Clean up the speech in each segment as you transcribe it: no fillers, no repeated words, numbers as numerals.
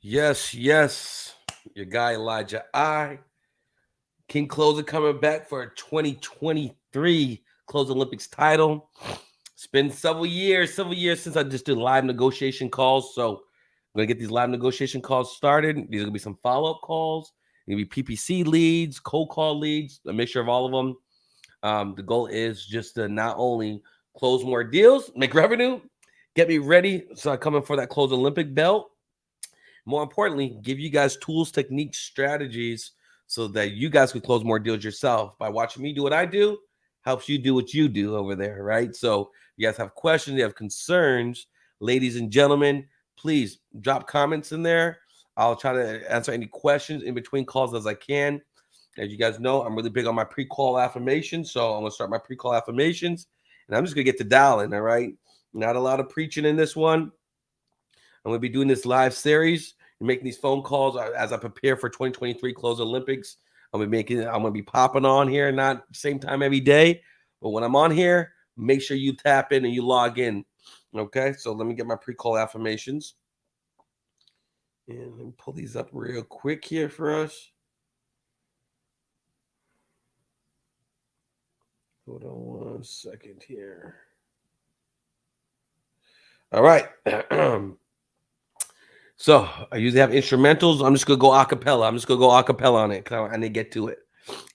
Yes, yes. Your guy Elijah King Closer coming back for a 2023 Close Olympics title. It's been several years since I just did live negotiation calls. So I'm gonna get these live negotiation calls started. These are gonna be some follow-up calls. Gonna be PPC leads, cold call leads, a mixture of all of them. The goal is just to not only close more deals, make revenue, get me ready so I come in for that Close Olympic belt. More importantly, give you guys tools, techniques, strategies so that you guys can close more deals yourself. By watching me do what I do, helps you do what you do over there, right? So you guys have questions, you have concerns, ladies and gentlemen, please drop comments in there. I'll try to answer any questions in between calls as I can. As you guys know, I'm really big on my pre-call affirmations. So I'm going to start my pre-call affirmations. And I'm just going to get to dialing, all right? Not a lot of preaching in this one. I'm going to be doing this live series and making these phone calls as I prepare for 2023 Close Olympics. I'm going to be popping on here, not same time every day. But when I'm on here, make sure you tap in and you log in. Okay, so let me get my pre-call affirmations. And let me pull these up real quick here for us. Hold on 1 second here. All right. So I usually have instrumentals. I'm just going to go a cappella. On it because I need to get to it.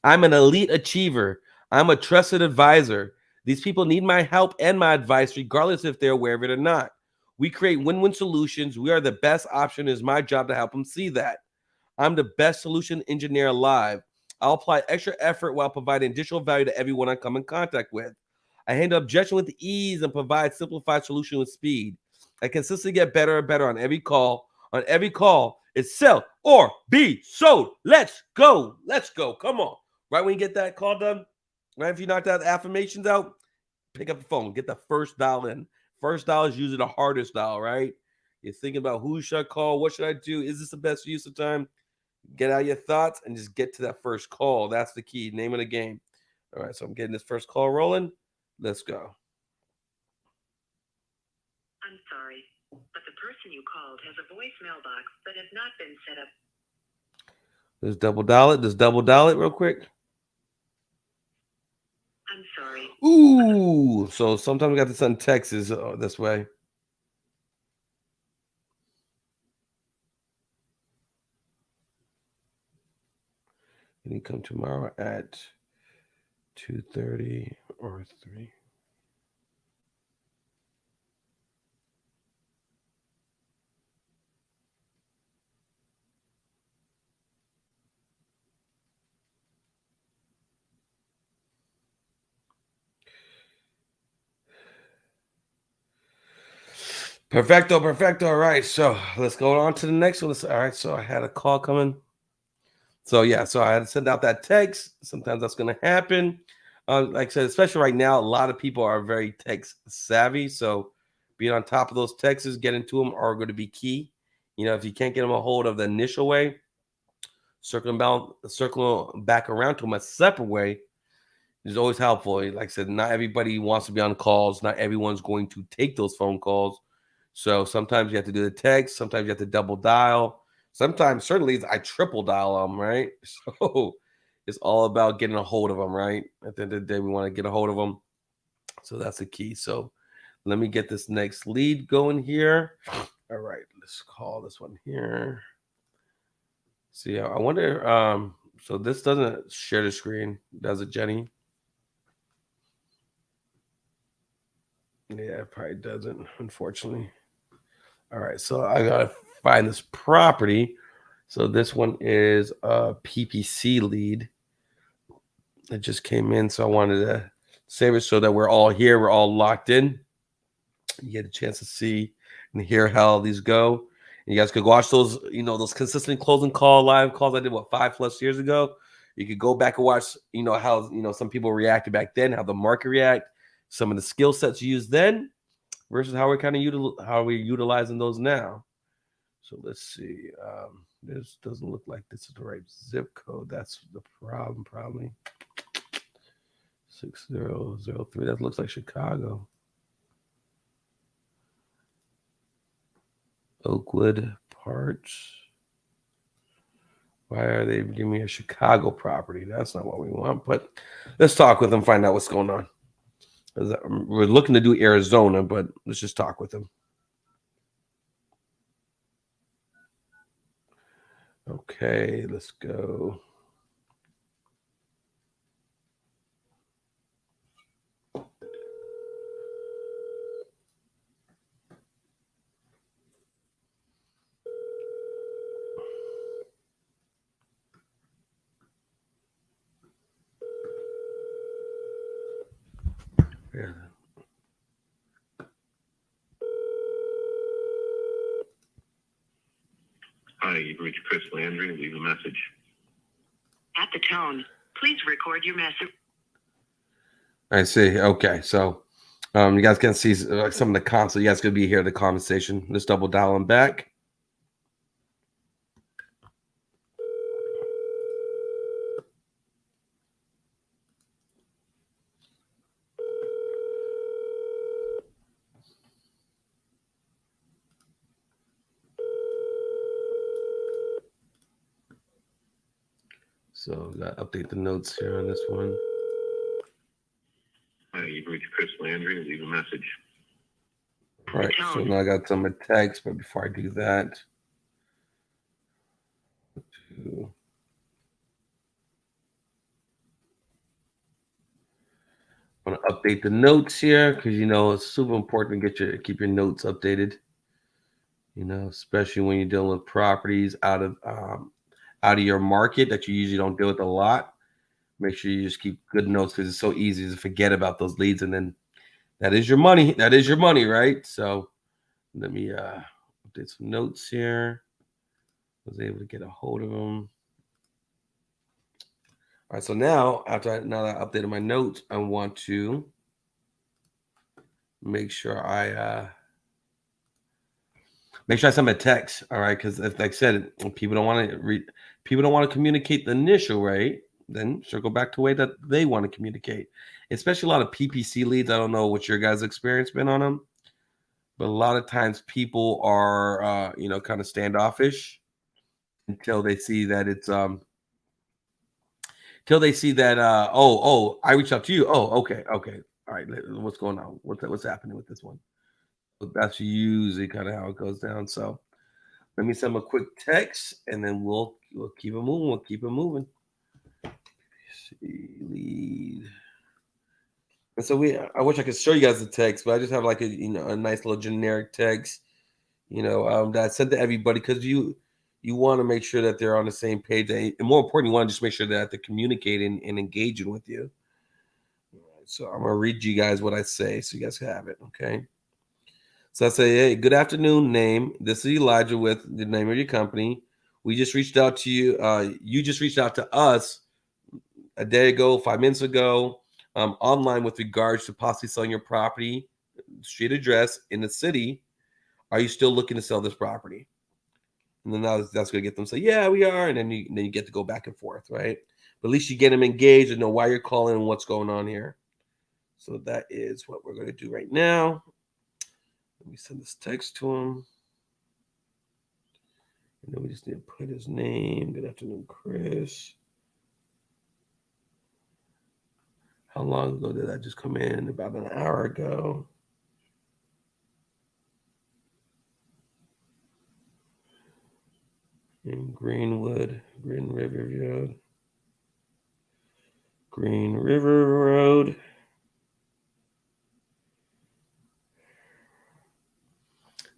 I'm an elite achiever. I'm a trusted advisor. These people need my help and my advice, regardless if they're aware of it or not. We create win-win solutions. We are the best option. It's my job to help them see that. I'm the best solution engineer alive. I'll apply extra effort while providing additional value to everyone I come in contact with. I handle objection with ease and provide simplified solution with speed. I consistently get better and better on every call. On every call, it's sell or be sold. Let's go. Let's go. Come on. Right when you get that call done, right? If you knock that affirmations out, pick up the phone. Get the first dial in. First dial is usually the hardest dial, right? You're thinking about who should I call? What should I do? Is this the best use of time? Get out your thoughts and just get to that first call. That's the key. Name of the game. All right, so I'm getting this first call rolling. Let's go. I'm sorry, but the person you called has a voicemail box that has not been set up. Let's double dial it. Just double dial it real quick. I'm sorry. Ooh, so sometimes we got to send texts this way. Can you come tomorrow at 2:30 or 3? Perfecto. All right, so let's go on to the next one. All right, so I had a call coming. So yeah, so I had to send out that text. Sometimes that's going to happen. Like I said, especially right now, a lot of people are very text savvy. So being on top of those texts, getting to them are going to be key. You know, if you can't get them a hold of the initial way, circling back around to them a separate way is always helpful. Like I said, not everybody wants to be on calls. Not everyone's going to take those phone calls. So sometimes you have to do the text. Sometimes you have to double dial. Sometimes, certainly, I triple dial them, right? So it's all about getting a hold of them, right? At the end of the day, we want to get a hold of them. So that's the key. So let me get this next lead going here. All right, let's call this one here. See, I wonder. So this doesn't share the screen, does it, Jenny? Yeah, it probably doesn't, unfortunately. All right, so I gotta find this property. So this one is a PPC lead. It just came in, so I wanted to save it so that we're all here, we're all locked in. You get a chance to see and hear how these go. And you guys could watch those, those consistent closing call live calls I did 5+ years ago. You could go back and watch, how some people reacted back then, how the market react, some of the skill sets used then versus how we're kind of how we're utilizing those now. So let's see. This doesn't look like this is the right zip code. That's the problem, probably. 6003. That looks like Chicago. Oakwood parts. Why are they giving me a Chicago property? That's not what we want. But let's talk with them, find out what's going on. We're looking to do Arizona, but let's just talk with them. Okay, let's go. Yeah. Hi, you've reached Chris Landry. Leave a message. At the tone, please record your message. I see. Okay, so you guys can see some of the console. You guys could be here, the conversation. Let's double dial them back. So got to update the notes here on this one. Hi, you've reached Chris Landry. Leave a message. All right, so now I got some text, but before I do that, I want to update the notes here because it's super important to keep your notes updated. Especially when you're dealing with properties out of your market that you usually don't deal with a lot. Make sure you just keep good notes because it's so easy to forget about those leads, and then that is your money. That is your money, right? So let me update some notes here. Was able to get a hold of them. All right, so now that I updated my notes, I want to make sure I send a text. All right, because like I said, people don't want to read. People don't want to communicate the initial way. Then circle back to the way that they want to communicate. Especially a lot of PPC leads. I don't know what your guys' experience been on them, but a lot of times people are kind of standoffish until they see that it's till they see that I reached out to you. Oh, okay. All right, what's going on? What's happening with this one? That's usually kind of how it goes down. So let me send them a quick text, and then we'll keep it moving. We'll keep it moving. See, lead. And so I wish I could show you guys the text, but I just have like a nice little generic text, that I sent to everybody because you want to make sure that they're on the same page, and more important, you want to just make sure that they're communicating and engaging with you. All right, so I'm gonna read you guys what I say, so you guys have it. Okay. So I say, hey, good afternoon, name. This is Elijah with the name of your company. We just reached out to you. You just reached out to us a day ago, 5 minutes ago, online with regards to possibly selling your property, street address in the city. Are you still looking to sell this property? And then that's going to get them to say, yeah, we are. And then you get to go back and forth, right? But at least you get them engaged and know why you're calling and what's going on here. So that is what we're going to do right now. Let me send this text to him. And then we just need to put his name. Good afternoon, Chris. How long ago did that just come in? About an hour ago. In Green River Road.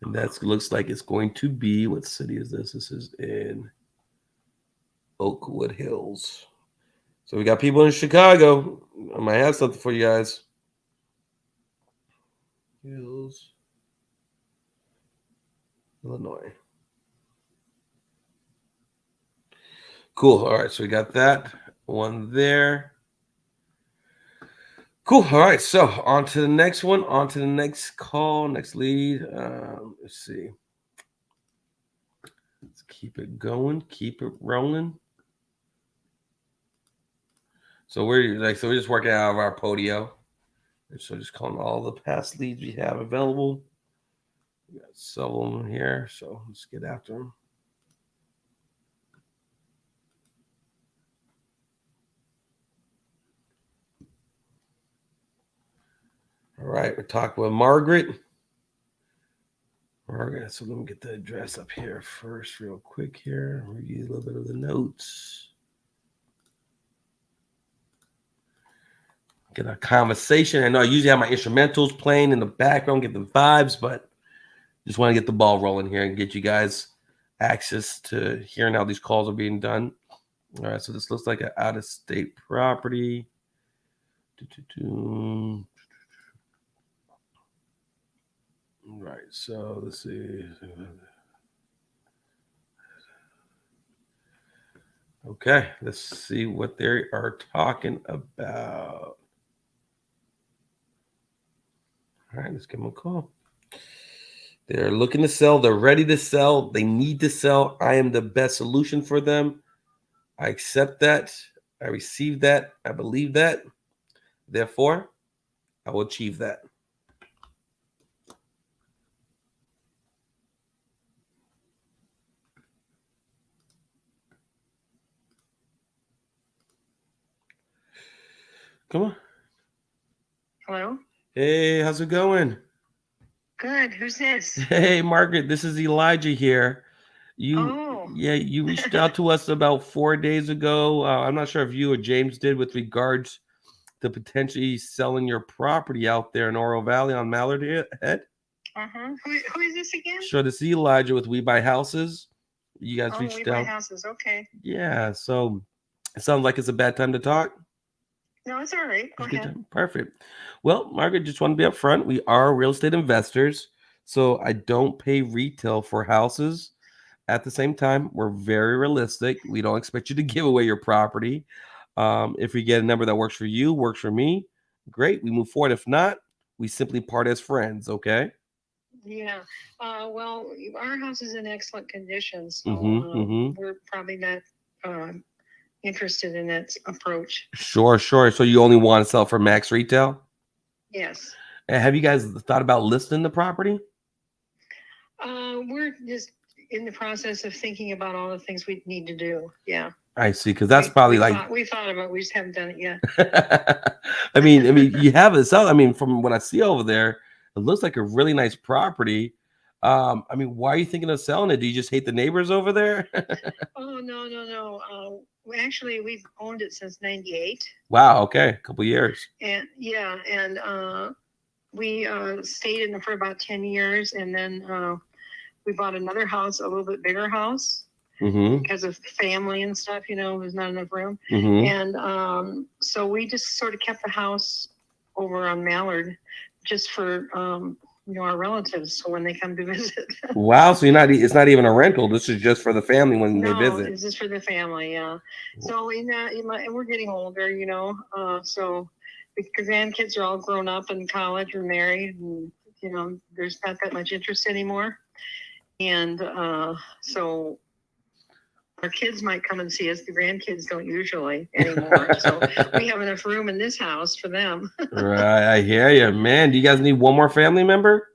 And that looks like it's going to be, what city is this? This is in Oakwood Hills. So we got people in Chicago. I might have something for you guys. Hills, Illinois. Cool. All right. So we got that one there. Cool. All right. So on to the next one. On to the next call, next lead. Let's see. Let's keep it going. Keep it rolling. So we're just working out of our Podio. So just calling all the past leads we have available. We got several of them here, so let's get after them. All right, we're talking with Margaret. Margaret, so let me get the address up here first, real quick here. Read a little bit of the notes. Get a conversation. I know I usually have my instrumentals playing in the background, get the vibes, but just want to get the ball rolling here and get you guys access to hearing how these calls are being done. All right, so this looks like an out-of-state property. All right, so let's see. Okay, let's see what they are talking about. All right, let's give them a call. They're looking to sell. They're ready to sell. They need to sell. I am the best solution for them. I accept that. I receive that. I believe that. Therefore, I will achieve that. Come on. Hello? Hey, how's it going? Good. Who's this? Hey, Margaret, this is Elijah here. You reached out to us about 4 days ago. I'm not sure if you or James did with regards to potentially selling your property out there in Oro Valley on Mallard Head. Uh-huh. Who is this again? Sure, this is Elijah with We Buy Houses. You guys reached We out. Buy Houses. Okay. Yeah, so it sounds like it's a bad time to talk. No, it's all right. Go ahead. Perfect. Well, Margaret, just want to be upfront. We are real estate investors, so I don't pay retail for houses. At the same time, we're very realistic. We don't expect you to give away your property. If we get a number that works for you, works for me, great. We move forward. If not, we simply part as friends. Okay. Yeah. Well, our house is in excellent condition, so we're probably not interested in that approach. Sure. So you only want to sell for max retail? Yes. And have you guys thought about listing the property? We're just in the process of thinking about all the things we need to do. Yeah. I see, because that's probably we thought about it, we just haven't done it yet. I mean, you have it sell. I mean, from what I see over there, it looks like a really nice property. I mean, why are you thinking of selling it? Do you just hate the neighbors over there? Oh, no. Actually, we've owned it since '98. Wow. Okay, a couple years. And yeah, and we stayed in it for about 10 years, and then we bought another house, a little bit bigger house, because of family and stuff. There's not enough room, and so we just sort of kept the house over on Mallard, just for our relatives, so when they come to visit. Wow, so it's not even a rental. This is just for the family when they visit. It's just for the family, yeah. So we're getting older, so the grandkids are all grown up in college or married, and there's not that much interest anymore. And so our kids might come and see us. The grandkids don't usually anymore. So we have enough room in this house for them. Right, I hear you, man. Do you guys need one more family member?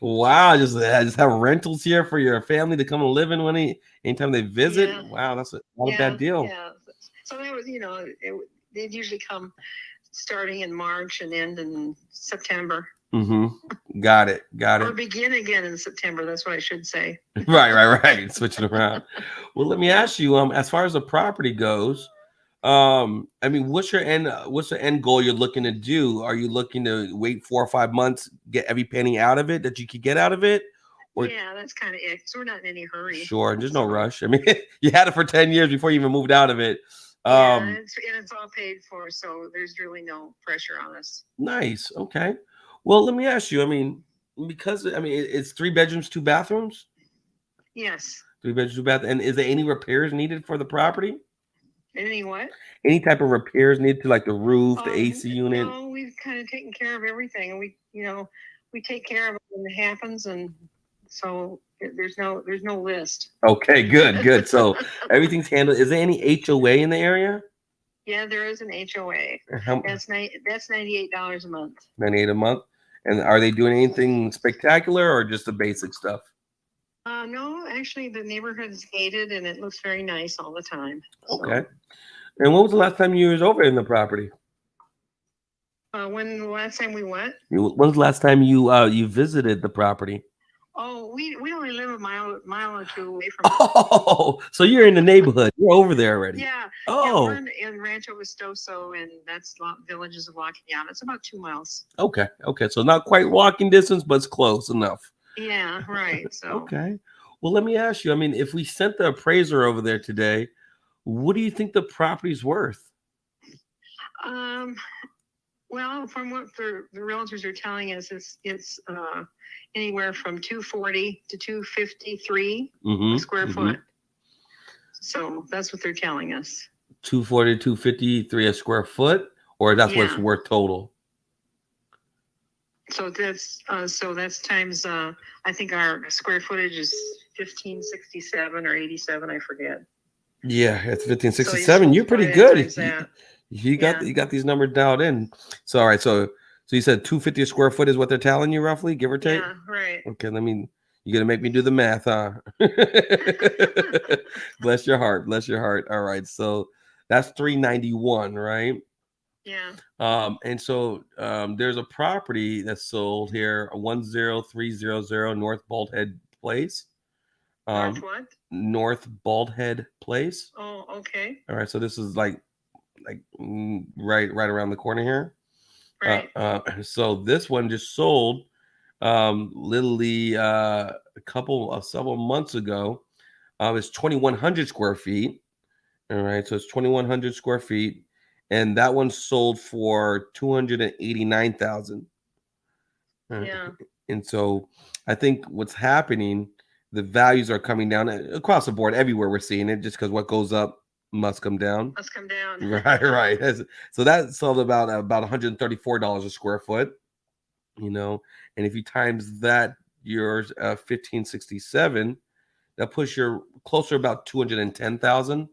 Wow, just have rentals here for your family to come and live in anytime they visit. Yeah. Wow, that's not a bad deal. Yeah. So that was, they'd usually come starting in March and end in September. Got it. Or begin again in September. That's what I should say. Right. Switching around. Well, let me ask you, as far as the property goes, I mean, what's the end goal you're looking to do? Are you looking to wait 4 or 5 months, get every penny out of it that you could get out of it? Yeah, that's kind of it. So we're not in any hurry. Sure, there's no rush. I mean, you had it for 10 years before you even moved out of it. It's all paid for, so there's really no pressure on us. Nice. Okay. Well, let me ask you. I mean, it's 3 bedrooms, 2 bathrooms. Yes. 3 bedrooms, 2 bathrooms. And is there any repairs needed for the property? Any what? Any type of repairs needed to, like, the roof, the AC unit? No, we've kind of taken care of everything, and we take care of it when it happens, and so there's no list. Okay, good. So everything's handled. Is there any HOA in the area? Yeah, there is an HOA. That's $98 a month. $98 a month. And are they doing anything spectacular or just the basic stuff? No, actually, the neighborhood is gated and it looks very nice all the time. Okay. And when was the last time you was over in the property? When the last time we went? When was the last time you visited the property? Oh, we only live a mile or two away from. Oh, so you're in the neighborhood. You're over there already. Yeah. Oh. Yeah, we're in Rancho Vistoso, and that's villages of La Cañada. It's about 2 miles. Okay. Okay. So not quite walking distance, but it's close enough. Yeah. Right. So. Okay. Well, let me ask you. I mean, if we sent the appraiser over there today, what do you think the property's worth? Well, from what the realtors are telling us, it's anywhere from 240 to 253 a square foot. So that's what they're telling us. 240 to 253 a square foot, or that's what it's worth total? So that's times I think our square footage is 1567 or 87, I forget. Yeah, it's 1567. You're pretty good. You got these numbers dialed in. So all right, so you said 250 a square foot is what they're telling you roughly, give or take? Yeah, right. Okay, you're gonna make me do the math, huh? Bless your heart, bless your heart. All right, so that's 391, right? Yeah. And so there's a property that's sold here, 10300 North Baldhead Place. North what? North Baldhead Place. Oh, okay. All right, so this is like right around the corner here. Right. So this one just sold literally several months ago. It's 2,100 square feet. All right, so it's 2,100 square feet, and that one sold for 289,000. Yeah. And so I think what's happening, the values are coming down across the board everywhere. We're seeing it just because what goes up must come down. Must come down. Right. So that sold about $134 a square foot, and if you times that, your 1567, that puts you closer about 210,000.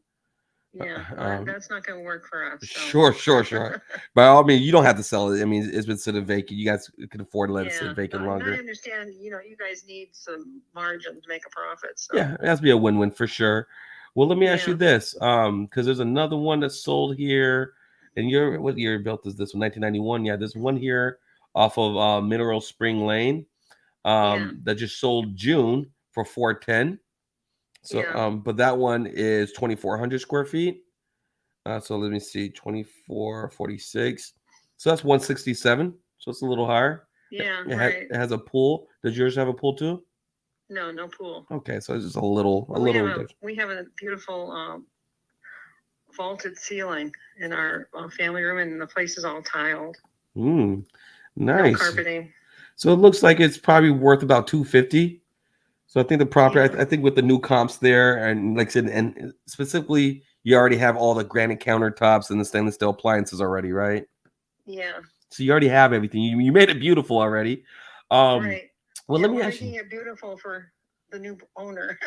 Yeah, that's not going to work for us. Sure. So. By all means, you don't have to sell it. I mean, it's been sitting vacant. You guys can afford to let it sit vacant longer. I understand. You guys need some margin to make a profit. So. Yeah, it has to be a win-win for sure. Well, let me ask you this, because there's another one that's sold here, and what year built is this one? 1991. Yeah, there's one here off of Mineral Spring Lane that just sold June for 410. So, but that one is 2,400 square feet. So let me see, 2,446. So that's 167. So it's a little higher. Yeah, it has a pool. Does yours have a pool too? No pool. Okay, so it's just a little. We have a beautiful vaulted ceiling in our family room, and the place is all tiled. Nice. No carpeting. So it looks like it's probably worth about 250. So I think the property, I think with the new comps there, and like I said, and specifically, you already have all the granite countertops and the stainless steel appliances already, right? Yeah. So you already have everything. You made it beautiful already. Right. Well, let me ask you. Making it beautiful for the new owner.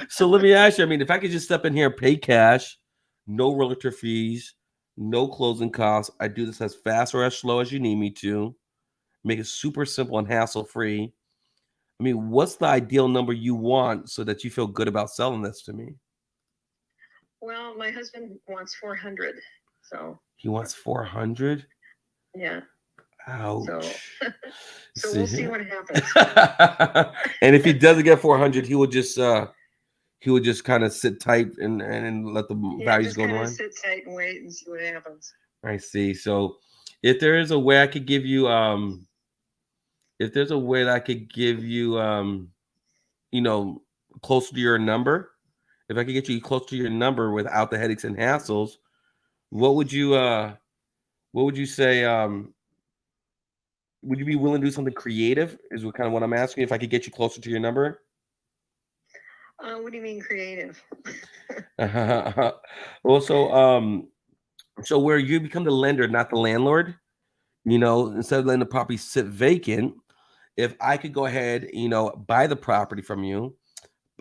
So let me ask you. I mean, if I could just step in here, pay cash, no realtor fees, no closing costs. I do this as fast or as slow as you need me to. Make it super simple and hassle free. I mean, what's the ideal number you want so that you feel good about selling this to me? Well, my husband wants 400. So he wants 400. Yeah. Ouch. So we'll see what happens. And if he doesn't get 400, he would just kind of sit tight and let the values go on. Sit tight and wait and see what happens. I see. So if there is a way I could give you closer to your number, if I could get you close to your number without the headaches and hassles, what would you say? Would you be willing to do something creative? Is what I'm asking. If I could get you closer to your number. What do you mean creative? Well, so where you become the lender, not the landlord, instead of letting the property sit vacant, if I could go ahead, buy the property from you,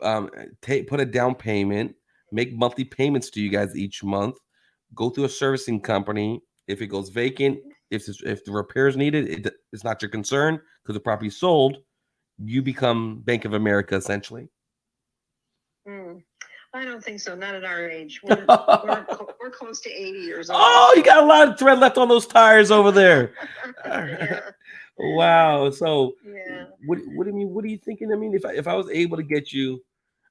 put a down payment, make monthly payments to you guys each month, go through a servicing company. If it goes vacant, if the repairs needed, it's not your concern because the property sold. You become Bank of America essentially. I don't think so. Not at our age. We're close to 80 years old. Oh, you got a lot of thread left on those tires over there. Yeah. Wow. So, Yeah. what do you mean? What are you thinking? I mean, if I was able to get you,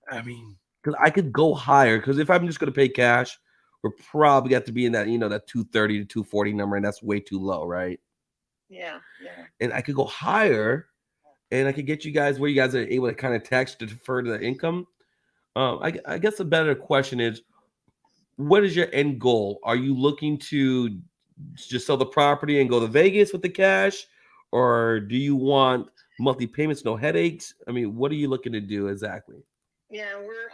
I mean, because I could go higher. Because if I'm just going to pay cash, we're probably got to be in that that 230 to 240 number, and that's way too low, right? Yeah. And I could go higher, and I could get you guys where you guys are able to kind of tax to defer to the income. I guess the better question is, what is your end goal? Are you looking to just sell the property and go to Vegas with the cash, or do you want monthly payments, no headaches? I mean, what are you looking to do exactly? Yeah, we're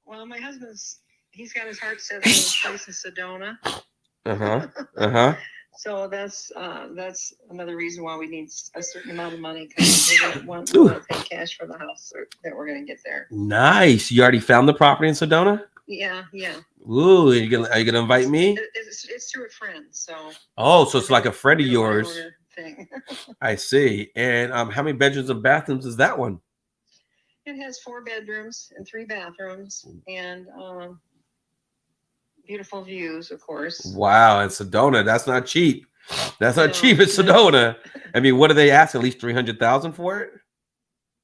well, my husband's he's got his heart set on his place in Sedona. So that's another reason why we need a certain amount of money, because we want to pay cash for the house that we're going to get there. Nice. You already found the property in Sedona? Yeah. Ooh, are you gonna invite me? It's through a friend, so. Oh, so it's like a friend of yours. Thing. I see. And how many bedrooms and bathrooms is that one? It has 4 bedrooms and 3 bathrooms, and beautiful views, of course. Wow, and Sedona, that's not cheap. That's not cheap in Sedona. I mean, what do they ask? At least 300,000 for it?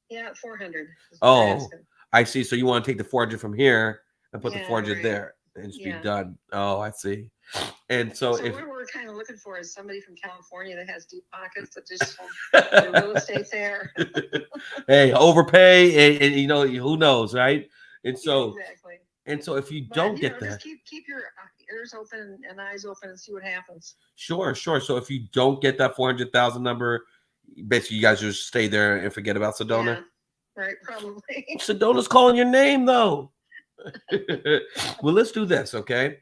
Yeah, 400. Oh, I see. So you want to take the 400 from here and put the 400 there and just be done. Oh, I see. And so if what we're kind of looking for is somebody from California that has deep pockets that just the real estate there. Hey, overpay and who knows, right? And so exactly. And so if you don't get that, just keep your ears open and eyes open and see what happens. Sure. So if you don't get that 400,000 number, basically you guys just stay there and forget about Sedona. Yeah, right, probably. Sedona's calling your name though. Well, let's do this, okay?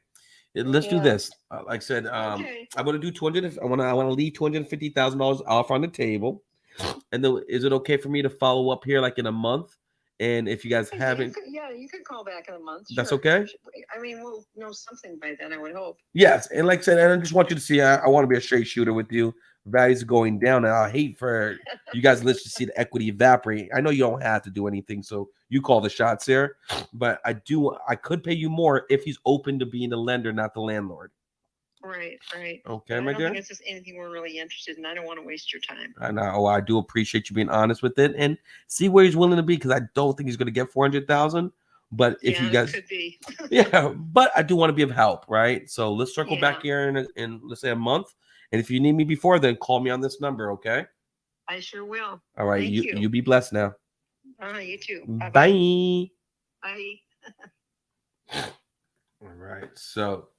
Let's do this. Like I said, I want to do 200. I want to leave $250,000 off on the table. And then, is it okay for me to follow up here like in a month? And if you guys haven't, you could call back in a month. That's okay. I mean, we'll know something by then, I would hope. Yes, and like I said, I just want you to see, I want to be a straight shooter with you. Values are going down, and I hate for you guys to see the equity evaporate. I know you don't have to do anything, so you call the shots here. But I could pay you more if he's open to being the lender, not the landlord. Right. Okay, my dear. I don't think it's just anything we're really interested in. I don't want to waste your time. I know. I do appreciate you being honest with it and see where he's willing to be, because I don't think he's going to get 400,000. But if you guys, could be. But I do want to be of help, right? So let's circle back here in let's say a month. And if you need me before then, call me on this number, okay? I sure will. All right, you be blessed now. You too. Bye. Bye. All right, so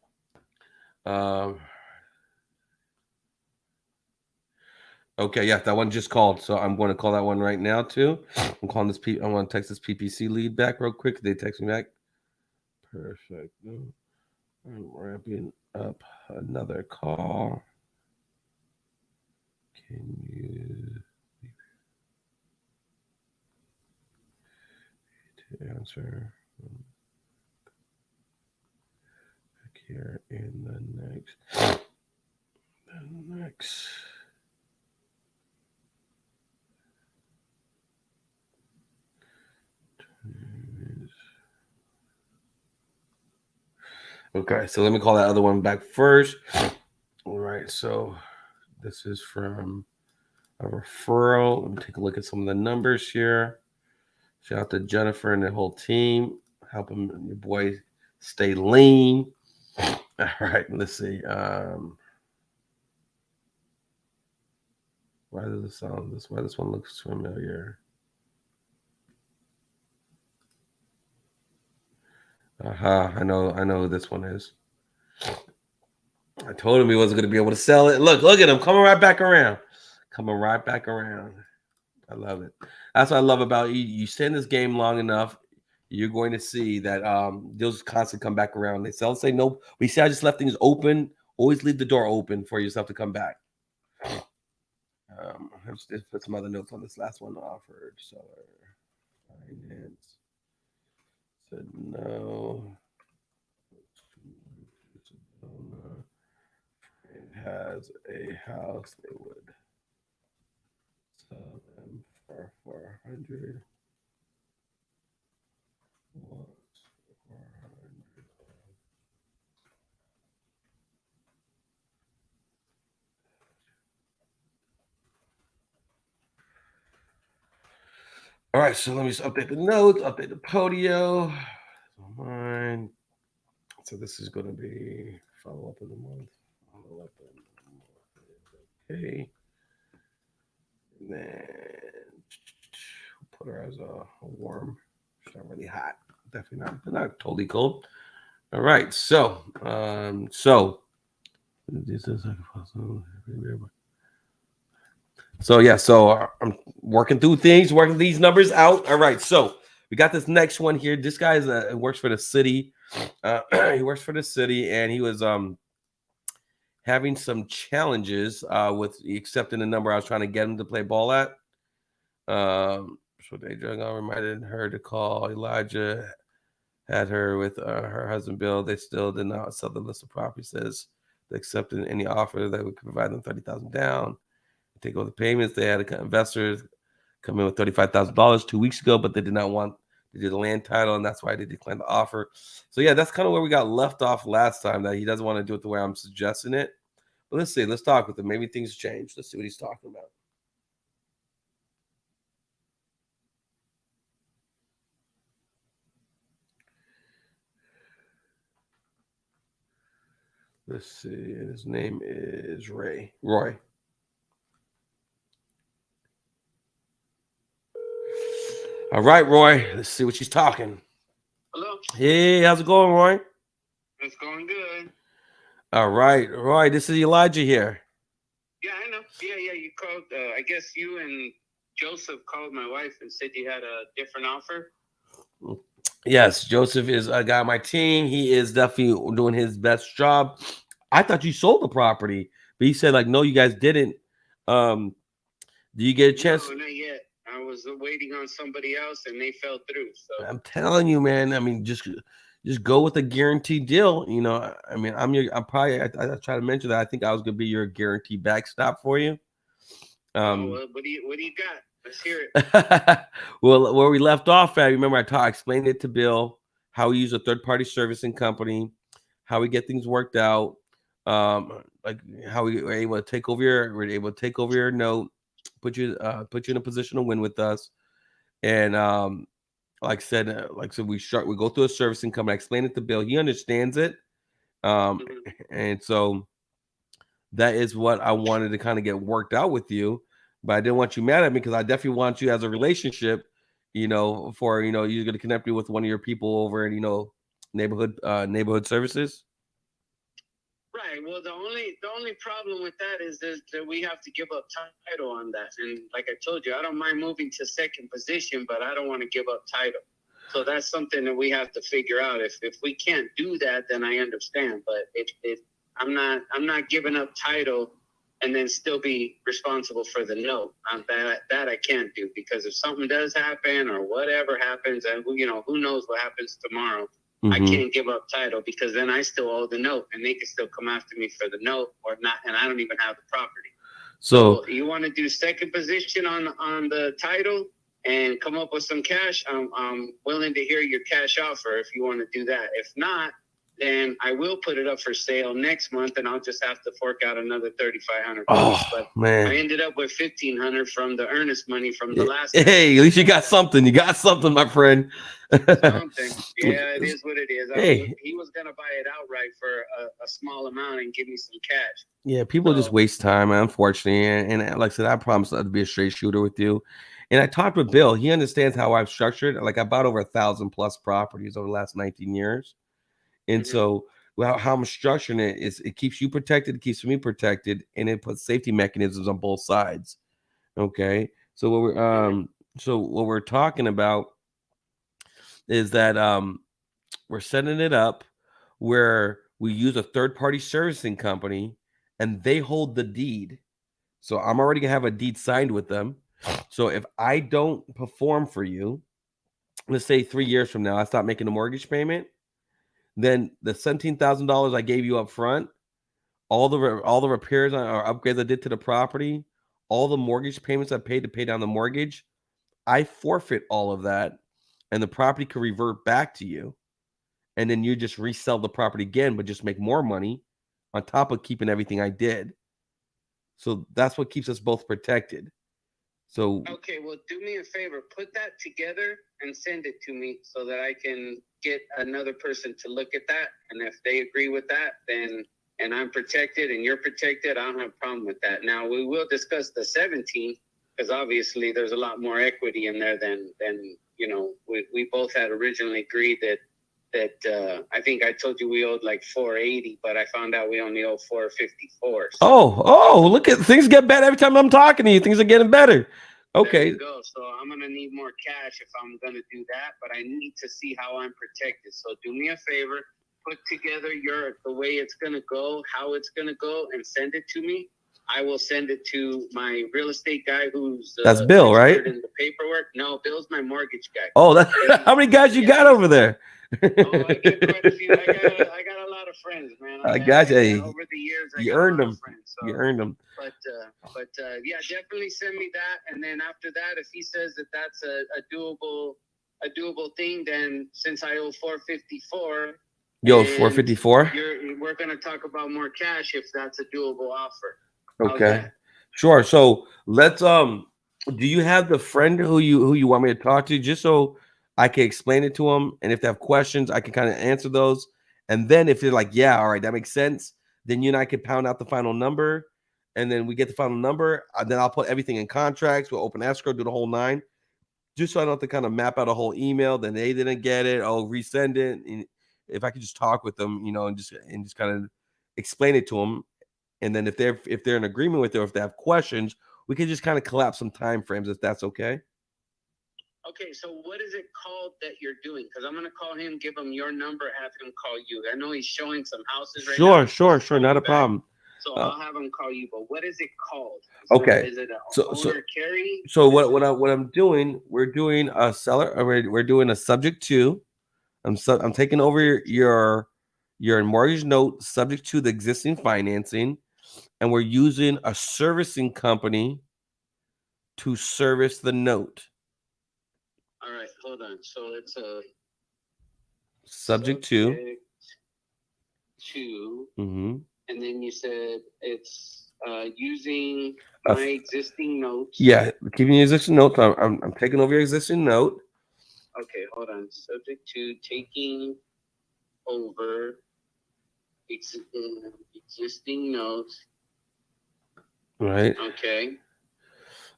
okay, yeah, that one just called, so I'm going to call that one right now too. I'm calling this I want to text this PPC lead back real quick. They text me back. Perfect. I'm ramping up another call. Can you to answer back here in the next Okay, so let me call that other one back first. All right, so this is from a referral. Let me take a look at some of the numbers here. Shout out to Jennifer and the whole team, helping your boy stay lean. All right, let's see. Why does it sound this? Why this one looks familiar? I know who this one is. I told him he wasn't going to be able to sell it. Look at him coming right back around. I love it. That's what I love about you. You stay in this game long enough, you're going to see that they'll just constantly come back around. They say nope. We see I just left things open. Always leave the door open for yourself to come back. Let's just put some other notes on this last one. Offered seller finance. Said no. has a house, they would sell them for 400. All right, so let me just update the notes, update the podio. Mine. So this is going to be follow up in the month. Follow up in the month. Okay. And then put her as a warm. It's not really hot. Definitely not totally cold. All right. So this is so yeah, so I'm working through things, working these numbers out. All right, so we got this next one here. This guy works for the city. He works for the city, and he was having some challenges with accepting the number I was trying to get him to play ball at. So they reminded her to call Elijah. Had her with her husband Bill. They still did not sell the list of properties. Says they accepted any offer that would provide them $30,000 down. Take over the payments. They had investors come in with $35,000 2 weeks ago, but they did not want to do the land title, and that's why they declined the offer. So yeah, that's kind of where we got left off last time. That he doesn't want to do it the way I'm suggesting it. But let's see. Let's talk with him. Maybe things change. Let's see what he's talking about. Let's see. His name is Roy. All right, Roy. Let's see what she's talking. Hello. Hey, how's it going, Roy? It's going good. All right, Roy. This is Elijah here. Yeah, I know. Yeah. You called. I guess you and Joseph called my wife and said you had a different offer. Yes, Joseph is a guy on my team. He is definitely doing his best job. I thought you sold the property, but he said, like, no, you guys didn't. Do you get a chance? No, not yet. I was waiting on somebody else, and they fell through. So I'm telling you, man. I mean, just go with a guaranteed deal. You know, I mean, I'm probably. I try to mention that I think I was gonna be your guaranteed backstop for you. well, what do you got? Let's hear it. Well, where we left off at, remember I explained it to Bill how we use a third-party servicing company, how we get things worked out, like how we were able to take over your note, put you in a position to win with us, and like I said, we go through a servicing company. I explained it to Bill. He understands it, and so that is what I wanted to kind of get worked out with you. But I didn't want you mad at me because I definitely want you as a relationship, you're going to connect me with one of your people over in, neighborhood services. Right. Well, the only problem with that is that we have to give up title on that. And like I told you, I don't mind moving to second position, but I don't want to give up title. So that's something that we have to figure out. If we can't do that, then I understand. But I'm not giving up title and then still be responsible for the note. That I can't do, because if something does happen or whatever happens, and who knows what happens tomorrow, I can't give up title, because then I still owe the note, and they can still come after me for the note or not, and I don't even have the property. So you want to do second position on the title and come up with some cash? I'm willing to hear your cash offer if you want to do that. If not, then I will put it up for sale next month, and I'll just have to fork out another $3,500. But man, I ended up with $1,500 from the earnest money from the last. Hey, at least you got something. You got something, my friend. Something. Yeah, it is what it is. He was gonna buy it outright for a small amount and give me some cash. Yeah, people just waste time, unfortunately. And like I said, I promised to be a straight shooter with you. And I talked with Bill. He understands how I've structured. Like, I bought over 1,000+ properties over the last 19 years. And so how I'm structuring it is it keeps you protected, it keeps me protected, and it puts safety mechanisms on both sides. Okay. So what we're talking about is that we're setting it up where we use a third-party servicing company and they hold the deed. So I'm already gonna have a deed signed with them. So if I don't perform for you, let's say 3 years from now, I stop making a mortgage payment, then the $17,000 I gave you up front, all the repairs or upgrades I did to the property, all the mortgage payments I paid to pay down the mortgage, I forfeit all of that, and the property can revert back to you, and then you just resell the property again, but just make more money on top of keeping everything I did. So that's what keeps us both protected. So okay, well, do me a favor, put that together and send it to me so that I can get another person to look at that, and if they agree with that, then and I'm protected and you're protected, I don't have a problem with that. Now we will discuss the 17 because obviously there's a lot more equity in there than you know we both had originally agreed that I think I told you we owed like 480, but I found out we only owe 454. So. oh, look at things get better every time I'm talking to you. Things are getting better. Okay. There you go. So I'm gonna need more cash if I'm gonna do that, but I need to see how I'm protected. So do me a favor, put together the way it's gonna go, how it's gonna go, and send it to me. I will send it to my real estate guy who's that's Bill, right? In the paperwork. No, Bill's my mortgage guy. Oh, how many guys you got over there? Oh, I got quite a few. I got a lot of friends, man. I got you. Over the years, you earned them. Friends, so. You earned them. But yeah, definitely send me that. And then after that, if he says that that's a doable thing, then since I owe 454, yo, 454. We're gonna talk about more cash if that's a doable offer. Okay, sure. So let's do you have the friend who you want me to talk to, just so I can explain it to them, and if they have questions, I can kind of answer those. And then if they're like, yeah, all right, that makes sense, then you and I can pound out the final number, and then we get the final number. Then I'll put everything in contracts. We'll open escrow, do the whole 9, just so I don't have to kind of map out a whole email. Then they didn't get it. Oh, resend it. And if I could just talk with them, you know, and just kind of explain it to them, and then if they're in agreement with it, or if they have questions, we can just kind of collapse some time frames, if that's okay. Okay, so what is it called that you're doing? Because I'm going to call him, give him your number, have him call you. I know he's showing some houses right now. Sure, not a problem. So I'll have him call you, but what is it called? Okay. Is it a owner carry? So what I'm doing, we're doing a seller, we're doing a subject to. I'm taking over your mortgage note subject to the existing financing, and we're using a servicing company to service the note. All right, hold on. So it's a subject to. Mm-hmm. And then you said it's using my existing notes. Yeah, keeping your existing notes. I'm taking over your existing note. Okay, hold on. Subject to taking over existing notes. Right. Okay.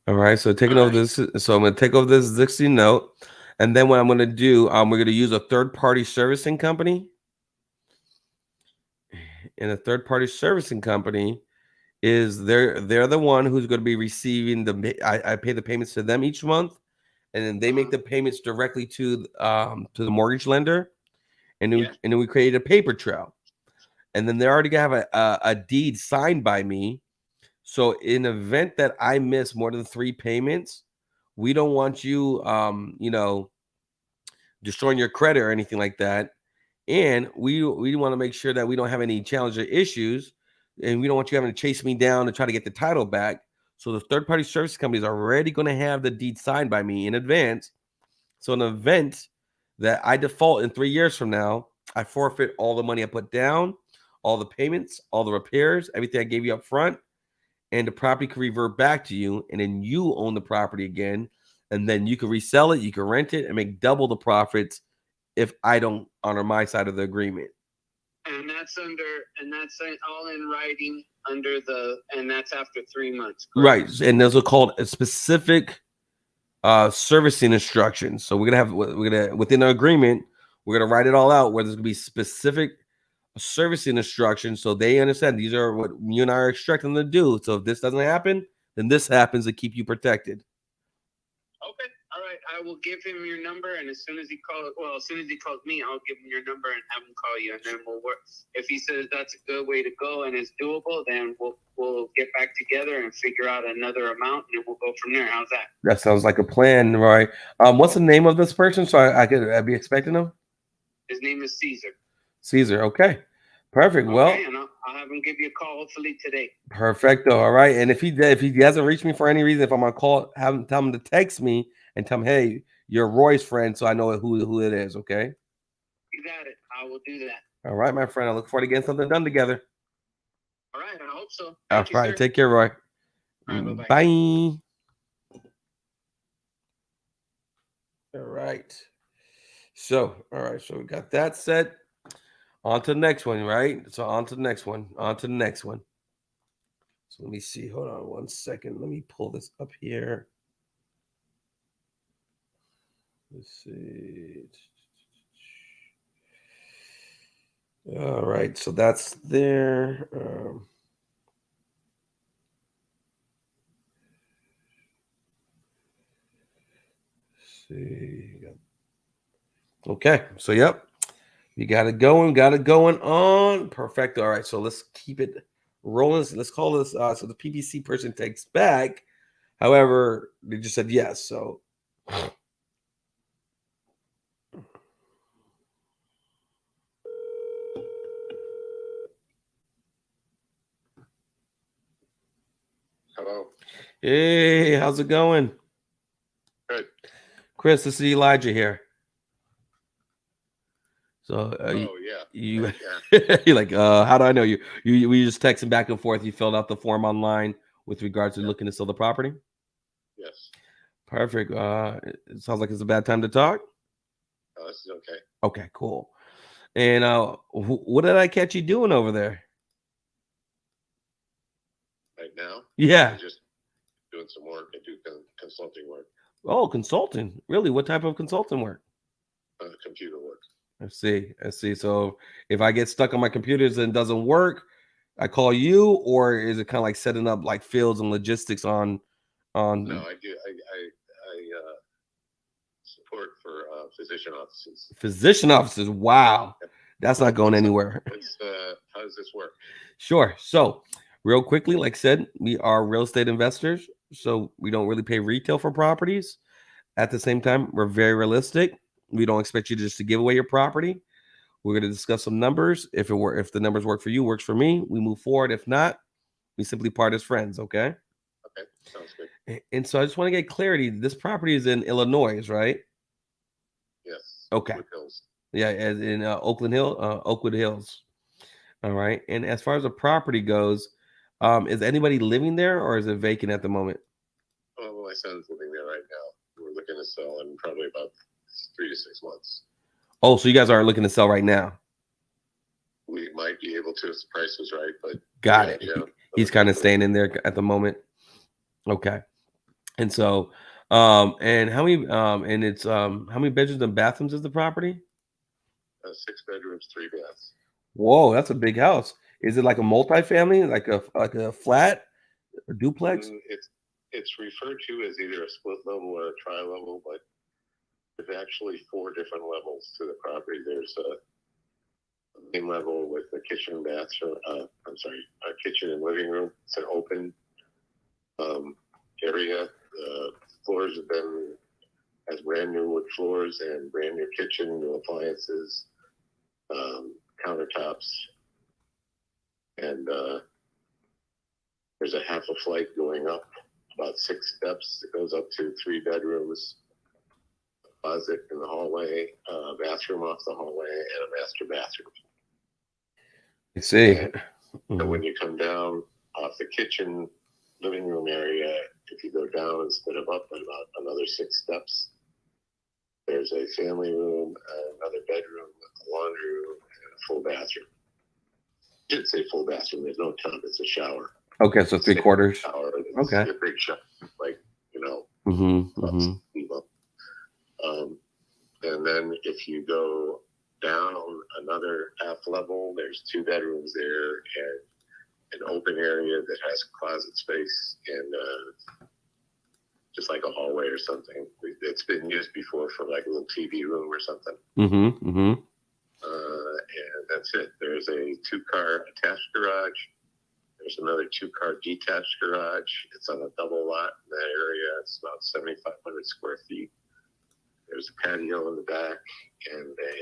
All right. So taking over this. So I'm going to take over this existing note, and then what I'm going to do, we're going to use a third-party servicing company. And a third-party servicing company is they're the one who's going to be receiving I pay the payments to them each month, and then they make the payments directly to the mortgage lender, and then we create a paper trail, and then they already have a deed signed by me. So in the event that I miss more than 3 payments, we don't want you destroying your credit or anything like that. And we want to make sure that we don't have any challenge or issues, and we don't want you having to chase me down and try to get the title back. So the third-party service company is already going to have the deed signed by me in advance. So in the event that I default in 3 years from now, I forfeit all the money I put down, all the payments, all the repairs, everything I gave you up front, and the property can revert back to you, and then you own the property again, and then you can resell it, you can rent it, and make double the profits if I don't honor my side of the agreement. And that's all in writing and that's after 3 months. Correct? Right. And those are called a specific servicing instructions. So we're gonna within the agreement, we're gonna write it all out where there's gonna be specific servicing instructions, so they understand these are what you and I are expecting them to do. So if this doesn't happen, then this happens to keep you protected. Okay. All right. I will give him your number, and as soon as he calls me, I'll give him your number and have him call you, and then we'll work. If he says that's a good way to go and it's doable, then we'll get back together and figure out another amount, and then we'll go from there. How's that? That sounds like a plan, Roy. What's the name of this person, so I'd be expecting him? His name is Caesar. Caesar. Okay. Perfect. Okay, Well, and I'll have him give you a call hopefully today. Perfecto. All right. And if he hasn't reached me for any reason, if I'm on call, tell him to text me and tell him, hey, you're Roy's friend, so I know who it is. Okay. You got it. I will do that. All right, my friend. I look forward to getting something done together. All right. I hope so. All Thank you, right. sir. Take care, Roy. All right, bye-bye. Bye. All right. So, all right. So we got that set. On to the next one, right? So on to the next one. On to the next one. So let me see. Hold on 1 second. Let me pull this up here. Let's see. All right. So that's there. Let's see. Okay. So, yep. You got it going on. Perfect. All right. So let's keep it rolling. So let's call this. So the PPC person takes back. However, they just said yes. So Hello. hey, how's it going? Good. Chris, this is Elijah here. So Yeah. you Yeah. you're like, how do I know you? We just texting back and forth. You filled out the form online with regards to looking to sell the property. Yes. Perfect. It sounds like it's a bad time to talk. Oh, this is okay. Okay, cool. And what did I catch you doing over there? Right now, Yeah. I'm just doing some work. I do consulting work, Oh, consulting. Really? What type of consulting work? computer work. I see. So if I get stuck on my computers and it doesn't work, I call you, or is it kind of like setting up like fields and logistics on No, I do. I support for physician offices. physician offices? Wow. That's not going anywhere. How does this work? Sure. So real quickly, like I said, we are real estate investors. So we don't really pay retail for properties. At the same time, we're very realistic. We don't expect you just to give away your property. We're going to discuss some numbers. If the numbers work for you, works for me, we move forward. If not, we simply part as friends. Okay. Okay, sounds good. And so I just want to get clarity. This property is in Illinois, right? Yes. Okay. Wood Hills. Yeah, as in Oakwood Hills. All right. And as far as the property goes, is anybody living there or is it vacant at the moment? Oh, my son's living there right now. We're looking to sell in probably about 3 to 6 months. Oh, so you guys aren't looking to sell right now? We might be able to if the price was right, but Got it. Yeah. He's kind of staying in there at the moment. Okay. And so, and how many, and it's, how many bedrooms and bathrooms is the property? 6 bedrooms, 3 baths. Whoa, that's a big house. Is it like a multifamily, like a flat, a duplex? It's referred to as either a split level or a tri-level, but there's actually 4 different levels to the property. There's a main level with a kitchen, bathroom. A kitchen and living room. It's an open area. The floors has brand new wood floors and brand new kitchen, new appliances, countertops, and there's a half a flight going up, about 6 steps. It goes up to 3 bedrooms, a closet in the hallway, a bathroom off the hallway, and a master bathroom. I see. So when you come down off the kitchen living room area, if you go down instead of up at about another 6 steps, there's a family room, another bedroom, a laundry room, and a full bathroom. I didn't say full bathroom. There's no tub. It's a shower. Okay, so 3/4. Shower. Okay. A big shower, like, and then if you go down another half level, there's 2 bedrooms there and an open area that has closet space and just like a hallway or something. It's been used before for like a little TV room or something. And that's it. There's a 2-car attached garage. There's another 2-car detached garage. It's on a double lot in that area. It's about 7,500 square feet. There's a patio in the back and a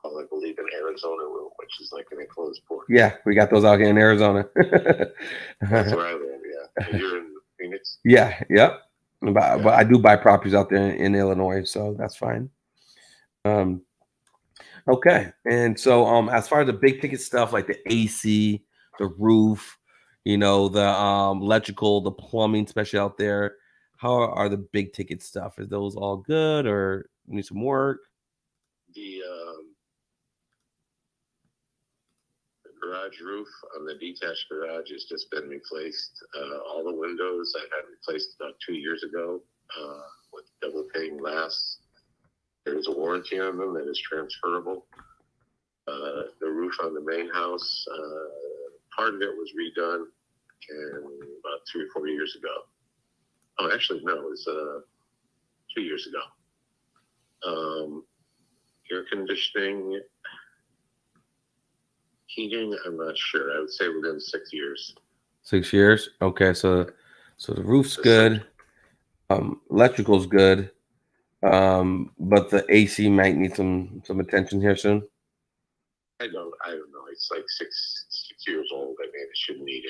I believe an Arizona room, which is like an enclosed porch. Yeah, we got those out here in Arizona. That's where I live. Yeah, and you're in Phoenix. Yeah, yep. But I do buy properties out there in Illinois, so that's fine. Okay. And so as far as the big ticket stuff like the AC, the roof, the electrical, the plumbing, especially out there, how are the big ticket stuff? Is those all good or need some work? The garage roof on the detached garage has just been replaced. All the windows I had replaced about 2 years ago with double pane glass. There's a warranty on them that is transferable. The roof on the main house, part of it was redone about 3 or 4 years ago. Oh, actually, no, it was 2 years ago. Air conditioning, heating, I'm not sure. I would say within 6 years. 6 years. Okay, so the roof's good. Electrical's good. But the AC might need some attention here soon. I don't know. It's like six years old. I mean, it shouldn't need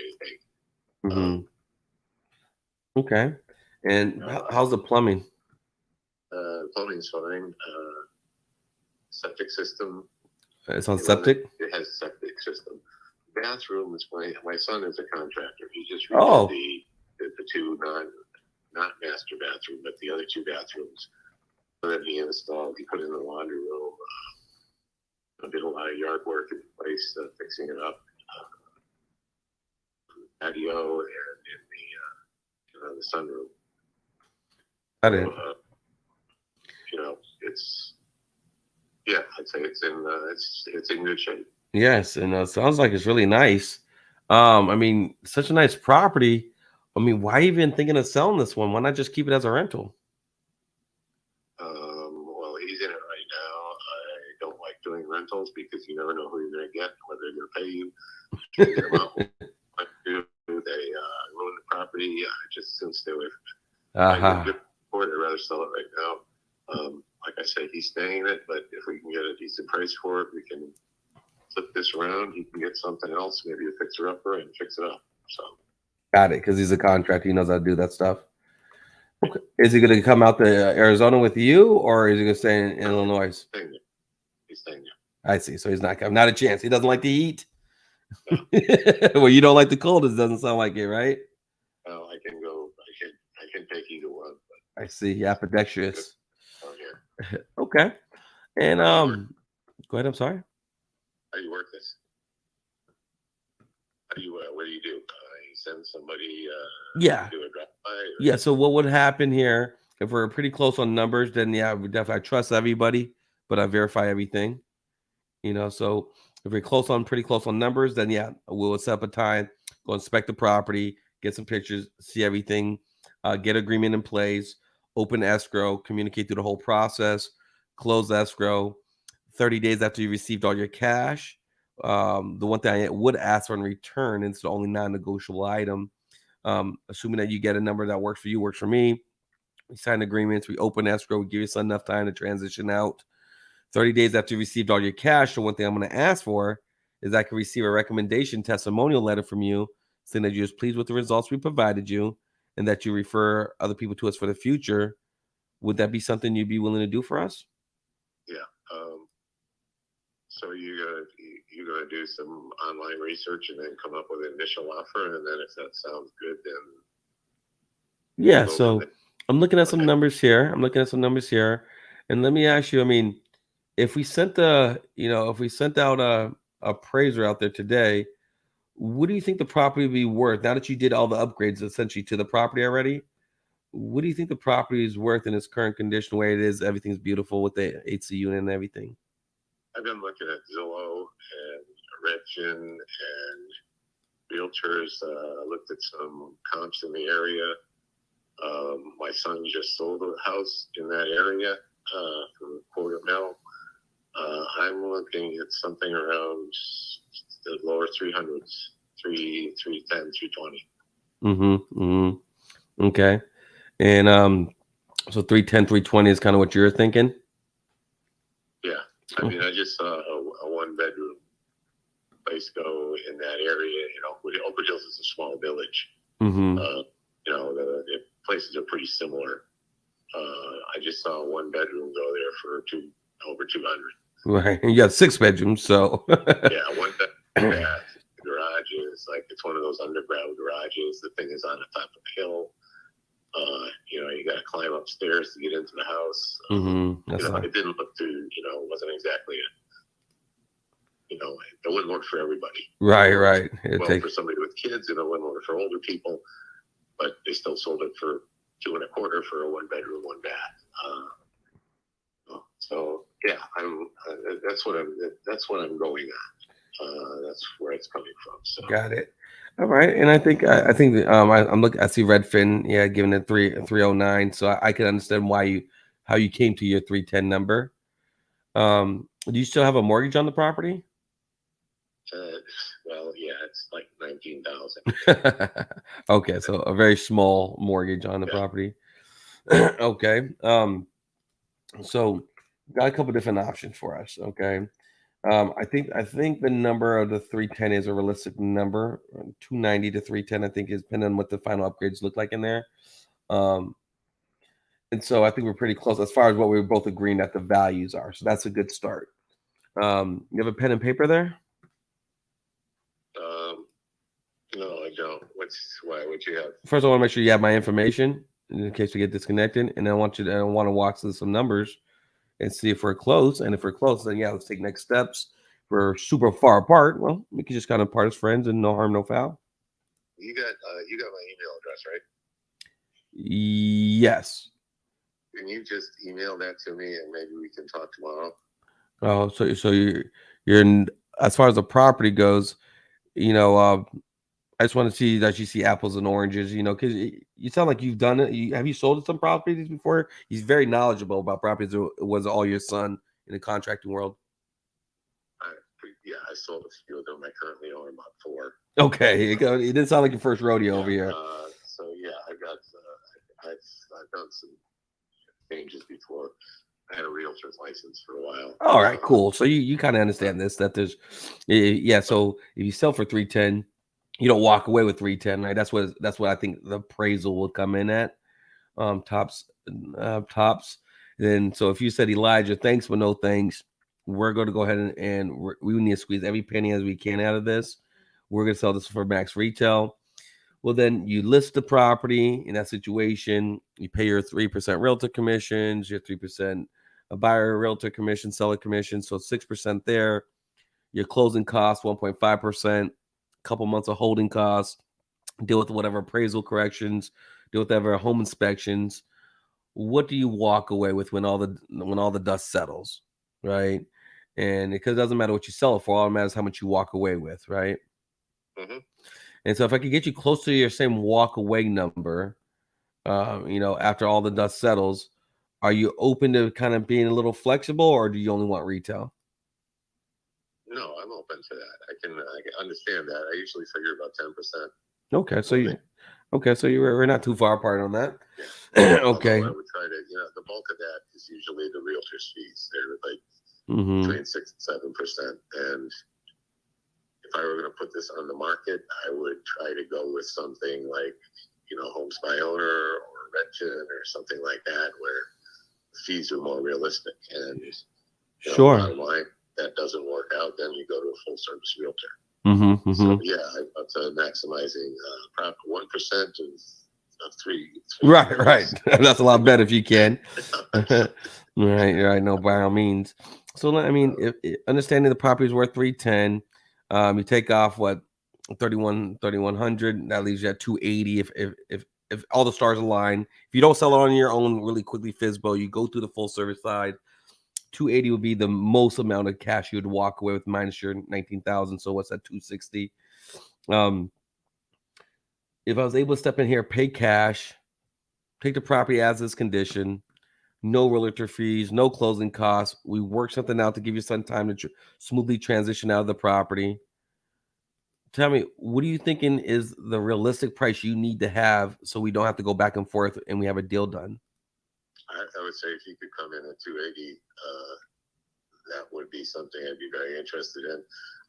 anything. Okay. And how's the plumbing? Plumbing's fine. Septic system. It's on septic? It has a septic system. Bathroom is my son is a contractor. He just Oh. redid the two not master bathroom, but the other 2 bathrooms that he installed. He put in the laundry room. Did a lot of yard work in place, fixing it up. Patio and in the sunroom. Got it. I'd say it's in good shape. Yes, and it sounds like it's really nice. I mean, such a nice property. I mean, why even thinking of selling this one? Why not just keep it as a rental? Well, he's in it right now. I don't like doing rentals because you never know who you're going to get, whether they're going to pay you. Get them out. They ruin the property. I just soon stay away from it. I'd rather sell it right now. Like I said, he's staying in it, but if we can get a decent price for it, we can flip this around. He can get something else, maybe a fixer-upper, and fix it up. So. Got it, because he's a contractor. He knows how to do that stuff. Okay. Is he going to come out to Arizona with you, or is he going to stay in Illinois? He's staying there. I see. So he's not coming. Not a chance. He doesn't like the heat. No. Well, you don't like the cold. It doesn't sound like it, right? Well, I can go. I can take either one. But I see. Yeah, ambidextrous. Oh, yeah. Okay. And go ahead. I'm sorry. How do you work this? What do you do? You send somebody. Yeah. Do a drop by. Yeah. So what would happen here if we're pretty close on numbers? Then we definitely I trust everybody, but I verify everything. So if we're pretty close on numbers, then we'll set up a time, go inspect the property, get some pictures, see everything, get agreement in place, open escrow, communicate through the whole process, close escrow. 30 days after you received all your cash. The one thing I would ask for in return, it's the only non-negotiable item, assuming that you get a number that works for you, works for me. We sign agreements, we open escrow, we give you enough time to transition out. 30 days after you received all your cash, the one thing I'm going to ask for is I can receive a recommendation testimonial letter from you saying that you're pleased with the results we provided you and that you refer other people to us for the future. Would that be something you'd be willing to do for us? Yeah. So you're gonna do some online research and then come up with an initial offer, and then if that sounds good, then yeah. So I'm looking at some numbers here. And let me ask you. I mean, if we sent out a appraiser out there today, what do you think the property would be worth now that you did all the upgrades essentially to the property already? What do you think the property is worth in its current condition, the way it is? Everything's beautiful with the AC unit and everything. I've been looking at Zillow and Redfin and realtors. Looked at some comps in the area. My son just sold a house in that area for a quarter mil. I'm looking at something around the lower 300s, 310, 320. Okay. And so 310, 320 is kind of what you're thinking? Yeah. I mean, I just saw a one-bedroom place go in that area. Oak Ridge Hills is a small village. Mm-hmm. The places are pretty similar. I just saw a one-bedroom go there for over 200. Right, and you got 6 bedrooms, so Yeah, one bath, garages, like it's one of those underground garages. The thing is on the top of the hill. You got to climb upstairs to get into the house. It didn't look too, wasn't exactly it wouldn't work for everybody. Right. For somebody with kids, it wouldn't work for older people, but they still sold it for $225 for a one-bedroom, one bath. So yeah, that's what I'm going on. That's where it's coming from. So got it. All right, and I think I'm looking. I see Redfin, yeah, giving it 309. So I can understand how you came to your 310 number. Do you still have a mortgage on the property? Well, yeah, it's like $19,000. Okay, so a very small mortgage on the property. Okay. So got a couple different options for us. Okay. I think the number of the 310 is a realistic number. 290 to 310, I think, is depending on what the final upgrades look like in there. And so I think we're pretty close as far as what we were both agreeing that the values are. So that's a good start. You have a pen and paper there? No, I don't. What you have? First, I want to make sure you have my information in case we get disconnected, and I want to walk through some numbers and see if we're close. And if we're close, then yeah, let's take next steps. If we're super far apart, well, we can just kind of part as friends and no harm, no foul. You got my email address, right? Yes. Can you just email that to me and maybe we can talk tomorrow? Oh, so you're in, as far as the property goes, I just want to see that you see apples and oranges, because you sound like you've done it. Have you sold some properties before? He's very knowledgeable about properties. It was all your son in the contracting world. I sold a few of them. I currently own about 4. Okay, it didn't sound like your first rodeo over here. So yeah, I've done some changes before. I had a realtor's license for a while. All right, cool. So you kind of understand this, that there's, yeah. So if you sell for 310, you don't walk away with 310, right? That's what I think the appraisal will come in at, tops. Then so if you said, Elijah, thanks but no thanks, we're going to go ahead and we need to squeeze every penny as we can out of this. We're going to sell this for max retail. Well, then you list the property in that situation. You pay your 3% realtor commissions, your 3% buyer realtor commission, seller commission. So 6% there. Your closing costs, 1.5%, couple months of holding costs, deal with whatever appraisal corrections, deal with whatever home inspections. What do you walk away with when all the dust settles, right? And because it doesn't matter what you sell it for, all it matters how much you walk away with, right? Mm-hmm. And so if I could get you close to your same walk away number, after all the dust settles, are you open to kind of being a little flexible, or do you only want retail? No, I'm open to that. I can understand that. I usually figure about 10%. Okay, so we're not too far apart on that. Yeah. Okay. Although I would try to, the bulk of that is usually the realtor's fees. They're like between 6 and 7%. And if I were going to put this on the market, I would try to go with something like, Homes by Owner or Redfin or something like that, where the fees are more realistic. And sure, bottom line, that doesn't work out, then you go to a full service realtor. So yeah, I'm up to maximizing 1% of 3. Right. That's a lot better if you can. Right. No, by all means. So I mean, if understanding the property is worth 310, you take off what 3,100. That leaves you at 280. If all the stars align, if you don't sell it on your own really quickly, FSBO, you go through the full service side. 280 would be the most amount of cash you would walk away with minus your 19,000. So what's that? 260. If I was able to step in here, pay cash, take the property as is condition, no realtor fees, no closing costs. We work something out to give you some time to smoothly transition out of the property. Tell me, what are you thinking is the realistic price you need to have so we don't have to go back and forth and we have a deal done? I would say if you could come in at 280, that would be something I'd be very interested in.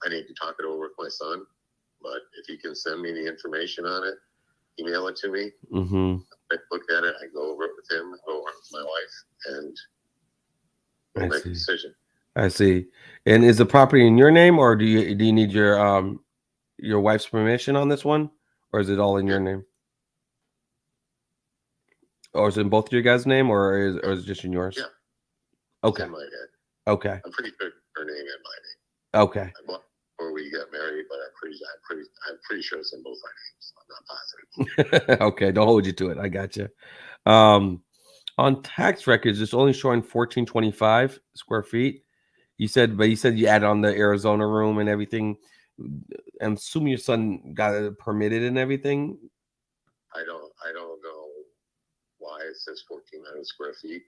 I need to talk it over with my son, but if you can send me the information on it, email it to me. Mm-hmm. I look at it, I go over it with him, go over it with my wife, and we'll make a decision. I see. And is the property in your name, or do you need your wife's permission on this one, or is it all in your name? Or is it in both of your guys' name, or is it just in yours? Yeah. Okay. It's in my head. Okay. I'm pretty sure her name and my name. Okay. I bought before we got married, but I'm pretty sure it's in both our names. I'm not positive. Okay, don't hold you to it. I got you. On tax records, it's only showing 1425 square feet. You said you added on the Arizona room and everything. I'm assuming your son got it permitted and everything. I don't know why it says 1,400 square feet.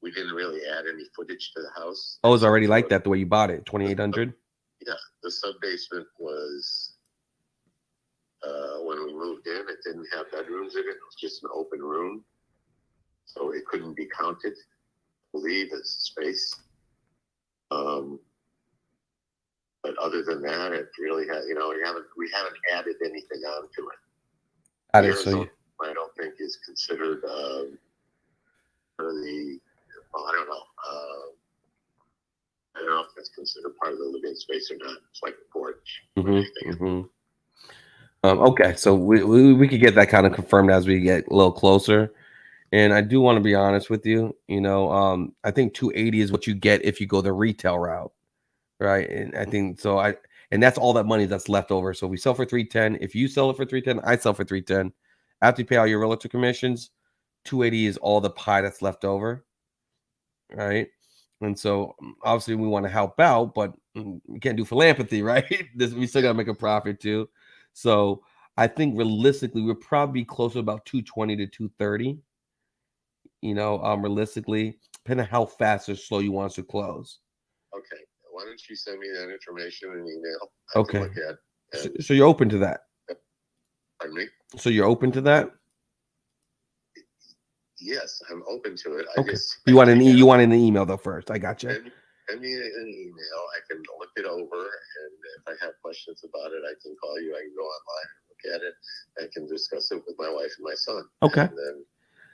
We didn't really add any footage to the house. Oh, it's already like that the way you bought it, 2,800. Yeah, the sub basement was when we moved in. It didn't have bedrooms in it. It was just an open room, so it couldn't be counted. I believe as space. But other than that, it really had. We haven't added anything onto it. So I don't think is considered for the. Well, I don't know. I don't know if that's considered part of the living space or not. It's like a porch. Okay, so we could get that kind of confirmed as we get a little closer. And I do want to be honest with you. I think 280 is what you get if you go the retail route, right? And I think so. And that's all that money that's left over. So we sell for 310. If you sell it for 310, I sell for 310. After you pay all your realtor commissions, 280 is all the pie that's left over, right? And so obviously we want to help out, but we can't do philanthropy, right? We still got to make a profit too. So I think realistically, we're probably closer to about 220 to 230. Realistically, depending on how fast or slow you want us to close. Okay. Why don't you send me that information in an email? Okay. Look at so you're open to that? Pardon me? So you're open to that? Yes, I'm open to it. Okay. You want an email though first. I got you. Send me an email. I can look it over, and if I have questions about it, I can call you. I can go online and look at it. I can discuss it with my wife and my son. Okay. And then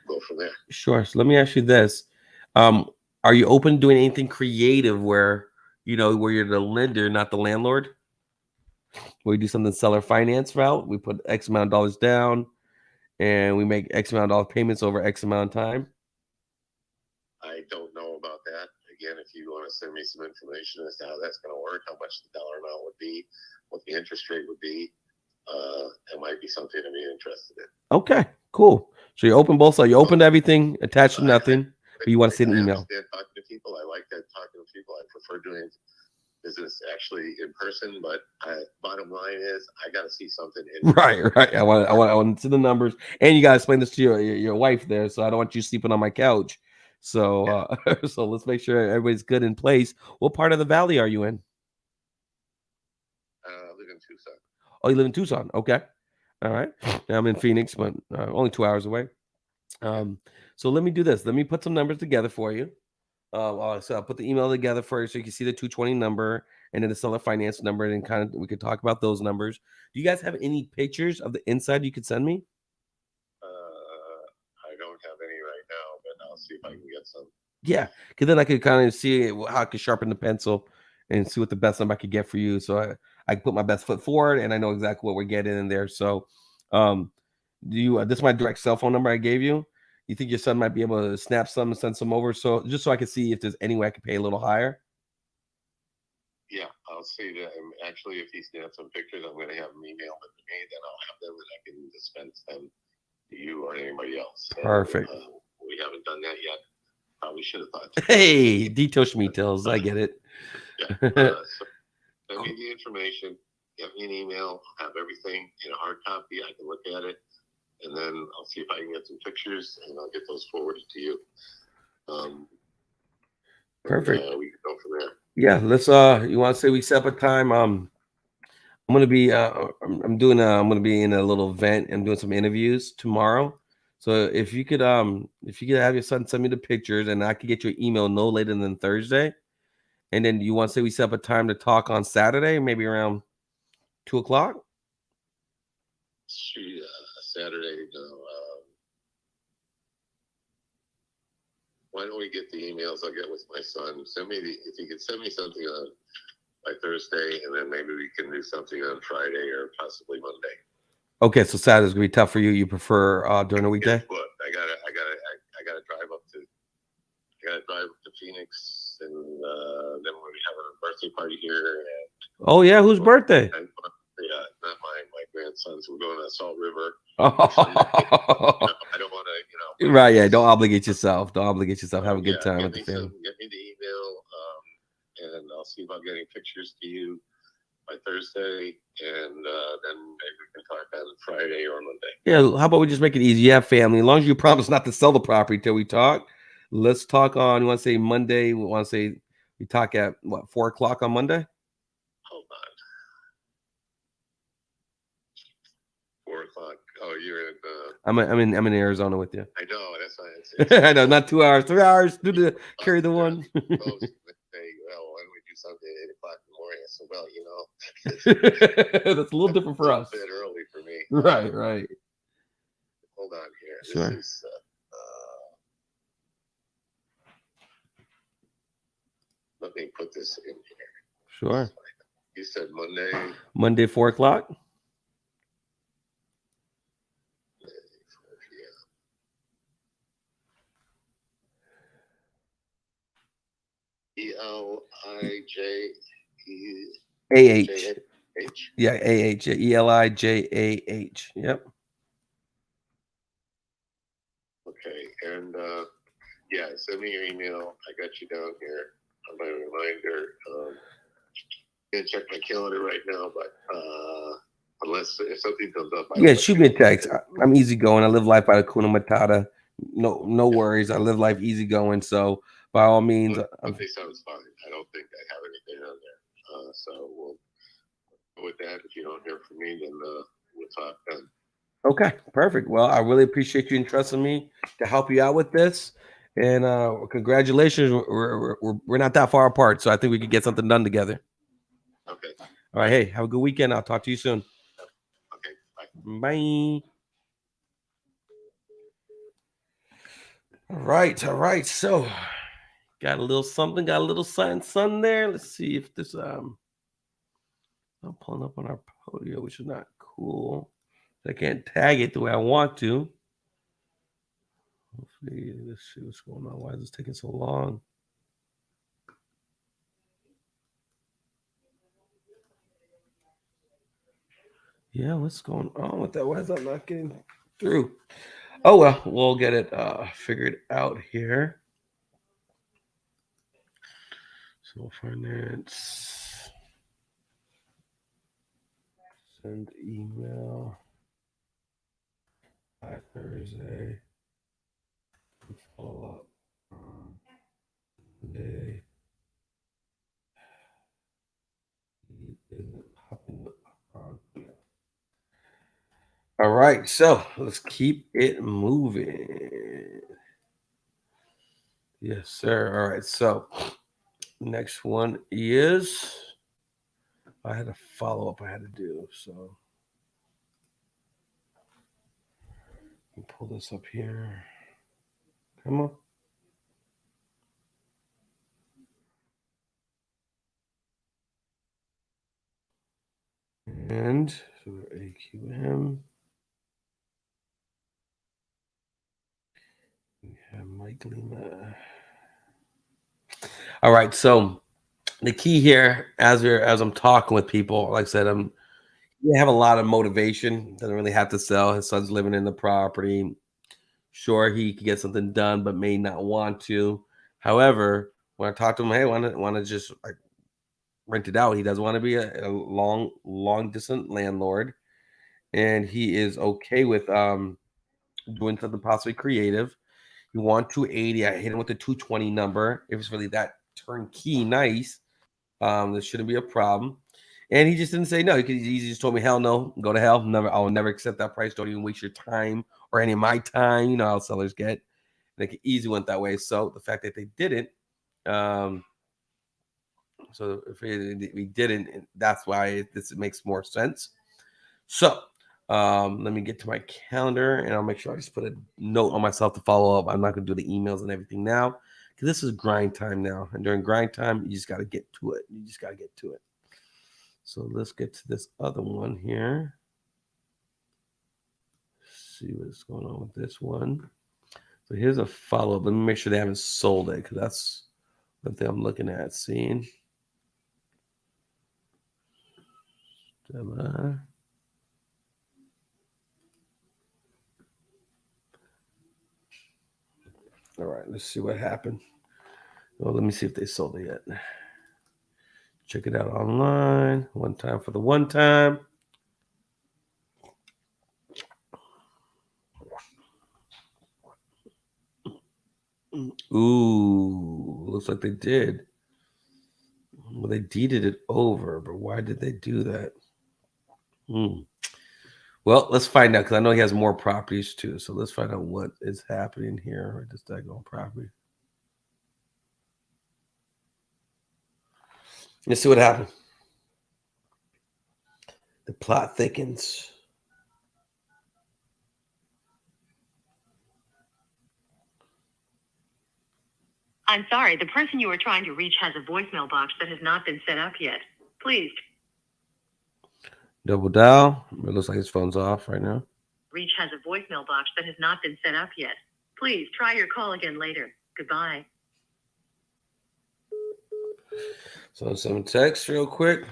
go from there. Sure. So let me ask you this: are you open to doing anything creative where you're the lender, not the landlord? Where we do something seller finance route, we put X amount of dollars down, and we make X amount of dollar payments over X amount of time? I don't know about that. Again, if you want to send me some information as to how that's going to work, how much the dollar amount would be, what the interest rate would be, it might be something to be interested in. Okay, cool. So you're open both sides. You're open to everything, attached to nothing, but you want to send an email. I understand talking to people. I like that talking to people. I prefer doing business actually in person, but bottom line is I got to see something. Right. I want to see the numbers, and you got to explain this to your wife there. So I don't want you sleeping on my couch. So so let's make sure everybody's good in place. What part of the valley are you in? I live in Tucson. Oh, you live in Tucson. Okay. All right. Now I'm in Phoenix, but only 2 hours away. So let me do this. Let me put some numbers together for you. So I'll put the email together for you so you can see the 220 number and then the seller finance number, and then we could talk about those numbers. Do you guys have any pictures of the inside you could send me? I don't have any right now, but I'll see if I can get some. Yeah, because then I could kind of see how I could sharpen the pencil and see what the best number I could get for you. So I can put my best foot forward, and I know exactly what we're getting in there. So this is my direct cell phone number I gave you. You think your son might be able to snap some and send some over? So just so I can see if there's any way I could pay a little higher. Yeah, I'll see that. And actually, if he snaps some pictures, I'm going to have him email them to me. Then I'll have them, and I can dispense them to you or anybody else. So, perfect. We haven't done that yet. Probably should have thought. Hey, detail schmeetails. I get it. Yeah. So send me the information. Get me an email. I'll have everything in a hard copy. I can look at it. And then I'll see if I can get some pictures, and I'll get those forwarded to you. Perfect. We can go from there. Yeah, let's. You want to say we set up a time? I'm gonna be. I'm gonna be in a little event. I'm doing some interviews tomorrow. So if you could have your son send me the pictures, and I could get your email no later than Thursday, And then you want to say we set up a time to talk on Saturday, maybe around 2:00? Shoot, Saturday, no. Why don't we get the emails I'll get with my son? If you could send me something on by Thursday, and then maybe we can do something on Friday or possibly Monday. Okay, so Saturday's gonna be tough for you. You prefer during the weekday? But I gotta drive up to Phoenix, and then we have a birthday party here. Oh yeah, whose birthday? And, yeah, not mine. My grandson's. We're going to Salt River. Oh. I don't want to, Right, yeah. Don't obligate yourself. Don't obligate yourself. Have a good time with the family. Get me the email, and I'll see if I'm getting pictures to you by Thursday, and then maybe we can talk on Friday or Monday. Yeah, how about we just make it easy? You have family. As long as you promise not to sell the property till we talk. Let's talk on, you want to say Monday? We want to say we talk at what, 4:00 on Monday? Hold on. 4:00. Oh, you're in. I'm in Arizona with you. I know. That's why I know, not 2 hours, 3 hours. Carry the one. Say, well, why don't we do something at 8:00 in the morning? I said, well, That's a little different for us. A bit early for me. Right. Hold on here. Sure. This is, let me put this in here. Sure. You said Monday. Monday, 4:00. ELIJAH. Yeah, AH. ELIJAH. Yep. Okay, and yeah, send me your email. I got you down here on my reminder. I'm gonna check my calendar right now, but unless if something comes up, Yeah, shoot me a text. I'm easygoing. I live life by the Kuna Matata. No worries. I live life easygoing. So by all means, Monday sounds fine. I don't think I have anything on there. So we'll go with that. If you don't hear from me, then we'll talk then. okay, perfect. Well, I really appreciate you entrusting me to help you out with this. And congratulations. We're not that far apart, so I think we could get something done together. Okay. All right. Hey, have a good weekend. I'll talk to you soon. Okay. Bye. Bye. All right. So got a little something there. Let's see if this I'm pulling up on our podium, which is not cool. I can't tag it the way I want to. Hopefully, let's see what's going on. Why is this taking so long? Yeah, what's going on with that? Why is that not getting through? Oh well, we'll get it figured out here. So finance, send email by Thursday. Follow up on Monday. All right, so let's keep it moving. Yes, sir. All right, so next one is I had a follow-up I had to do, so let me pull this up here. Come on. And so AQM. We have Mike Lima. All right, so the key here, as I'm talking with people, like I said, we have a lot of motivation. Doesn't really have to sell. His son's living in the property. Sure, he could get something done, but may not want to. However, when I talk to him, hey, want to just like rent it out. He doesn't want to be a long distance landlord, and he is okay with doing something possibly creative. You want 280. I hit him with the 220 number. If it's really that turnkey nice, there shouldn't be a problem. And he just didn't say no. He just told me, hell no, go to hell. I'll never accept that price. Don't even waste your time or any of my time. You know how sellers get. They easily went that way. So the fact that they didn't, So if we didn't, that's why this makes more sense. So let me get to my calendar, and I'll make sure I just put a note on myself to follow up. I'm not going to do the emails and everything now, because this is grind time now. And during grind time, you just got to get to it. You just got to get to it. So let's get to this other one here. See what's going on with this one. So here's a follow-up. Let me make sure they haven't sold it, because that's the thing I'm looking at. Seeing. Stella. All right, let's see what happened. Well, let me see if they sold it yet. Check it out online. One time for the one time. Ooh, looks like they did. Well, they deeded it over, but why did they do that? Well, let's find out, because I know he has more properties too. So let's find out what is happening here with this daggone property. Let's see what happened. The plot thickens. I'm sorry, the person you are trying to reach has a voicemail box that has not been set up yet. Please. Double dial. It looks like his phone's off right now. Reach has a voicemail box that has not been set up yet. Please try your call again later. Goodbye. So some text real quick.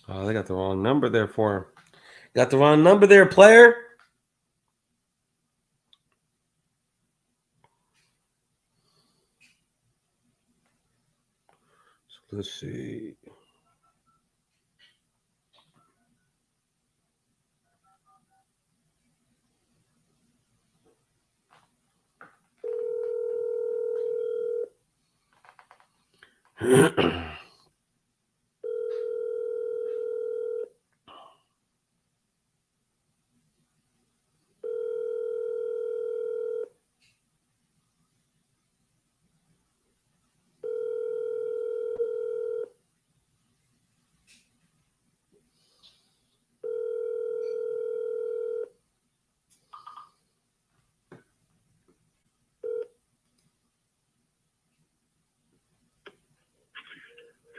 Oh, they got the wrong number there for him. Got the wrong number there, player. So let's see.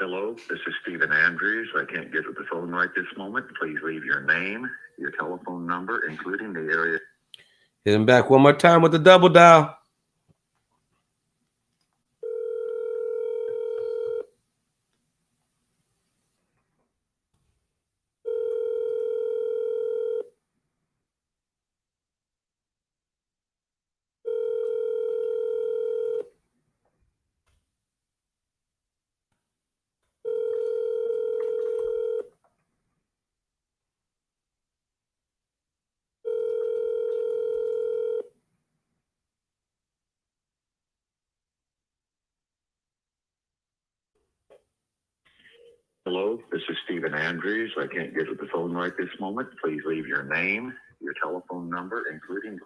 Hello, this is Stephen Andrews. I can't get to the phone right this moment. Please leave your name, your telephone number, including the area. Hit him back one more time with the double dial. Hello, this is Stephen Andrews. I can't get to the phone right this moment. Please leave your name, your telephone number, including.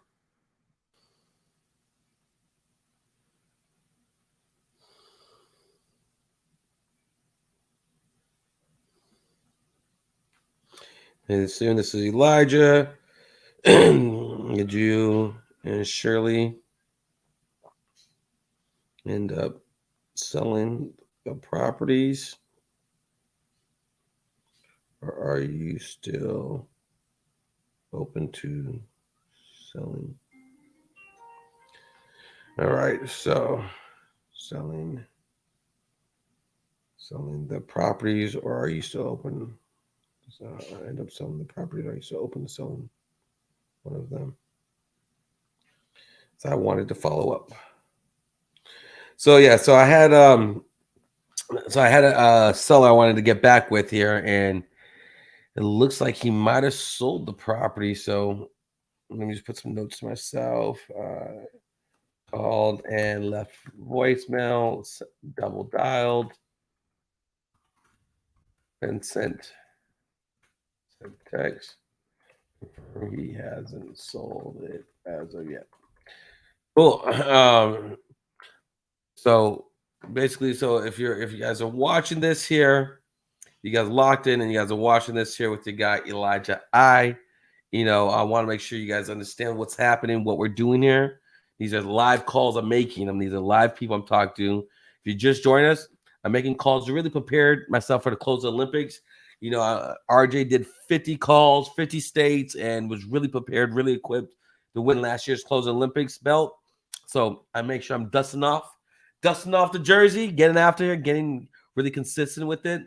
And soon, this is Elijah. Did you and Shirley end up selling the properties? Or are you still open to selling? All right, so selling the properties, or are you still open? So I end up selling the properties. Are you still open to selling one of them? So I wanted to follow up. So yeah, so I had a seller I wanted to get back with here, and it looks like he might have sold the property. So let me just put some notes to myself. Called and left voicemail, double dialed, and sent. Text. He hasn't sold it as of yet. Cool. So basically, so if you guys are watching this here, you guys locked in and you guys are watching this here with your guy Elijah I want to make sure you guys understand what's happening, what we're doing here. These are live calls I'm making them. These are live people I'm talking to. If you just join us, I'm making calls to really prepare myself for the close of the Olympics. RJ did 50 calls, 50 states, and was really prepared, really equipped to win last year's close of the Olympics belt. So I make sure I'm dusting off the jersey, getting after it, getting really consistent with it.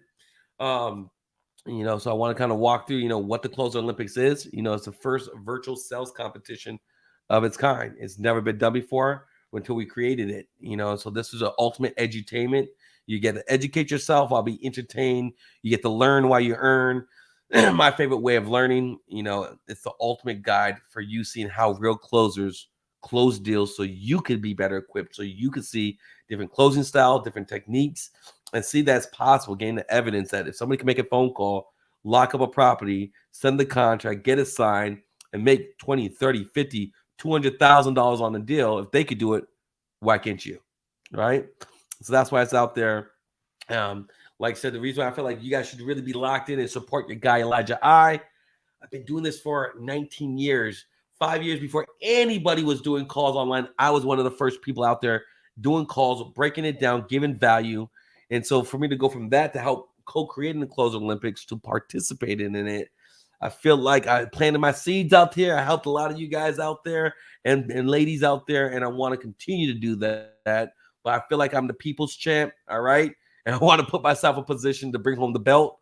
So I want to kind of walk through, what the Close Olympics is. It's the first virtual sales competition of its kind. It's never been done before until we created it, so this is an ultimate edutainment. You get to educate yourself while being entertained. You get to learn while you earn. My favorite way of learning, it's the ultimate guide for you seeing how real closers close deals so you could be better equipped, so you could see different closing styles, different techniques, and see that's possible. Gain the evidence that if somebody can make a phone call, lock up a property, send the contract, get it signed, and make 20, 30, 50, $200,000 on the deal, if they could do it, why can't you? Right? So that's why it's out there. Like I said, the reason why I feel like you guys should really be locked in and support your guy Elijah I've been doing this for 19 years. 5 years before anybody was doing calls online, I was one of the first people out there doing calls, breaking it down, giving value. And so for me to go from that to help co-creating the Close Olympics to participating in it, I feel like I planted my seeds out there. I helped a lot of you guys out there and ladies out there, and I want to continue to do that. But I feel like I'm the people's champ, all right? And I want to put myself in position to bring home the belt.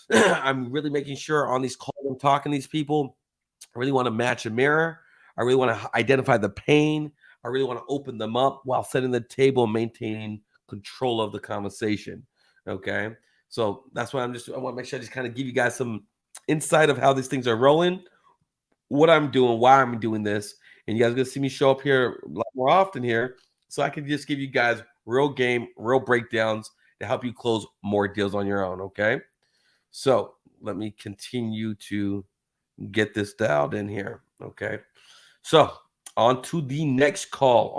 I'm really making sure on these calls I'm talking to these people, I really want to match a mirror. I really want to identify the pain. I really want to open them up while setting the table and maintaining control of the conversation. Okay. So that's why I want to make sure I just kind of give you guys some insight of how these things are rolling, what I'm doing, why I'm doing this. And you guys are going to see me show up here a lot more often here. So I can just give you guys real game, real breakdowns to help you close more deals on your own. Okay. So let me continue to get this dialed in here. Okay. So on to the next call.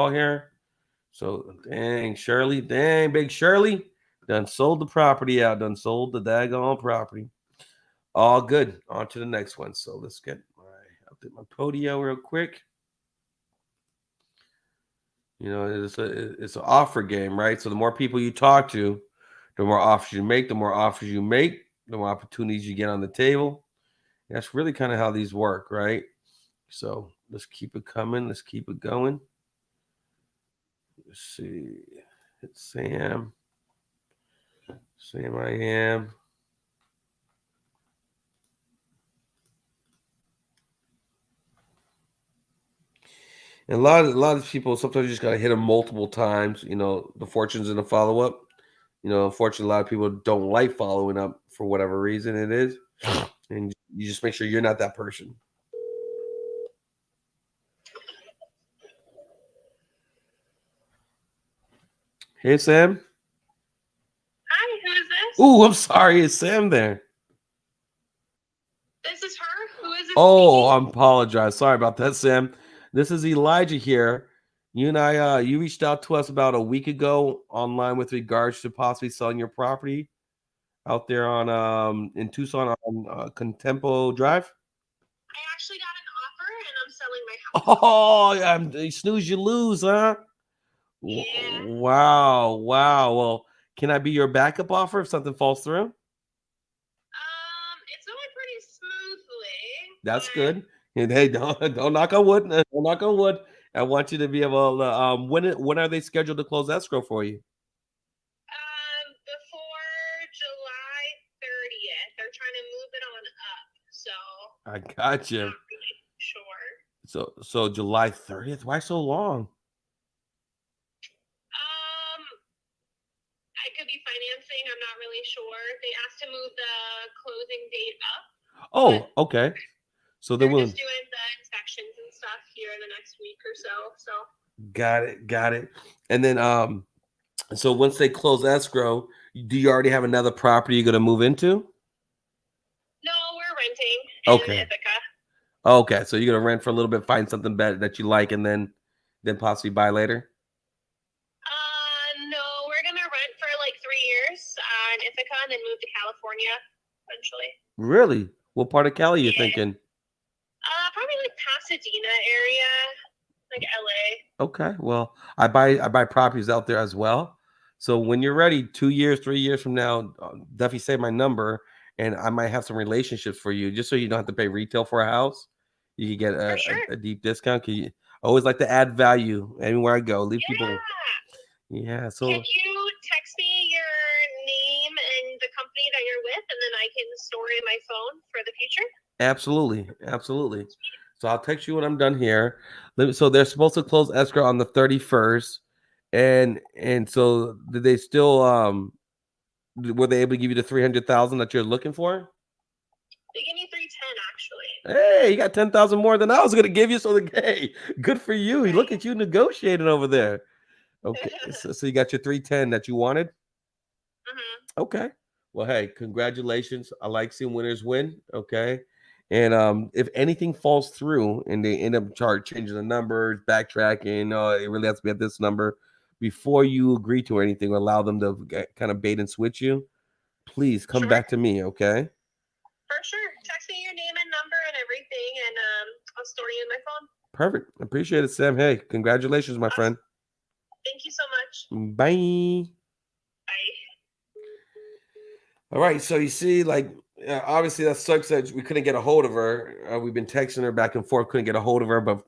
Here. So dang, big Shirley, done sold the property out, done sold the daggone property. All good. On to the next one. So let's get update my Podio real quick. It's an offer game, right? So the more people you talk to, the more offers you make, the more opportunities you get on the table. That's really kind of how these work, right? So let's keep it coming. Let's keep it going. Let's see. It's Sam. I am. And a lot of people, sometimes you just got to hit them multiple times. The fortune's in the follow-up. Unfortunately, a lot of people don't like following up for whatever reason it is. And you just make sure you're not that person. Hey, Sam. Hi, who is this? Ooh, I'm sorry. It's Sam there. This is her? Who is this? Oh, I apologize. Sorry about that, Sam. This is Elijah here. You and I, you reached out to us about a week ago online with regards to possibly selling your property out there on in Tucson on Contempo Drive. I actually got an offer and I'm selling my house. Oh, you snooze, you lose, huh? Yeah. Wow. Well, can I be your backup offer if something falls through? It's going pretty smoothly. That's good. And hey, don't knock on wood. Don't knock on wood. I want you to be able to. When are they scheduled to close escrow for you? Before July 30th. They're trying to move it on up. So I got you. not really sure. So July 30th. Why so long? I could be financing. I'm not really sure. They asked to move the closing date up. Oh, okay. So they're will just doing the inspections and stuff here in the next week or so. So got it. And then so once they close escrow, do you already have another property you're gonna move into? renting in Okay. Ithaca. Okay, so you're gonna rent for a little bit, find something better that you like, and then possibly buy later. No, we're gonna rent for like 3 years in Ithaca and then move to California eventually. Really? What part of Cali you Yeah. thinking? Probably like Pasadena area, like LA. Okay, well, I buy properties out there as well. So when you're ready, 2 years, 3 years from now, definitely save my number, and I might have some relationships for you, just so you don't have to pay retail for a house. You can get For sure. a deep discount. 'Cause I always like to add value anywhere I go. Leave people. Yeah. So Can you text me your name and the company that you're with, and then I can store it in my phone for the future? absolutely, absolutely. So I'll text you when I'm done here. So they're supposed to close escrow on the 31st, and so did they still were they able to give you the 300,000 that you're looking for? They give me 310 actually. Hey, you got 10,000 more than I was gonna give you. So hey, good for you. Right. Look at you negotiating over there. Okay, so you got your 310 that you wanted. Okay. Well, hey, congratulations. I like seeing winners win. Okay. And if anything falls through and they end up changing the numbers, backtracking, it really has to be at this number before you agree to anything or allow them to kind of bait and switch you, please come Sure. back to me. Okay. For sure. Text me your name and number and everything, and I'll store you in my phone. Perfect. Appreciate it, Sam. Hey, congratulations, my friend. Thank you so much. Bye. Bye. All right, so you see, like, obviously that sucks that we couldn't get a hold of her. We've been texting her back and forth, couldn't get a hold of her, but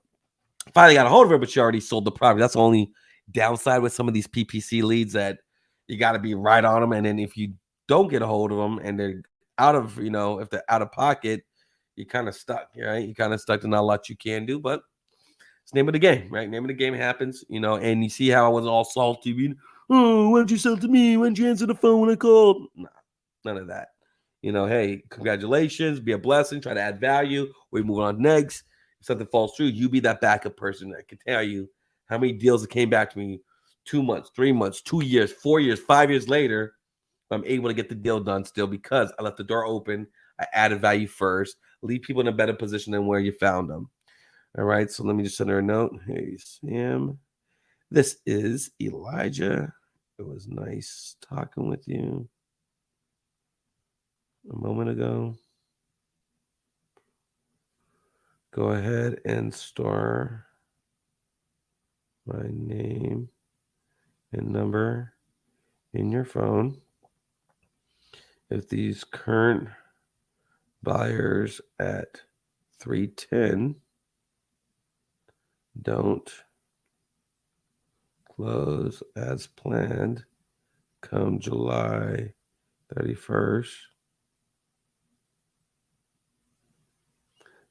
finally got a hold of her. But she already sold the property. That's the only downside with some of these PPC leads, that you got to be right on them. And then if you don't get a hold of them and they're out of, if they're out of pocket, you're kind of stuck, right? You're kind of stuck. There's not a lot you can do, but it's name of the game, right? Name of the game happens, and you see how I was all salty. Oh, why don't you sell to me? Why don't you answer the phone when I called? Nah. None of that. Hey, congratulations. Be a blessing. Try to add value. We move on next. If something falls through, you be that backup person that can tell you how many deals that came back to me 2 months, 3 months, 2 years, 4 years, 5 years later. I'm able to get the deal done still because I left the door open. I added value first. Leave people in a better position than where you found them. All right. So let me just send her a note. Hey, Sam. This is Elijah. It was nice talking with you a moment ago. Go ahead and store my name and number in your phone. If these current buyers at 310 don't close as planned come July 31st,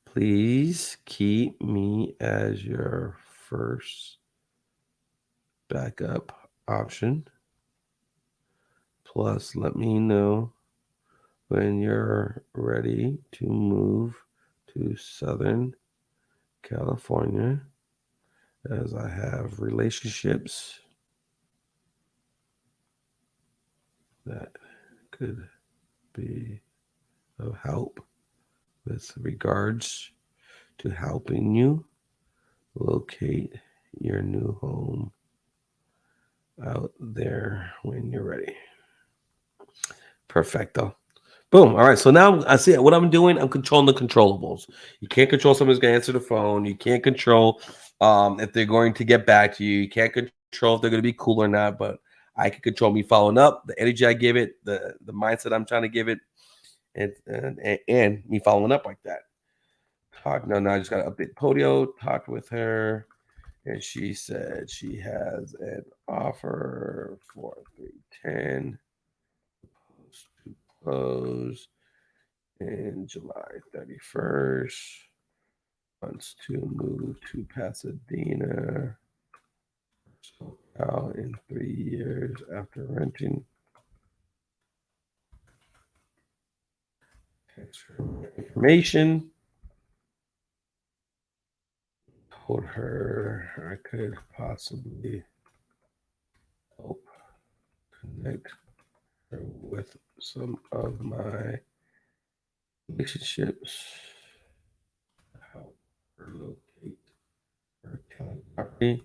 please keep me as your first backup option. Plus, let me know when you're ready to move to Southern California, as I have relationships that could be of help with regards to helping you locate your new home out there when you're ready. Perfecto. Boom. All right. So now I see what I'm doing. I'm controlling the controllables. You can't control someone's going to answer the phone. You can't control if they're going to get back to you. You can't control if they're going to be cool or not. But I can control me following up, the energy I give it, the mindset I'm trying to give it, and me following up like that. Now I just got to update Podio. Talked with her, and she said she has an offer for 310 to close in July 31st. Wants to move to Pasadena in 3 years after renting. Thanks for information. Told her I could possibly help connect her with some of my relationships. How to locate her account property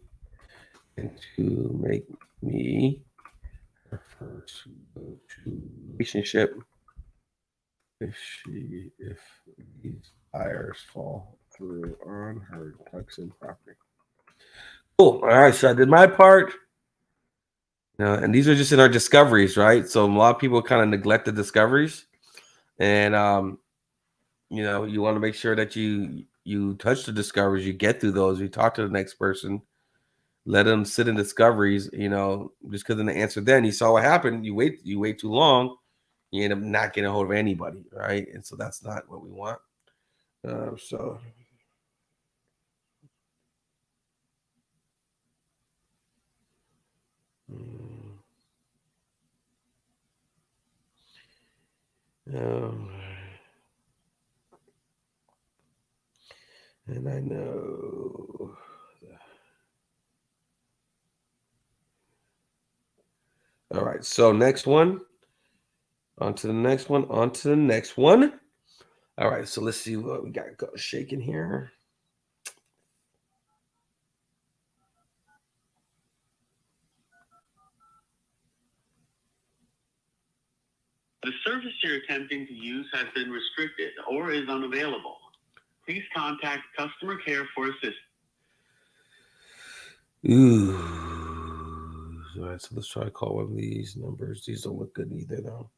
and to make me her first go-to relationship if these buyers fall through on her Tucson property. Cool. All right, so I did my part. And these are just in our discoveries, right? So a lot of people kind of neglect the discoveries, and you want to make sure that you touch the discoveries, you get through those, you talk to the next person, let them sit in discoveries. Just because in the answer, then you saw what happened, you wait too long, you end up not getting a hold of anybody, right? And so that's not what we want. So. And I know. All right. So next one. On to the next one. On to the next one. All right. So let's see what we got shaking here. The service you're attempting to use has been restricted or is unavailable. Please contact customer care for assistance. Ooh. All right, so let's try to call one of these numbers. These don't look good either, though.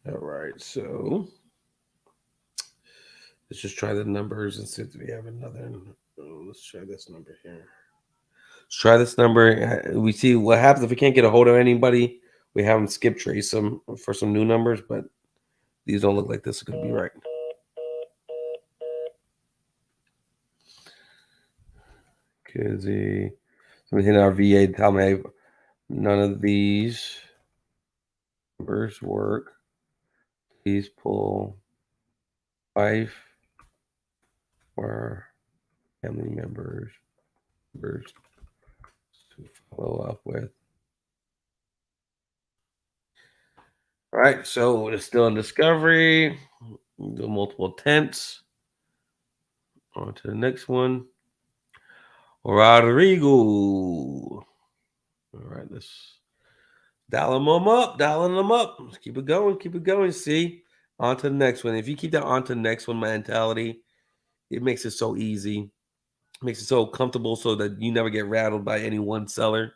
All right, so let's just try the numbers and see if we have another. Let's try this number here. Let's try this number. We see what happens if we can't get a hold of anybody. We have them skip trace them for some new numbers, but these don't look like this is going to be right. Kizzy. So we hit our VA to tell me none of these numbers work. Please pull wife or family members to follow up with. All right, so it's still in discovery. Do multiple attempts. On to the next one. Rodrigo. All right, let's dialing them up. Let's keep it going. See, on to the next one. If you keep that on to the next one mentality, it makes it so easy. It makes it so comfortable so that you never get rattled by any one seller.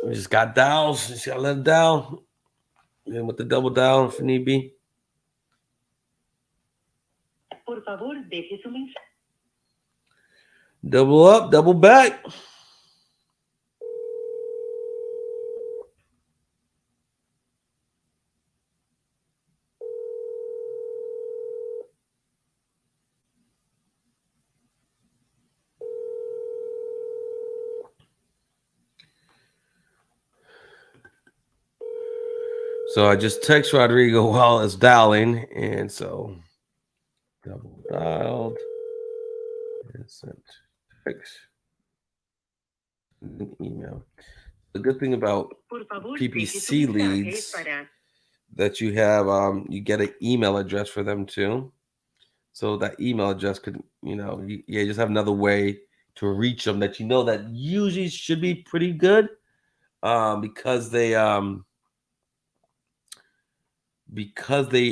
We just got dials. Just gotta let it dial. And with the double dial if need be. Por favor, deje su mensaje. Double up, double back. So I just text Rodrigo while it's dialing, and so double dialed and sent text and email. The good thing about PPC leads that you have, you get an email address for them too. So that email address could, you just have another way to reach them that that usually should be pretty good, because they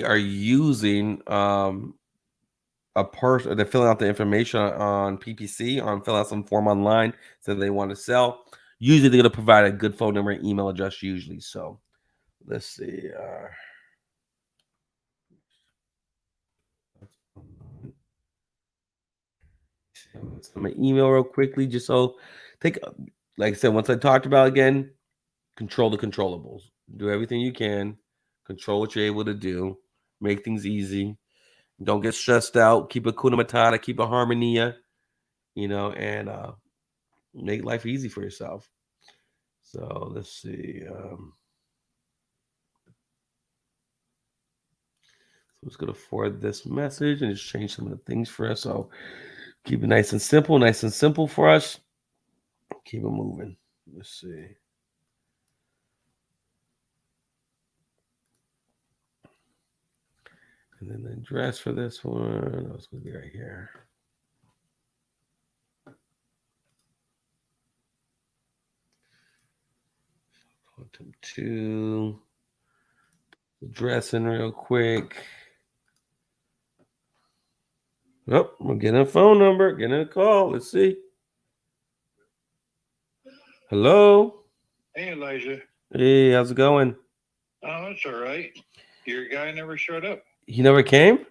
are using a person. They're filling out the information on PPC, on filling out some form online, so they want to sell. Usually they're going to provide a good phone number and email address usually. So let's see. Send my email real quickly, just so like I said, once I talked about again, control the controllables. Do everything you can. Control what you're able to do. Make things easy. Don't get stressed out. Keep a kuna matata. Keep a harmonia. And make life easy for yourself. So let's see. So I'm just gonna forward this message and just change some of the things for us. So keep it nice and simple for us. Keep it moving. Let's see. And then the address for this one, it's gonna be right here. Quantum 2. Address in real quick. Oh, we're getting a phone number, getting a call. Let's see. Hello. Hey, Elijah. Hey, how's it going? Oh, that's all right. Your guy never showed up. He never came?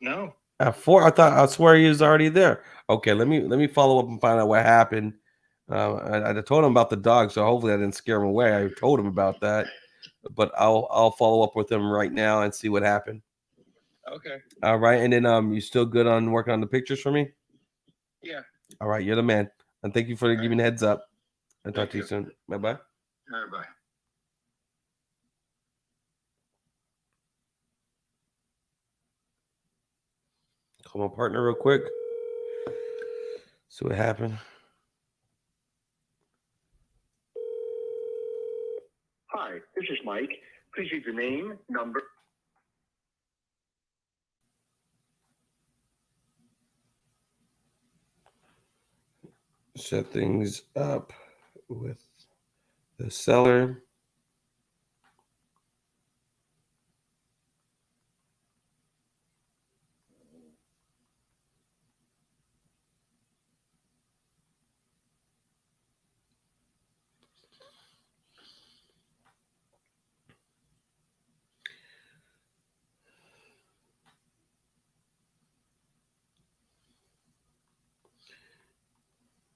No. At 4? I swear he was already there. Okay, let me follow up and find out what happened. I told him about the dog, so hopefully I didn't scare him away. I told him about that, but I'll follow up with him right now and see what happened. Okay. All right, and then you still good on working on the pictures for me? Yeah. All right, you're the man, and thank you for giving the heads up. I'll talk to you you. soon. Bye bye. All right, bye. Call my partner real quick. See what happened. Hi, this is Mike. Please leave your name, number. Set things up with the seller.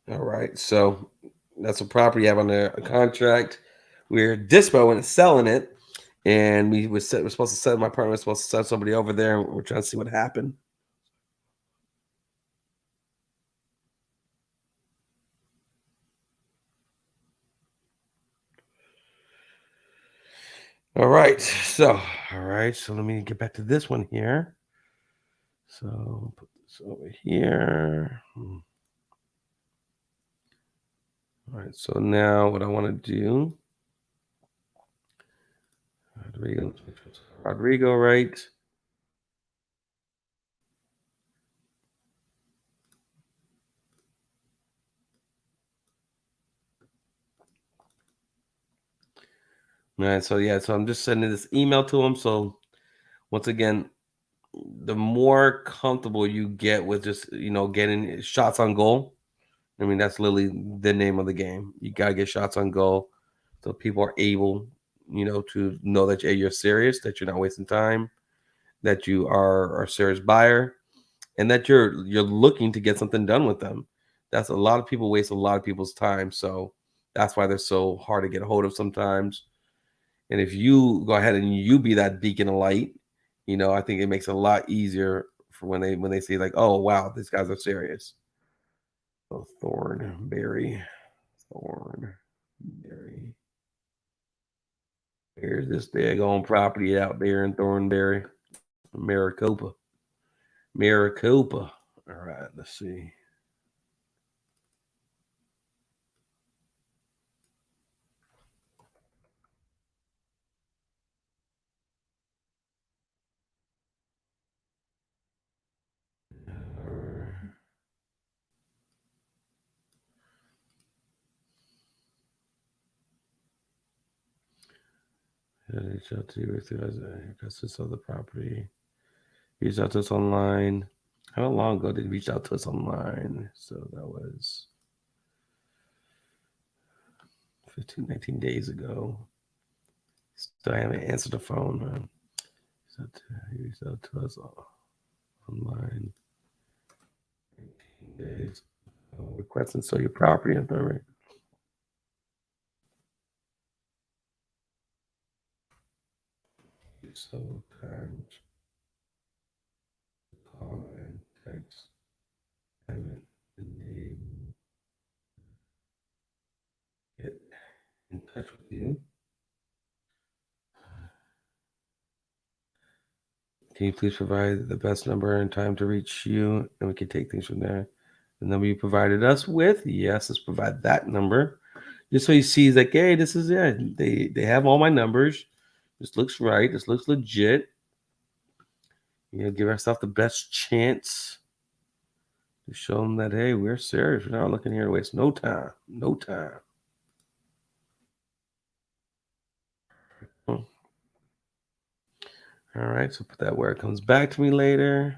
All right, so that's a property I have on a contract. We're dispoing and selling it, and we're supposed to send my partner was supposed to send somebody over there, and we're trying to see what happened. All right, so let me get back to this one here. So put this over here. All right, so now what I want to do, Rodrigo, right? All right, so so I'm just sending this email to him. So once again, the more comfortable you get with just getting shots on goal, I mean that's literally the name of the game. You gotta get shots on goal, so people are able, to know that you're serious, that you're not wasting time, that you are a serious buyer, and that you're looking to get something done with them. That's a lot of people waste a lot of people's time, so that's why they're so hard to get a hold of sometimes. And if you go ahead and you be that beacon of light, I think it makes it a lot easier for when they see like, oh wow, these guys are serious. Oh, Thornberry. Here's this daggone property out there in Thornberry, Maricopa. All right, let's see. Reach out to you because this other property. Reach out to us online. How long ago did he reach out to us online? So that was 15, 19 days ago. Still haven't answered the phone, man. He reached out to us online. days. Request and sell your property. All right. So times call and text. Haven't been able to get in touch with you. Can you please provide the best number and time to reach you, and we can take things from there. The number you provided us with, yes, let's provide that number, just so he sees like, hey, this is it. They have all my numbers. This looks right. This looks legit. Give ourselves the best chance to show them that, hey, we're serious. We're not looking here to waste no time. No time. All right, so put that where it comes back to me later.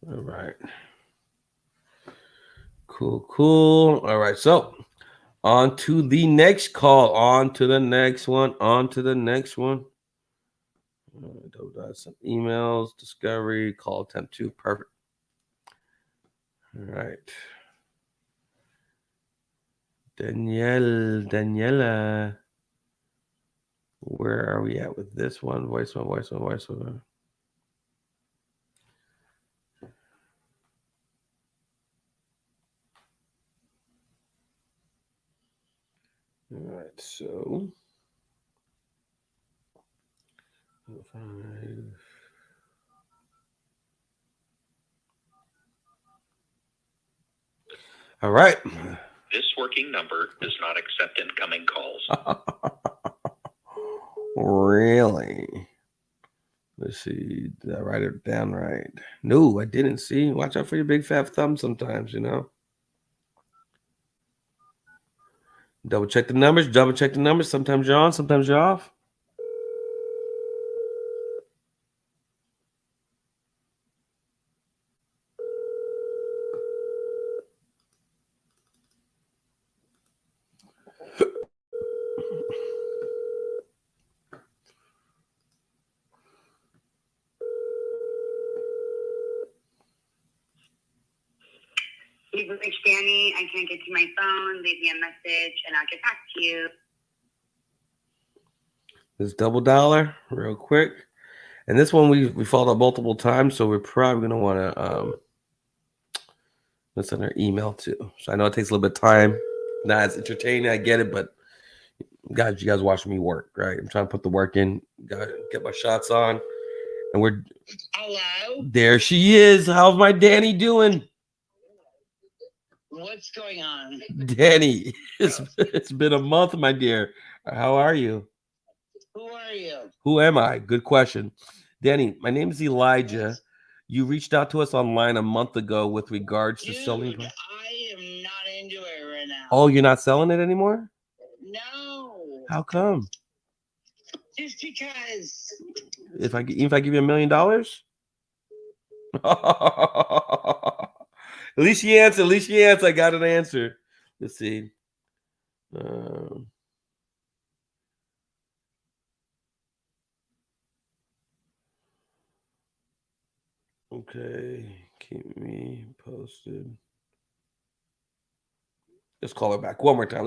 All right. Cool. All right, so on to the next call. On to the next one. Some emails, discovery, call attempt 2. Perfect. All right. Daniela. Where are we at with this one? Voicemail. All right, so 5. All right. This working number does not accept incoming calls. Really? Let's see. Did I write it down right? No, I didn't. See, watch out for your big fat thumb sometimes, Double check the numbers. Sometimes you're on, sometimes you're off. You've reached Danny. I can't get to my phone. Leave me a message and I'll get back to you. This double dollar, real quick. And this one we followed up multiple times, so we're probably gonna want to let's send our email too. So I know it takes a little bit of time. Not as entertaining, I get it, but guys, you guys watching me work, right? I'm trying to put the work in, gotta get my shots on, and we're Hello? there. She is. How's my Danny doing? What's going on? Danny, it's been a month, my dear. How are you? Who are you? Who am I? Good question. Danny, my name is Elijah. You reached out to us online a month ago with regards to selling. I am not into it right now. Oh, you're not selling it anymore? No. How come? Just because. If I give you $1 million? At least she answered. I got an answer. Let's see. Okay. Keep me posted. Let's call her back one more time.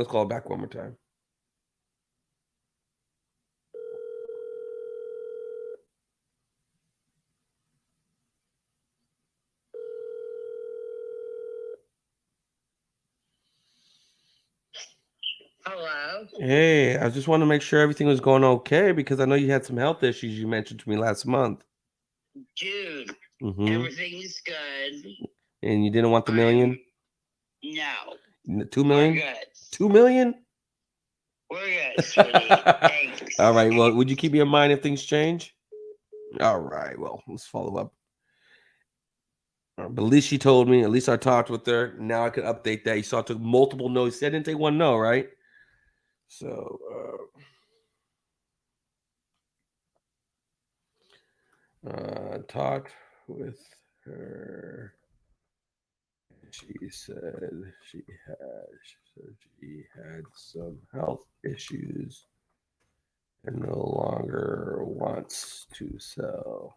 Hello? Hey, I just want to make sure everything was going okay because I know you had some health issues you mentioned to me last month. Dude, Mm-hmm. everything's good. And you didn't want the $1 million? No. 2 million? We're good. 2 million? We're good, sweetie. Thanks. All right. Well, would you keep me in mind if things change? All right. Well, let's follow up. But at least she told me. At least I talked with her. Now I can update that. You saw I took multiple no's. You said I didn't take one no, right? So, talked with her. She said she had some health issues and no longer wants to sell.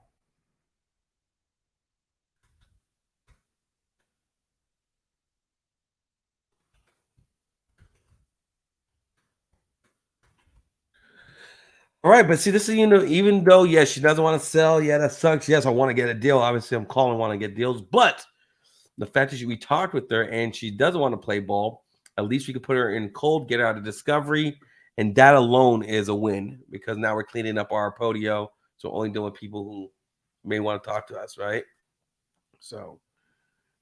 All right, but see, this is, even though, yes, she doesn't want to sell. Yeah, that sucks. Yes, I want to get a deal. Obviously, I'm calling, want to get deals. But the fact that we talked with her and she doesn't want to play ball, at least we could put her in cold, get her out of discovery. And that alone is a win because now we're cleaning up our podio. So only dealing with people who may want to talk to us, right? So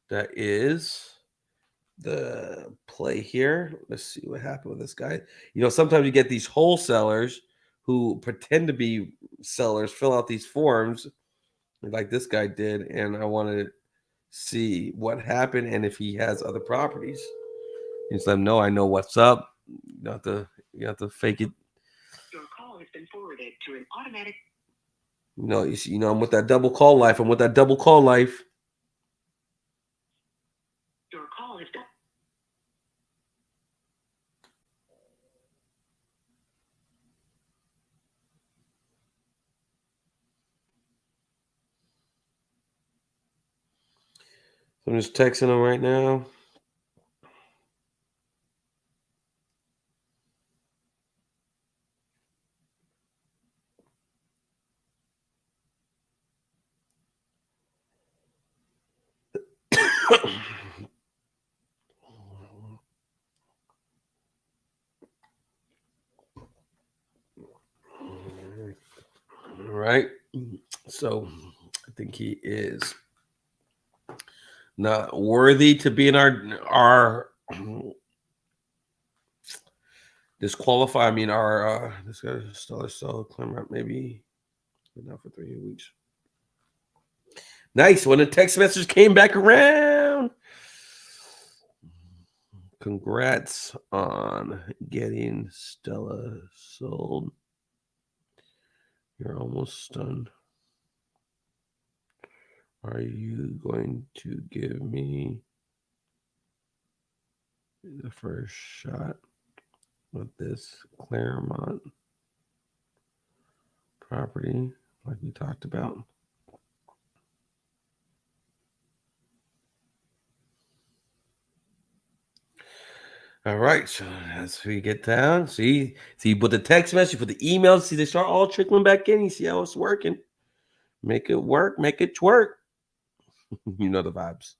that is the play here. Let's see what happened with this guy. Sometimes you get these wholesalers who pretend to be sellers, fill out these forms like this guy did, and I want to see what happened and if he has other properties. Just let him know I know what's up. You have to fake it. Your call has been forwarded to an automatic. I'm with that double call life. I'm with that double call life. Your call is done. So I'm just texting him right now. All right. So I think he is not worthy to be in our disqualify. I mean, our this guy's still claim up maybe not for 3 weeks. Nice. When the text message came back around. Congrats on getting Stella sold. You're almost done. Are you going to give me the first shot with this Claremont property like we talked about? All right, so as we get down, see, you put the text message, you put the emails, see, they start all trickling back in. You see how it's working. Make it work, make it twerk. You know the vibes.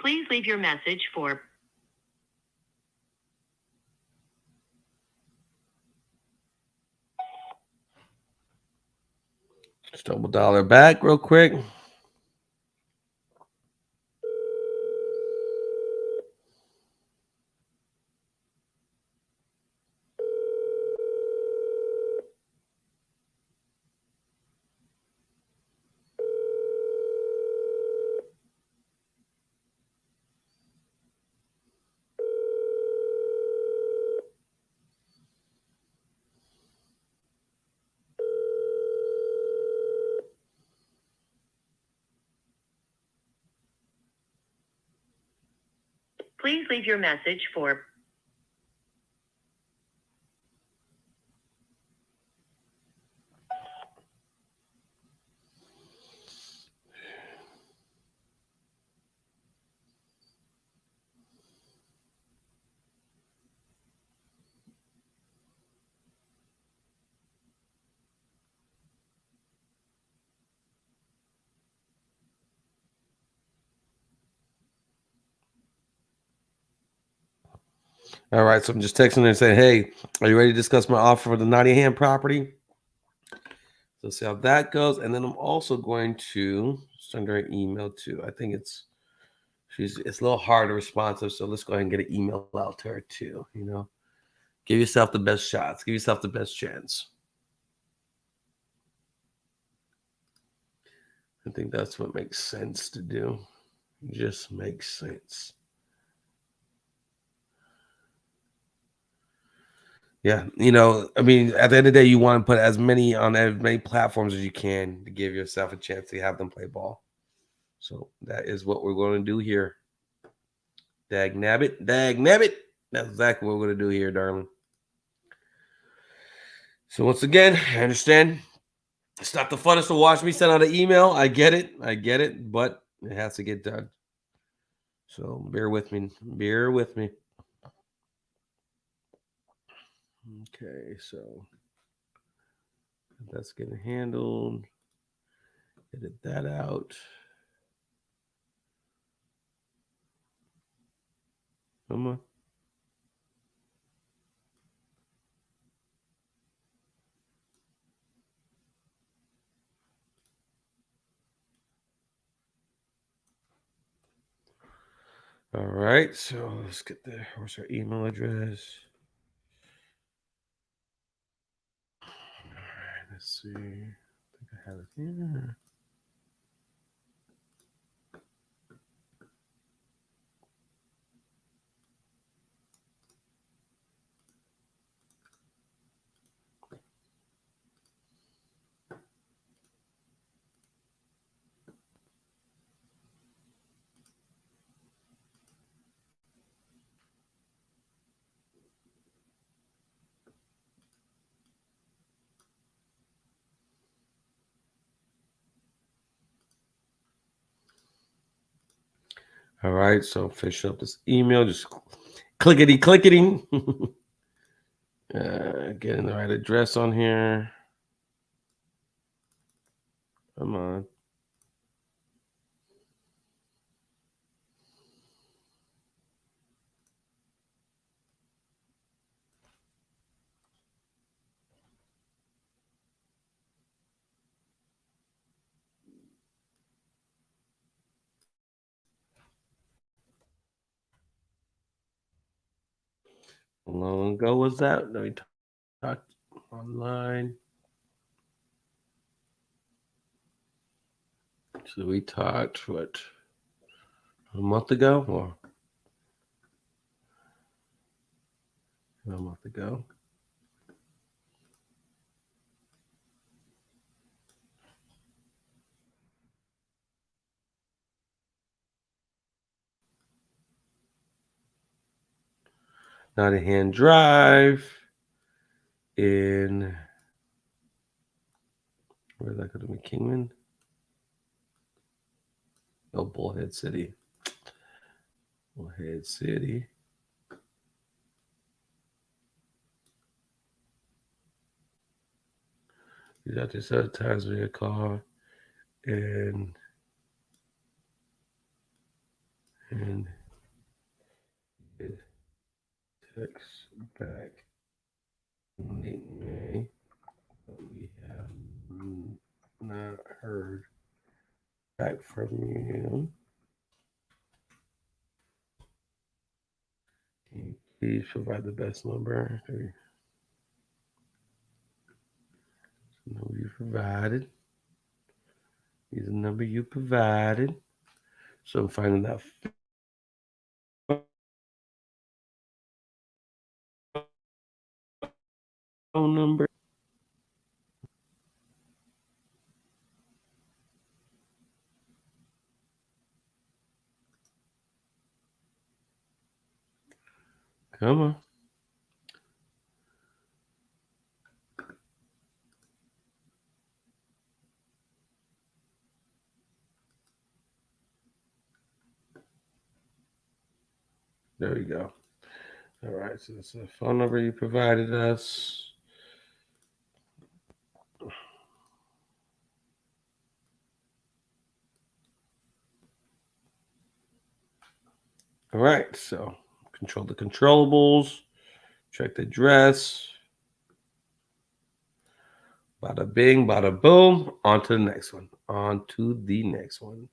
Please leave your message for. Just double dollar back real quick. Please leave your message for. All right, so I'm just texting her and saying, hey, are you ready to discuss my offer for the Nottingham property? So see how that goes. And then I'm also going to send her an email too. I think it's a little hard to responsive. So let's go ahead and get an email out to her too. Give yourself the best shots. Give yourself the best chance. I think that's what makes sense to do. It just makes sense. Yeah, I mean, at the end of the day, you want to put as many platforms as you can to give yourself a chance to have them play ball. So that is what we're going to do here. Dag nabbit. That's exactly what we're going to do here, darling. So once again, I understand it's not the funnest to watch me send out an email. I get it, but it has to get done. So bear with me. Okay, so that's getting handled. Edit that out. Come on. All right, so let's get there. Where's our email address? All right, let's see. I think I have it here. All right, so finish up this email. Just clickety. Getting the right address on here. Come on. How long ago was that? We talked online. So we talked, what, a month ago? Or a month ago? Nottingham Drive in, where is that going to be? Kingman? Oh, Bullhead City. Bullhead City. You got this other times via call and it text back late May. We have not heard back from you. Can you please provide the best number? The number you provided. Is the number you provided. So I'm finding that phone number. Come on. There we go. All right, so that's the phone number you provided us. All right, so control the controllables, check the address. Bada bing, bada boom. On to the next one. On to the next one.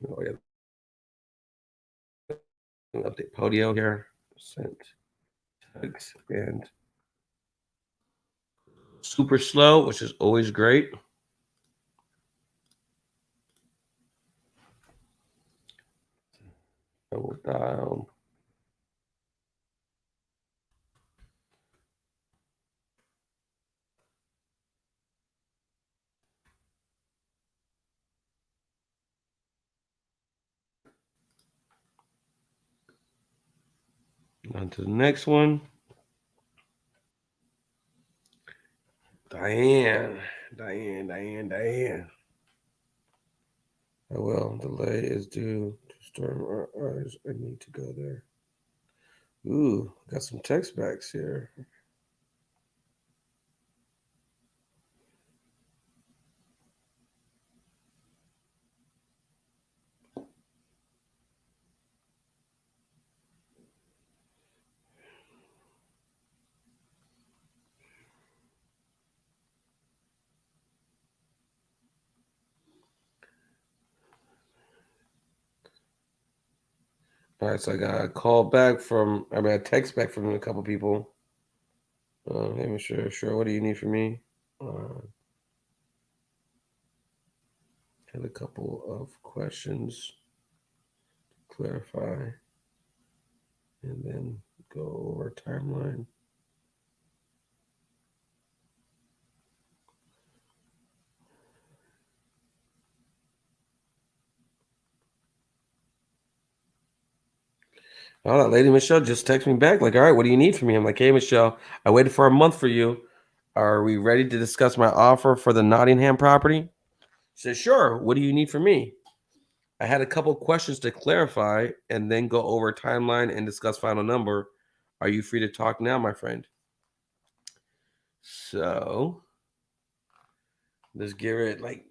Oh, yeah. Update Podio here. Sent text and super slow, which is always great. Double dial. On to the next one. Diane. Oh, well, delay is due to storm our eyes. I need to go there. Ooh, got some text backs here. All right, so I got a call back from, a text back from a couple people. Hey, Michelle, sure. What do you need from me? Had a couple of questions to clarify, and then go over timeline. Oh, that lady Michelle just texted me back like, all right, what do you need from me? I'm like, hey, Michelle, I waited for a month for you. Are we ready to discuss my offer for the Nottingham property? She said, sure. What do you need from me? I had a couple questions to clarify and then go over timeline and discuss final number. Are you free to talk now, my friend? So let's give it like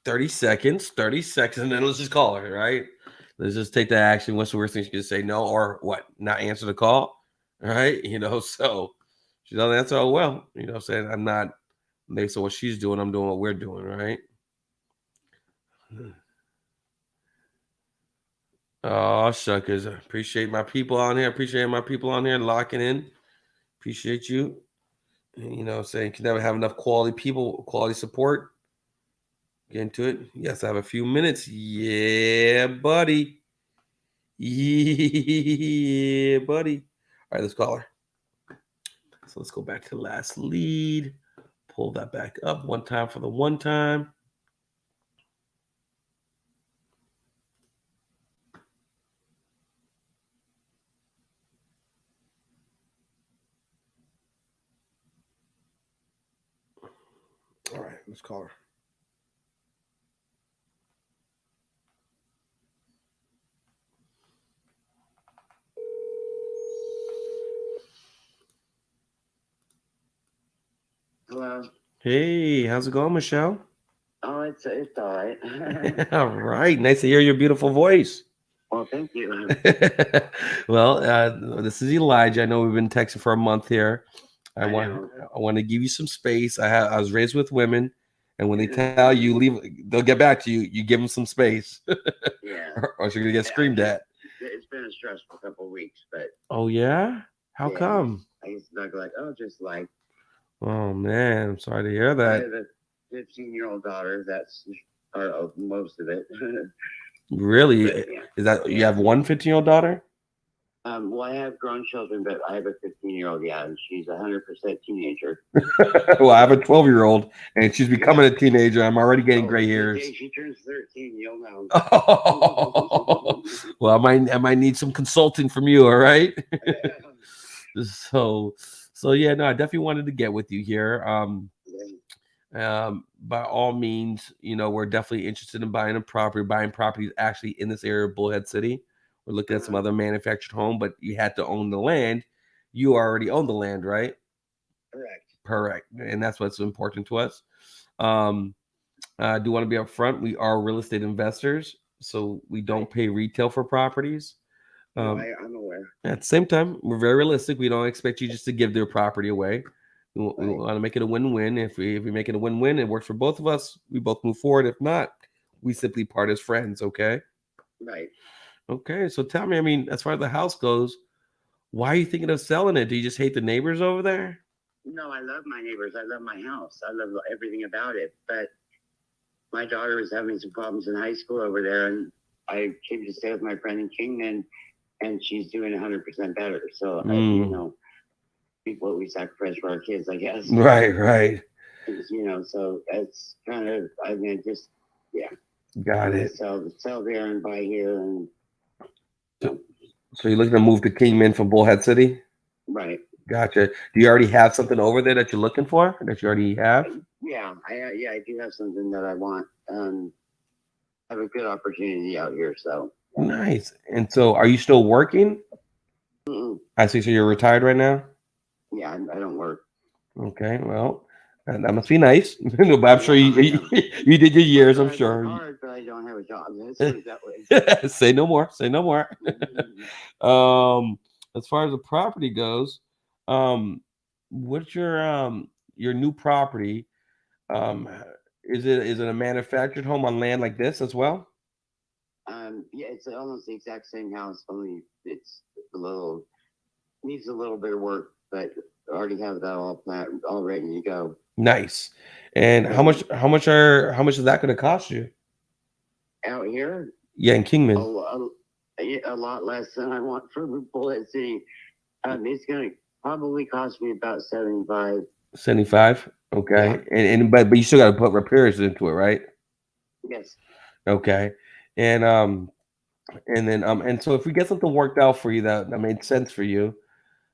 30 seconds, and then let's just call her, right? Let's just take that action. What's the worst thing she could say? No, or what? Not answer the call, right? So she doesn't answer. Oh, well, saying I'm not. So what she's doing, I'm doing what we're doing, right? Oh, shuckers. Appreciate my people on here. Appreciate my people on here locking in. Appreciate you. Saying you can never have enough quality people, quality support. Get into it. Yes, I have a few minutes. Yeah, buddy. Yeah, buddy. All right, let's call her. So let's go back to the last lead. Pull that back up one time for the one time. All right, let's call her. Hello. Hey, how's it going, Michelle? Oh, it's all right. All right, nice to hear your beautiful voice. Well, thank you. Well, this is Elijah. I know we've been texting for a month here. I want to give you some space. I was raised with women, and when they tell you leave, they'll get back to you. You give them some space. Yeah. or you're gonna get screamed at. It's been a stressful couple of weeks, but. Oh yeah? How come? I used to like, just like. Oh man, I'm sorry to hear I that. have a 15-year-old daughter. That's part of most of it. Really? But, yeah. Is that you have one 15-year-old daughter? Well, I have grown children, but I have a 15-year-old. Yeah, and she's 100% teenager. Well, I have a 12-year-old, and she's becoming a teenager. I'm already getting gray hairs. She turns 13. You'll know. Oh, well, I might need some consulting from you. All right. So yeah, no, I definitely wanted to get with you here. By all means, we're definitely interested in buying properties actually in this area of Bullhead City. We're looking at some other manufactured home, but you had to own the land. You already own the land, right? Correct. And that's what's important to us. I do want to be upfront. We are real estate investors, so we don't pay retail for properties. I'm aware. At the same time, we're very realistic. We don't expect you just to give their property away. We Right. want to make it a win-win. If we make it a win-win, it works for both of us. We both move forward. If not, we simply part as friends. Okay. Right. Okay. So tell me, I mean, as far as the house goes, why are you thinking of selling it? Do you just hate the neighbors over there? No, I love my neighbors. I love my house. I love everything about it. But my daughter was having some problems in high school over there, and I came to stay with my friend in Kingman, and she's doing 100% better. So, what we sacrifice for our kids, I guess. Right. So it's kind of, I mean, just, yeah. Got it. Sell there and buy here, and So you're looking to move to Kingman from Bullhead City? right. Gotcha. Do you already have something over there that you're looking for? That you already have? Yeah, I do have something that I want. I have a good opportunity out here, so. Nice. And so, are you still working? I see. So you're retired right now? Yeah, I don't work. Okay. Well, that must be nice. But I'm sure you you did your years. I'm sure. Hard, but I don't have a job. Let's put it that way. Say no more. Say no more. As far as the property goes, what's your new property? Um, is it a manufactured home on land like this as well? Yeah, it's almost the exact same house, only it's needs a little bit of work, but I already have that all ready to go. Nice. And how much is that going to cost you? Out here, Yeah, in Kingman. a lot less than I want for Bullet City. It's going to probably cost me about 75. 75. Okay. Yeah. And but you still got to put repairs into it, right? Yes. Okay. And and so if we get something worked out for you that made sense for you,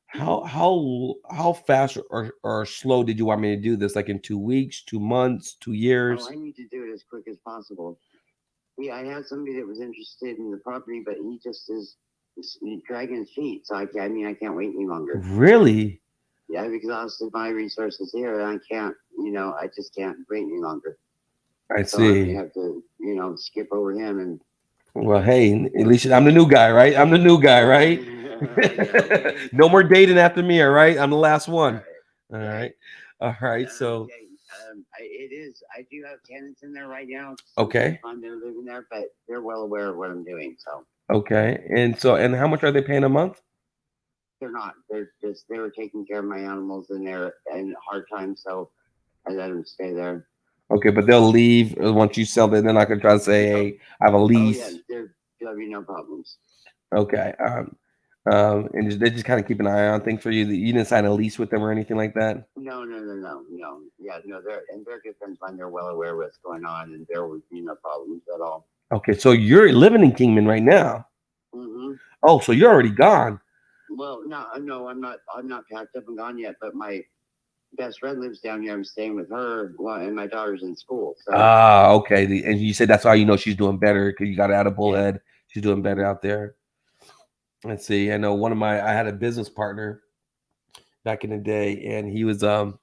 how fast or slow did you want me to do this? Like in 2 weeks, 2 months, 2 years? Oh, I need to do it as quick as possible. Yeah, I had somebody that was interested in the property, but he just is dragging his feet. So I can't wait any longer. Really? Yeah, I've exhausted my resources here, and I just can't wait any longer. I So see. I have to, skip over him and. Well, hey, at least I'm the new guy, right? I'm the new guy, right? No more dating after me, all right? I'm the last one. All right. All right. So It is. I do have tenants in there right now. okay. They're living there, but they're well aware of what I'm doing. So Okay. And how much are they paying a month? they're not. They were taking care of my animals and they're in hard times, so I let them stay there. Okay, but they'll leave once you sell it. They're not gonna try to say, "Hey, I have a lease." Oh yeah, there'll be no problems. Okay. And they just kind of keep an eye on things for you. You didn't sign a lease with them or anything like that. No. Yeah, no. They're good friends of mine. They're well aware of what's going on, and there would be no problems at all. Okay, so you're living in Kingman right now. Mm-hmm. Oh, so you're already gone. Well, no, I'm not packed up and gone yet. But my best friend lives down here. I'm staying with her, and my daughter's in school. So. Okay. And you said that's how you know she's doing better because you got out of Bullhead. She's doing better out there. Let's see. I know I had a business partner back in the day, and he was him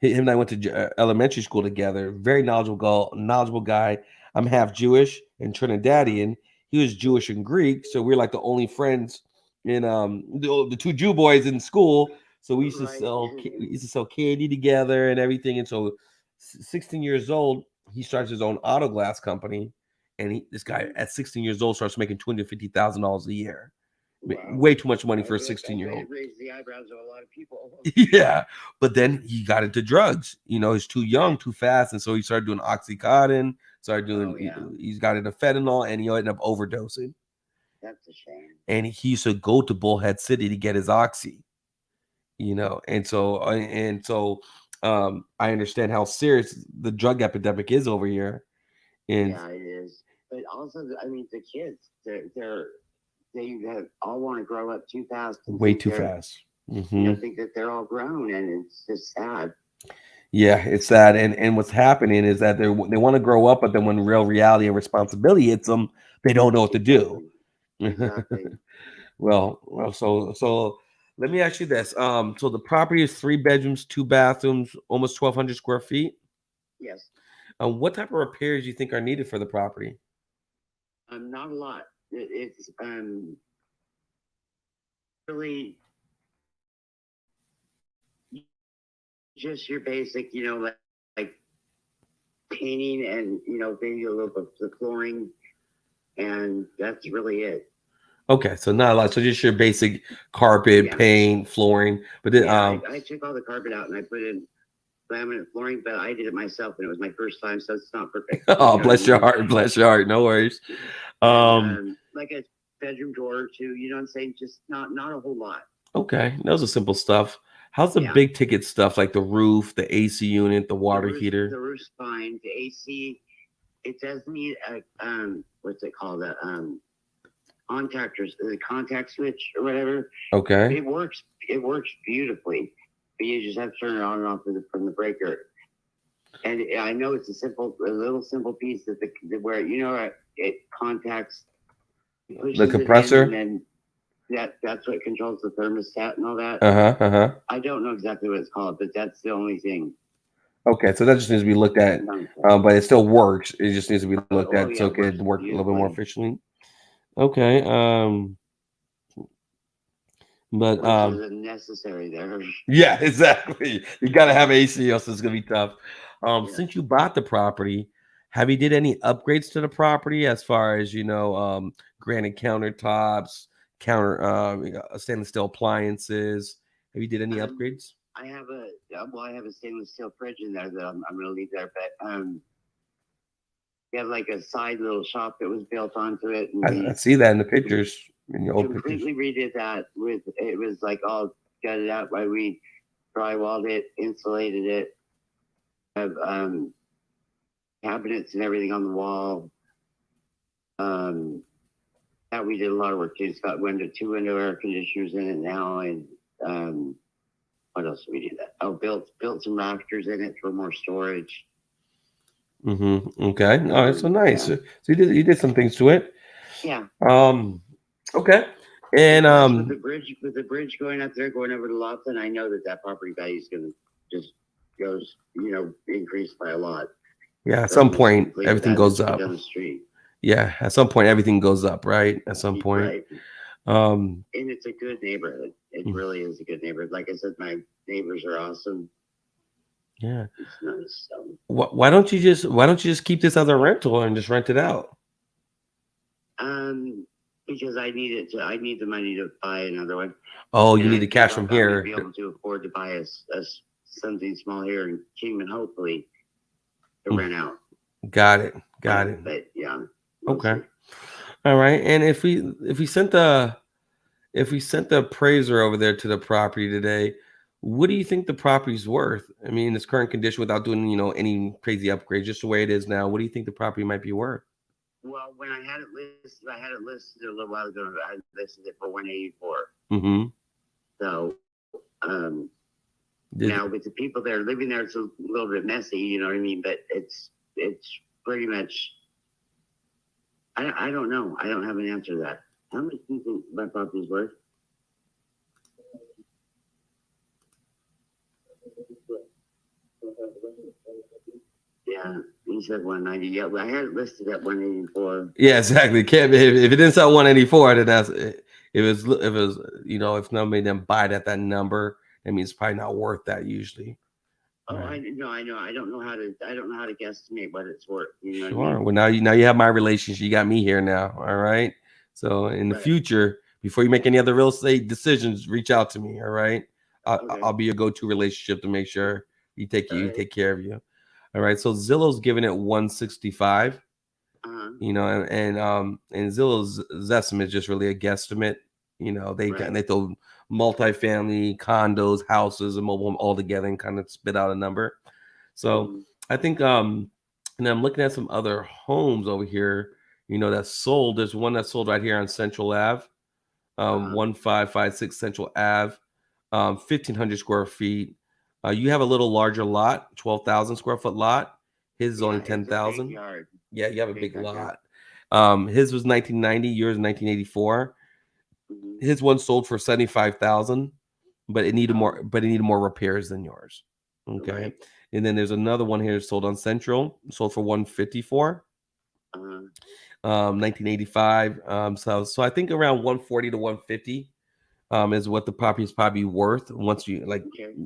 and I went to elementary school together. Very knowledgeable guy. I'm half Jewish and Trinidadian. He was Jewish and Greek, so we're like the only friends in the two Jew boys in school. So we used to sell candy together and everything. And so, 16 years old, he starts his own auto glass company, and this guy at 16 years old starts making $250,000 a year. Wow. Way too much money for a 16-year-old. Raised the eyebrows of a lot of people. Yeah, but then he got into drugs. He's too young, too fast, and so he started doing OxyContin. He's got into fentanyl, and he ended up overdosing. That's a shame. And he used to go to Bullhead City to get his oxy. And so I understand how serious the drug epidemic is over here. And yeah, it is. But also, I mean, the kids, they all want to grow up too fast. Way too fast. Mm-hmm. Think that they're all grown, and it's just sad. Yeah, it's sad. And what's happening is that they want to grow up, but then when real reality and responsibility hits them, they don't know what to do. Exactly. Well, so let me ask you this. So the property is 3 bedrooms, 2 bathrooms, almost 1,200 square feet. Yes. What type of repairs do you think are needed for the property? Not a lot. It's really just your basic, like painting and maybe a little bit of the flooring, and that's really it. Okay, so not a lot. So just your basic carpet, Yeah. paint, flooring. But then, Yeah, I took all the carpet out and I put in laminate flooring, but I did it myself and it was my first time, so it's not perfect. oh, bless your heart, bless your heart. No worries. Like a bedroom door or two, you know what I'm saying? Just not a whole lot. Okay, those are simple stuff. How's the Yeah. big ticket stuff like the roof, the AC unit, the water heater? The roof's fine. The AC, it does need a what's it called? The contact switch or whatever. Okay. It works beautifully, but you just have to turn it on and off from the breaker. And I know it's a little simple piece that where it contacts The compressor, and then that's what controls the thermostat and all that. I don't know exactly what it's called, but that's the only thing. Okay, so that just needs to be looked at, but it still works. It just needs to be looked at yeah, so it can work a little bit more efficiently. Okay. But which is necessary there. Yeah, exactly. You got to have AC, else it's gonna be tough. Since you bought the property, have you did any upgrades to the property as far as granite countertops, stainless steel appliances? Have you did any upgrades? I have a stainless steel fridge in there that I'm going to leave there, but we have like a side little shop that was built onto it. And I see that in the pictures, in your old pictures. Completely redid that it was like all gutted out by we drywalled it, insulated it, have cabinets and everything on the wall. That we did a lot of work too. It's got two window air conditioners in it now, and what else did we do that? Oh, built some rafters in it for more storage. Okay. All right. So nice. Yeah. So you did some things to it. Yeah. Okay. And with the bridge going up there, going over the lots, and I know that property value is going to just increase by a lot. Yeah. At some point, everything goes up. Down the street. Yeah. At some point, everything goes up, right? At some point. Right. And it's a good neighborhood. It really is a good neighborhood. Like I said, my neighbors are awesome. Yeah. It's nice. Why don't you just keep this as a rental and just rent it out? Because I need the money to buy another one. Oh, you need the cash from here. To be able to afford to buy us something small here in Kingman, hopefully, to rent out. Got it. But yeah. Okay. All right. And if we sent the appraiser over there to the property today, what do you think the property's worth? I mean, in its current condition, without doing any crazy upgrades, just the way it is now. What do you think the property might be worth? Well, when I had it listed a little while ago. I listed it for $184. So, now with the people that are living there, it's a little bit messy. You know what I mean? But it's pretty much. I don't know. I don't have an answer to that. How much do you think my property's worth? Yeah, he said 190. Yeah, well, I had it listed at 184. Yeah, exactly. Can't be, if it didn't sell 184, then that's it. If if nobody didn't buy it at that number, that means it's probably not worth that usually. Oh, right. I know. I don't know how to guesstimate what it's worth. You know Sure. what I mean? Well, now you have my relationship. You got me here now. All right. So in the future, before you make any other real estate decisions, reach out to me. All right. I'll be your go-to relationship to make sure you take care of you. All right. So Zillow's giving it 165. And Zillow's estimate is just really a guesstimate. They throw multifamily, condos, houses, and mobile home all together and kind of spit out a number. So I think and I'm looking at some other homes over here, that's sold. There's one that's sold right here on Central Ave, 1556 Central Ave, 1,500 square feet. You have a little larger lot, 12,000 square foot lot. His is only 10,000. Yeah, you have a big lot. His was 1990, yours 1984. His one sold for 75,000, but it needed more repairs than yours. Okay. Right. And then there's another one here sold on Central, sold for 154. 1985. So I think around 140 to 150 is what the property is probably worth once you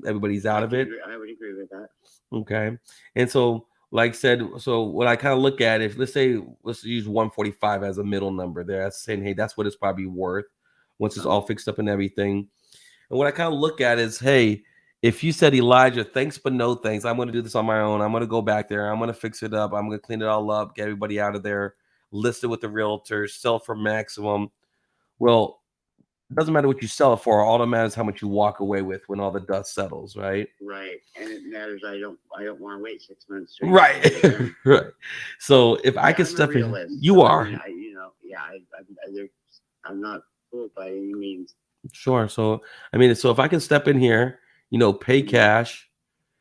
everybody's out of it. I would agree with that. Okay. And so, like I said, so what I kind of look at, if let's use 145 as a middle number there, that's saying, hey, that's what it's probably worth once it's all fixed up and everything. And what I kind of look at is, hey, if you said, Elijah, thanks but no thanks, I'm going to do this on my own. I'm going to go back there. I'm going to fix it up. I'm going to clean it all up, get everybody out of there, list it with the realtors, sell for maximum. Well, it doesn't matter what you sell it for. All that matters is how much you walk away with when all the dust settles, right? Right, and it matters. I don't want to wait 6 months. Right, right. So if I could step in, you are. I'm not fooled by any means. Sure. So so if I can step in here, pay cash,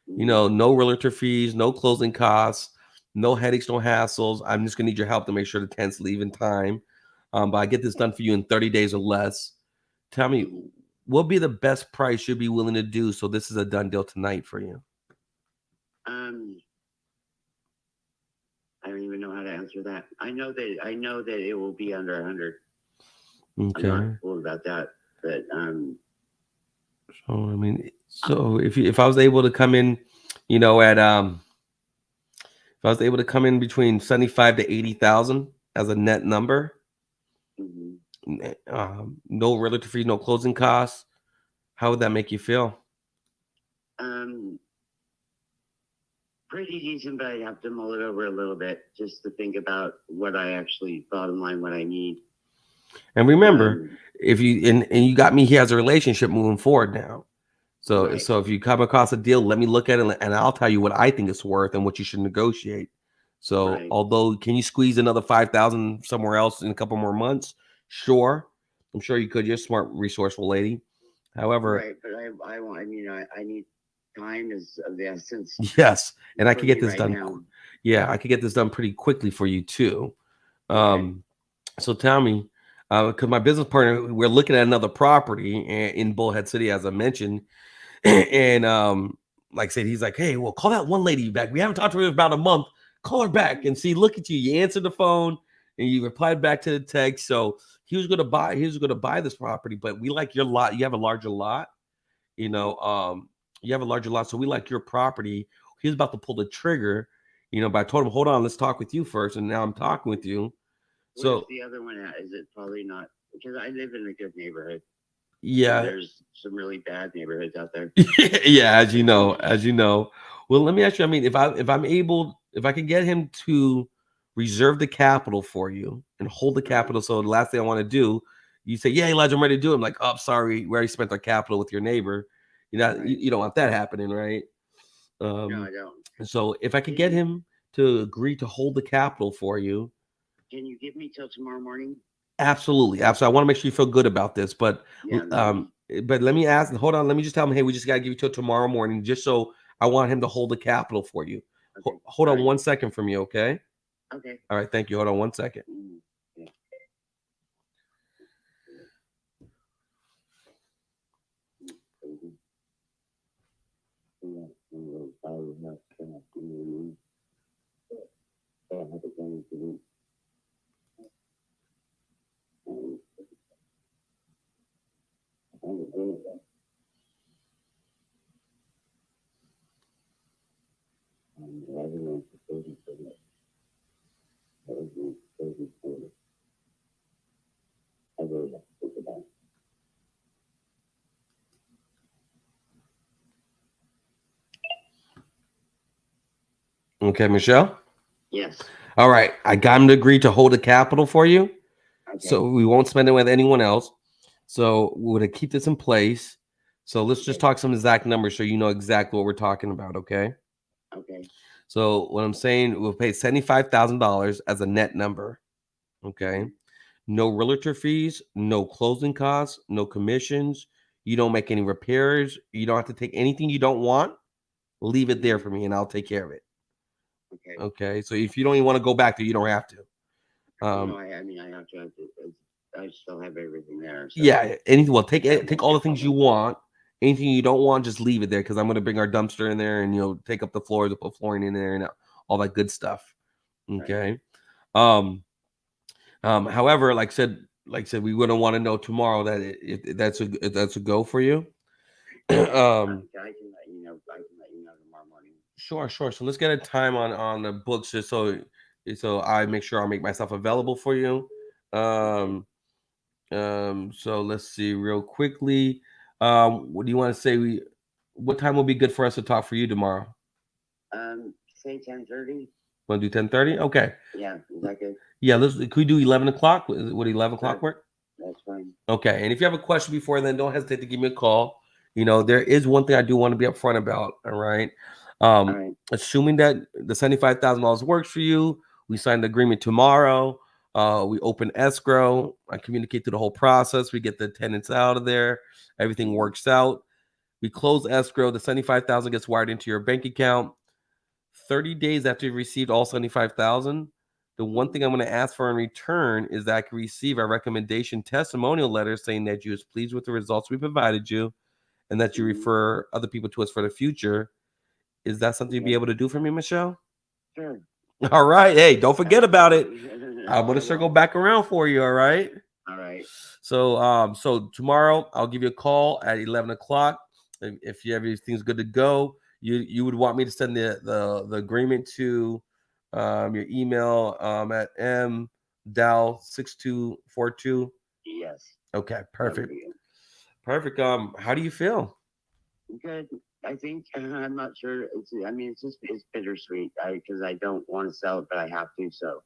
no realtor fees, no closing costs, no headaches, no hassles. I'm just gonna need your help to make sure the tenants leave in time. But I get this done for you in 30 days or less. Tell me, what would be the best price you'd be willing to do so this is a done deal tonight for you? I don't even know how to answer that. I know that it will be under 100. Okay. I'm not fooled about that, but so if I was able to come in, if I was able to come in between 75 to 80,000 as a net number, no realtor fees, no closing costs, how would that make you feel? Pretty decent, but I'd have to mull it over a little bit just to think about what I actually bottom line, what I need. And remember, if you and you got me here as a relationship moving forward now. So so if you come across a deal, let me look at it and I'll tell you what I think it's worth and what you should negotiate. So although can you squeeze another 5,000 somewhere else in a couple more months? Sure. I'm sure you could. You're a smart, resourceful lady. However, but I need time is of the essence. Yes, and I could get this done. Yeah, I could get this done pretty quickly for you too. So tell me, because my business partner, we're looking at another property in Bullhead City, as I mentioned, and like I said, he's like, hey, well, call that one lady back. We haven't talked to her in about a month. Call her back and see. Look at you. You answered the phone and you replied back to the text. So he was going to buy this property, but we like your lot. You have a larger lot, you have a larger lot, so we like your property. He was about to pull the trigger, but I told him, hold on, let's talk with you first. And now I'm talking with you. Where's the other one at? Is it probably not? Because I live in a good neighborhood. Yeah. There's some really bad neighborhoods out there. Yeah, as you know. Well, let me ask you, if I can get him to reserve the capital for you and hold the capital. So the last thing I want to do, you say, yeah, Elijah, I'm ready to do it. I'm like, oh, sorry, we already spent our capital with your neighbor. You don't want that happening, right? No, I don't. So if I could get him to agree to hold the capital for you. Can you give me till tomorrow morning? Absolutely. I want to make sure you feel good about this, but but let me ask. Hold on. Let me just tell him, hey, we just got to give you till tomorrow morning, just so I want him to hold the capital for you. Okay. Hold on 1 second for me, okay? Okay. All right. Thank you. Hold on 1 second. Okay, Michelle? Yes. All right. I got him to agree to hold the capital for you. Okay. So we won't spend it with anyone else. So we're going to keep this in place. So let's just talk some exact numbers so you know exactly what we're talking about, okay? Okay. So what I'm saying, we'll pay $75,000 as a net number, okay? No realtor fees, no closing costs, no commissions. You don't make any repairs. You don't have to take anything you don't want. Leave it there for me and I'll take care of it. Okay. Okay. So if you don't even want to go back there, you don't have to. No, I have to. I still have everything there. So. Yeah. Anything. Well, take all the things you want. Anything you don't want, just leave it there because I'm going to bring our dumpster in there and take up the floor to put flooring in there and all that good stuff. Okay. Right. However, like I said, like I said, we wouldn't want to know tomorrow that that's a go for you. I can let you know. I can let you know tomorrow morning. Sure. So let's get a time on the books just so I make sure I make myself available for you. So let's see real quickly. What do you want to say? What time will be good for us to talk for you tomorrow? Say 10:30. Want to do 10:30? Okay. Yeah, is that good? Yeah, could we do 11 o'clock? Would 11 o'clock work? That's fine. Okay. And if you have a question before then, don't hesitate to give me a call. There is one thing I do want to be upfront about. All right. All right. Assuming that the $75,000 works for you, we sign the agreement tomorrow. We open escrow. I communicate through the whole process. We get the tenants out of there. Everything works out. We close escrow. The $75,000 gets wired into your bank account. 30 days after you received all $75,000, the one thing I'm going to ask for in return is that I can receive a recommendation testimonial letter saying that you was pleased with the results we provided you and that you refer other people to us for the future. Is that something you'd be able to do for me, Michelle? Sure. All right. Hey, don't forget about it. I'm going to circle back around for you. All right. All right. So tomorrow I'll give you a call at 11 o'clock. If everything's good to go, you would want me to send the agreement to your email at mdow6242. Yes. Okay, perfect. How do you feel? Good. I think I'm not sure. It's bittersweet because I don't want to sell it, but I have to. So.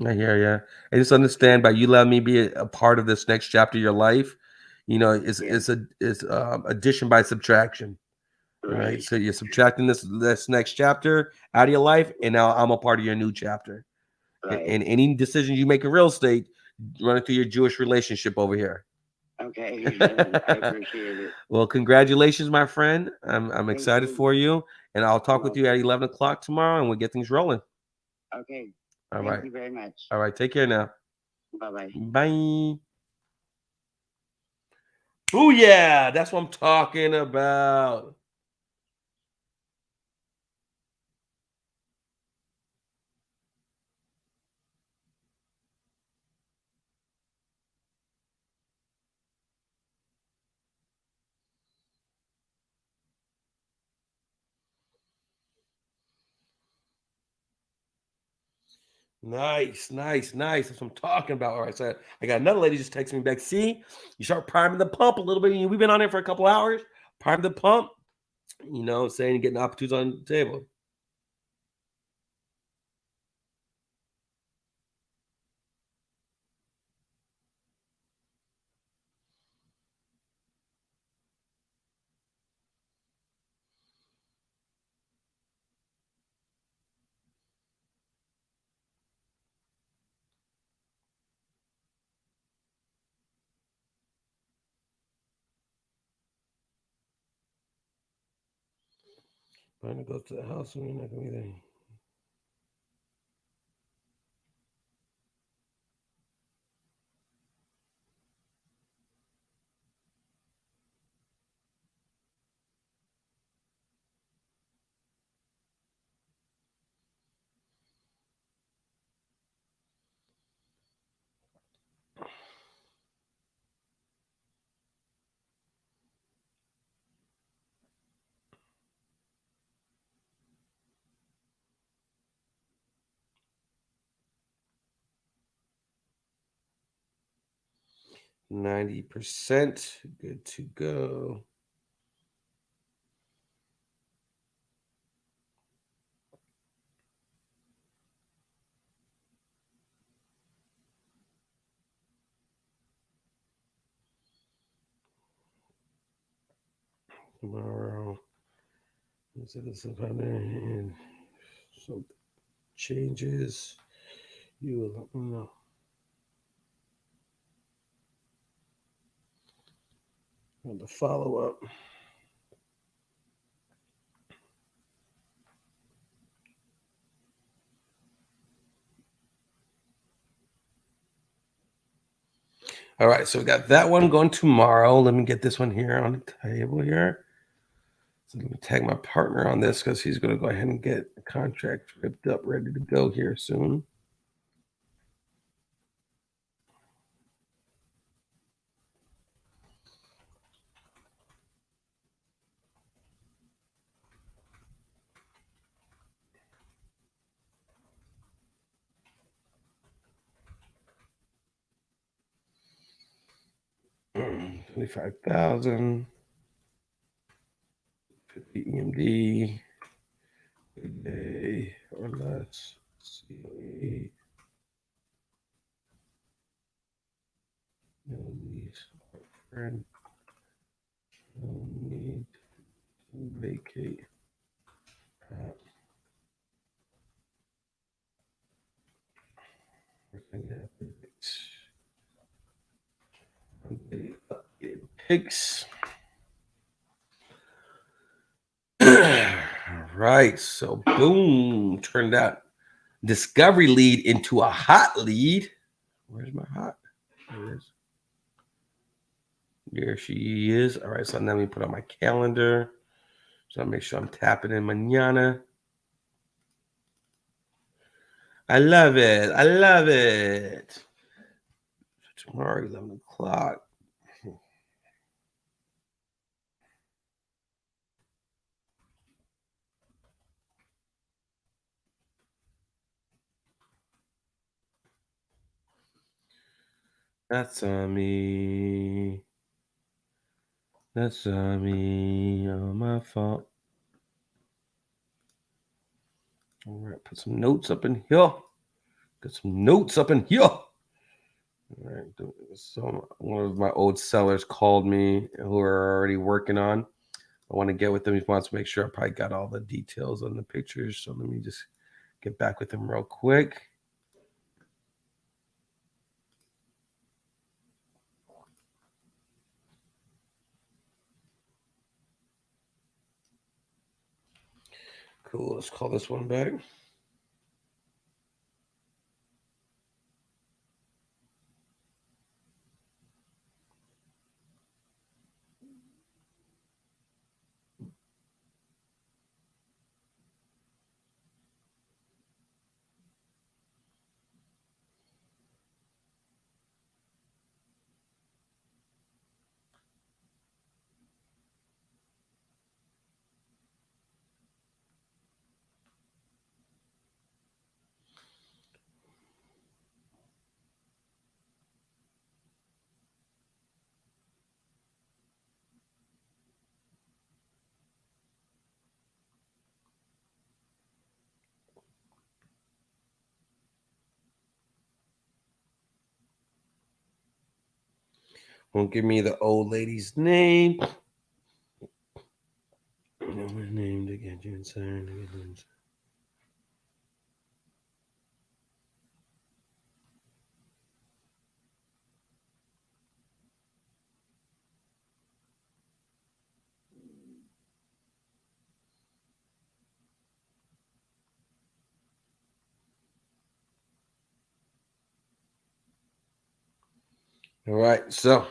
I hear you. I just understand by you letting me be a part of this next chapter of your life. It's addition by subtraction. Right. So you're subtracting this next chapter out of your life, and now I'm a part of your new chapter. Right. And any decisions you make in real estate, run it through your Jewish relationship over here. Okay. I appreciate it. Well, congratulations, my friend. I'm excited for you, and I'll talk with you at 11 o'clock tomorrow, and we'll get things rolling. Okay. All right. Thank you very much. All right. Take care now. Bye-bye. Bye. Oh yeah, that's what I'm talking about. Nice. That's what I'm talking about. All right, so I got another lady just texting me back. See, you start priming the pump a little bit. We've been on there for a couple hours. Prime the pump, saying getting opportunities on the table. I'm gonna go to the house and you're not gonna be there. %, good to go. Tomorrow, this is and some changes. You will let me know. And the follow up. All right, so we got that one going tomorrow. Let me get this one here on the table here. So let me tag my partner on this because he's going to go ahead and get the contract ripped up, ready to go here soon. $25,000. 50 EMD. Good day or less. COE. No need. Friend. No need to vacate. Pigs. Right. So boom. Turned out discovery lead into a hot lead. Where's my hot? There it is. There she is. All right. So now let me put on my calendar. So I make sure I'm tapping in mañana. I love it. I love it. Tomorrow, 11 o'clock. That's on me. That's on me. Oh, my fault. All right, put some notes up in here. Got some notes up in here. All right. So one of my old sellers called me who are already working on. I want to get with him. He wants to make sure I probably got all the details on the pictures. So let me just get back with him real quick. Cool. Let's call this one back. Won't give me the old lady's name. Name to get you inside. All right, so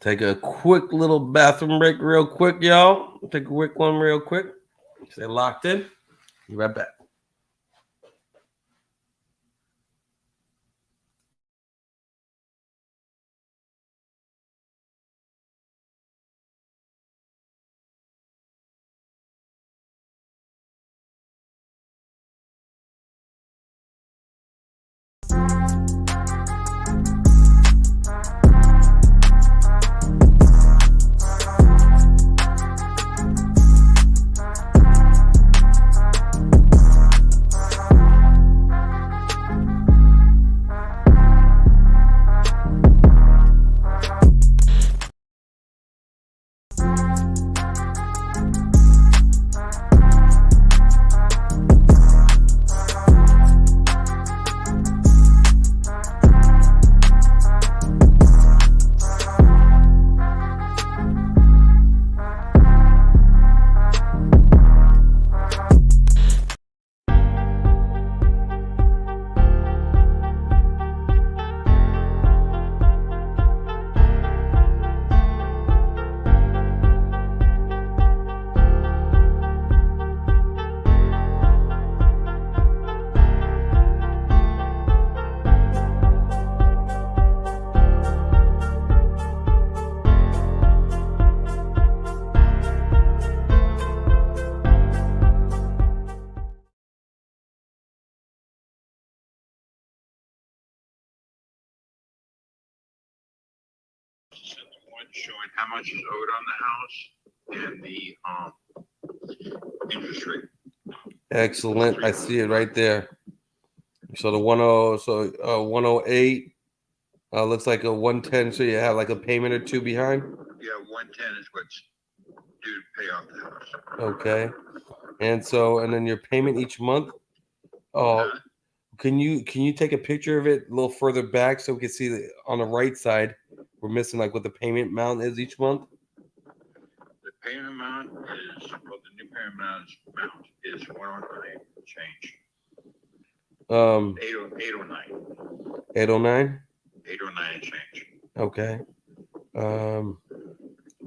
take a quick little bathroom break real quick, y'all. Take a quick one real quick. Stay locked in. Be right back. one showing how much is owed on the house and the interest rate. Excellent. I see it right there. So the 108 looks like a 110. So you have like a payment or two behind. Yeah, 110 is what's due to pay off the house. Okay. And then your payment each month. Oh, can you take a picture of it a little further back so we can see on the right side? We're missing like what the payment amount is each month. The payment amount is the new payment amount is 109 change. 809. 809. 809 change. Okay.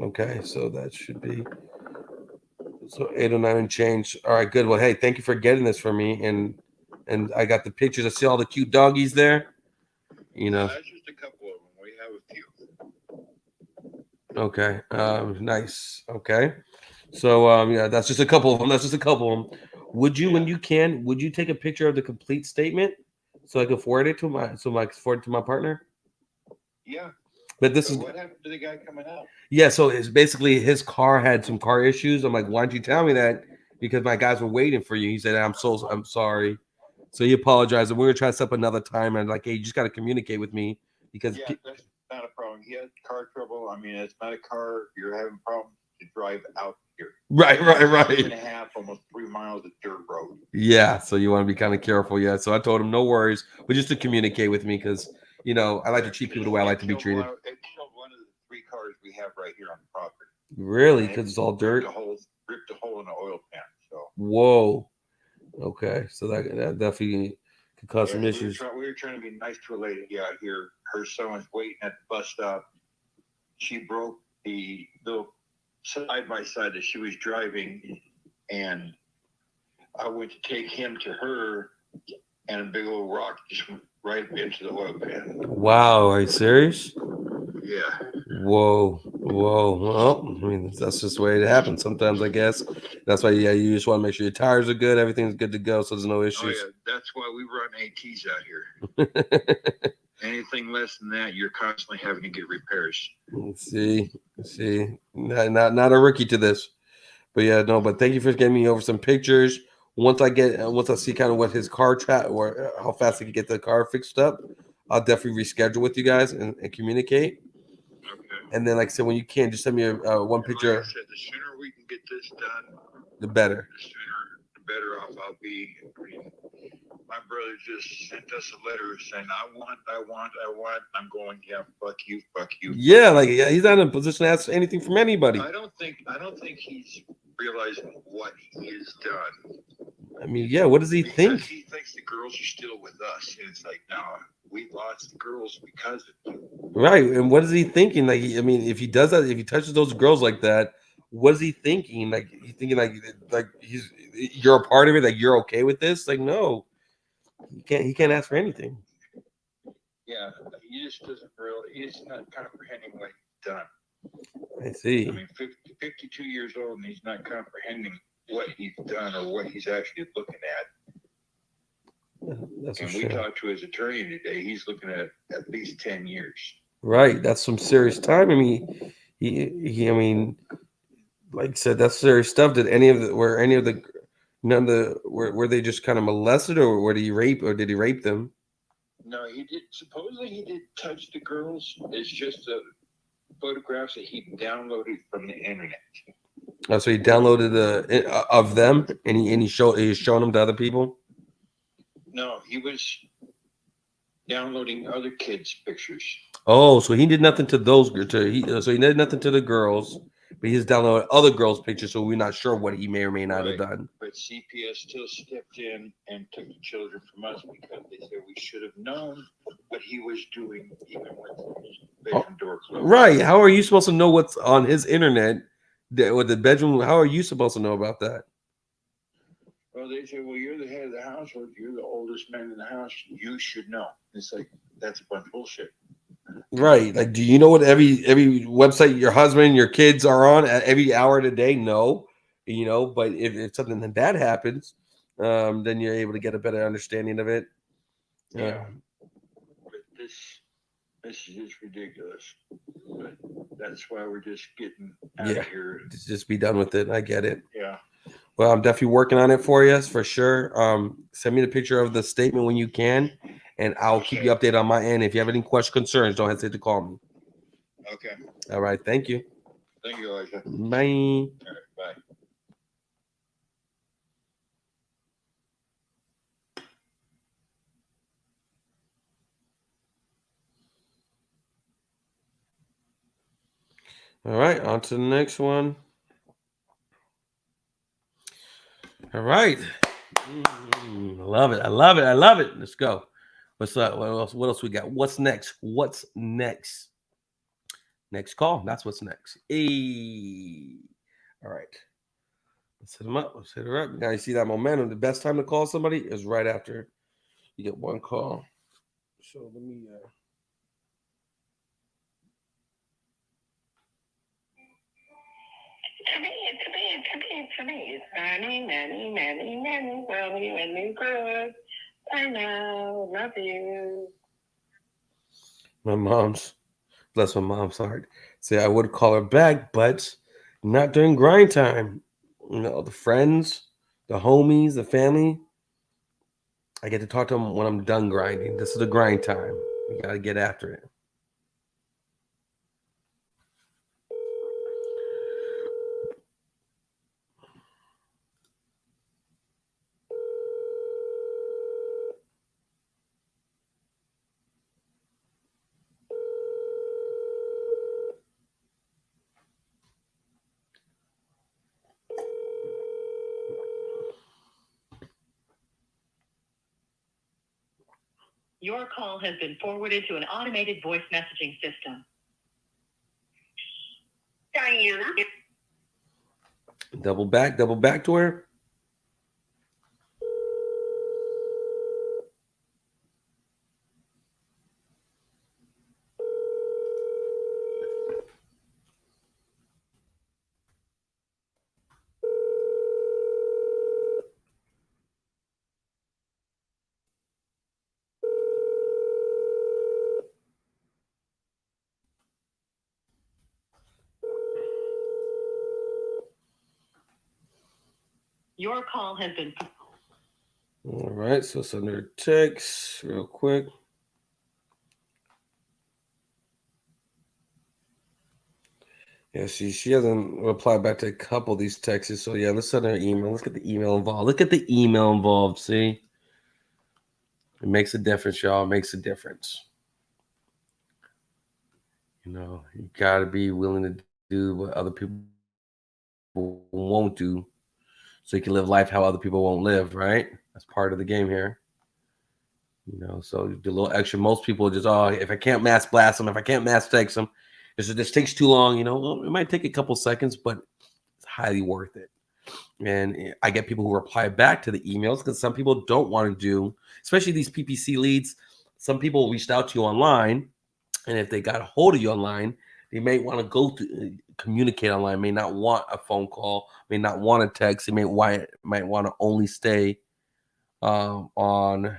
Okay, so that should be 809 and change. All right, good. Well, hey, thank you for getting this for me, and I got the pictures. I see all the cute doggies there. You know. That's just a couple of them. We have a few. Okay. Nice. Okay. So yeah, that's just a couple of them. Would you, when you can, would you take a picture of the complete statement so I can forward it to my partner? Yeah. But this So is what happened to the guy coming out? yeah. So it's basically his car had some car issues. I'm like, why didn't you tell me that? Because my guys were waiting for you. He said, I'm sorry. So he apologized, and we were trying to set up another time. And like, hey, you just got to communicate with me because Yeah, that's not a problem. He had car trouble. I mean, it's not a car. You're having problems to drive out here. Right. 2.5, almost 3 miles of dirt road. Yeah, so you want to be kind of careful. Yeah, so I told him no worries, but just to communicate with me because I like to treat people the way I like to be treated. It killed one of the 3 cars we have right here on the property. Really? Because it's all dirt. Ripped a hole in the oil pan. So. Whoa. Okay, so that definitely could cause some issues. We were trying to be nice to a lady out here. Her son was waiting at the bus stop. She broke the little side by side that she was driving, and I went to take him to her, and a big old rock just went right into the oil pan. Wow, are you serious? Yeah. Whoa. Well, I mean, that's just the way it happens sometimes, I guess. That's why, yeah, you just want to make sure your tires are good, everything's good to go, so there's no issues. Oh, yeah. That's why we run ATs out here. Anything less than that, you're constantly having to get repairs. See, not a rookie to this, but yeah, no. But thank you for getting me over some pictures. Once I see kind of what his car or how fast I can get the car fixed up, I'll definitely reschedule with you guys and communicate. Okay. And then, like I said, when you can, just send me one picture. Like I said, the sooner we can get this done, the better. The sooner, the better off I'll be. I mean, my brother just sent us a letter saying, I want. I'm going, yeah, fuck you. Yeah, like he's not in a position to ask anything from anybody. I don't think he's realizing what he has done. I mean, yeah, what does he think? He thinks the girls are still with us. And it's like, no, we lost the girls because of you. Right. And what is he thinking? Like, I mean, if he does that, if he touches those girls like that, what is he thinking? Like, he's thinking like you're a part of it, like you're okay with this? Like, no. He can't ask for anything. Yeah, he just doesn't really, he's not comprehending what he's done. I see. I mean, 52 years old, and he's not comprehending what he's done or what he's actually looking at. That's and we talked to his attorney today. He's looking at least 10 years. Right. That's some serious time. I mean, I mean, like I said, that's serious stuff. Were they just kind of molested, or did he rape them? No, he did. Supposedly he did touch the girls. It's just the photographs that he downloaded from the internet. Oh, so he downloaded of them, and he's showing them to other people. No, he was downloading other kids' pictures. Oh, so he did nothing to those. So he did nothing to the girls, but he just downloaded other girls' pictures. So we're not sure what he may or may not have done. But CPS still stepped in and took the children from us because they said we should have known what he was doing, even with the bedroom door closed. Right? How are you supposed to know what's on his internet? With the bedroom, how are you supposed to know about that? Well, they say, well, you're the head of the household. You're the oldest man in the house. You should know. It's like, that's a bunch of bullshit. Right. Like, do you know what every website your husband, your kids are on at every hour of the day? No. But if something bad happens, then you're able to get a better understanding of it. Yeah. But this is just ridiculous. But that's why we're just getting out of here. Just be done with it. I get it. Yeah. Well, I'm definitely working on it for you, for sure. Send me the picture of the statement when you can, and I'll keep you updated on my end. If you have any questions, concerns, don't hesitate to call me. Okay. All right. Thank you. Thank you, Elijah. Bye. All right. Bye. All right. On to the next one. All right. I love it. I love it. I love it. Let's go. What's up? What else? What else we got? What's next? What's next? Next call. That's what's next. Hey. All right. Let's hit them up. Let's hit her up. Now you see that momentum. The best time to call somebody is right after you get one call. So let me. To me. It's Manny. Well, you and me good. I know. Love you. My mom's. Bless my mom's heart. Say I would call her back, but not during grind time. You know, the friends, the homies, the family. I get to talk to them when I'm done grinding. This is the grind time. You got to get after it. Your call has been forwarded to an automated voice messaging system. Diana. Double back to her. Your call has been. All right, so send her a text real quick. Yeah, she hasn't replied back to a couple of these texts. So yeah, let's send her an email. Let's get the email involved. Look at the email involved. See, it makes a difference, y'all. It makes a difference. You know, you gotta be willing to do what other people won't do, so you can live life how other people won't live. Right? That's part of the game here. You know, so do a little extra. Most people just, if I can't mass blast them, if I can't mass text them, this takes too long. You know, well, it might take a couple seconds, but it's highly worth it. And I get people who reply back to the emails because some people don't want to do, especially these PPC leads. Some people reached out to you online, and if they got a hold of you online, they may want to go to communicate online, may not want a phone call, may not want a text. They might want to only stay on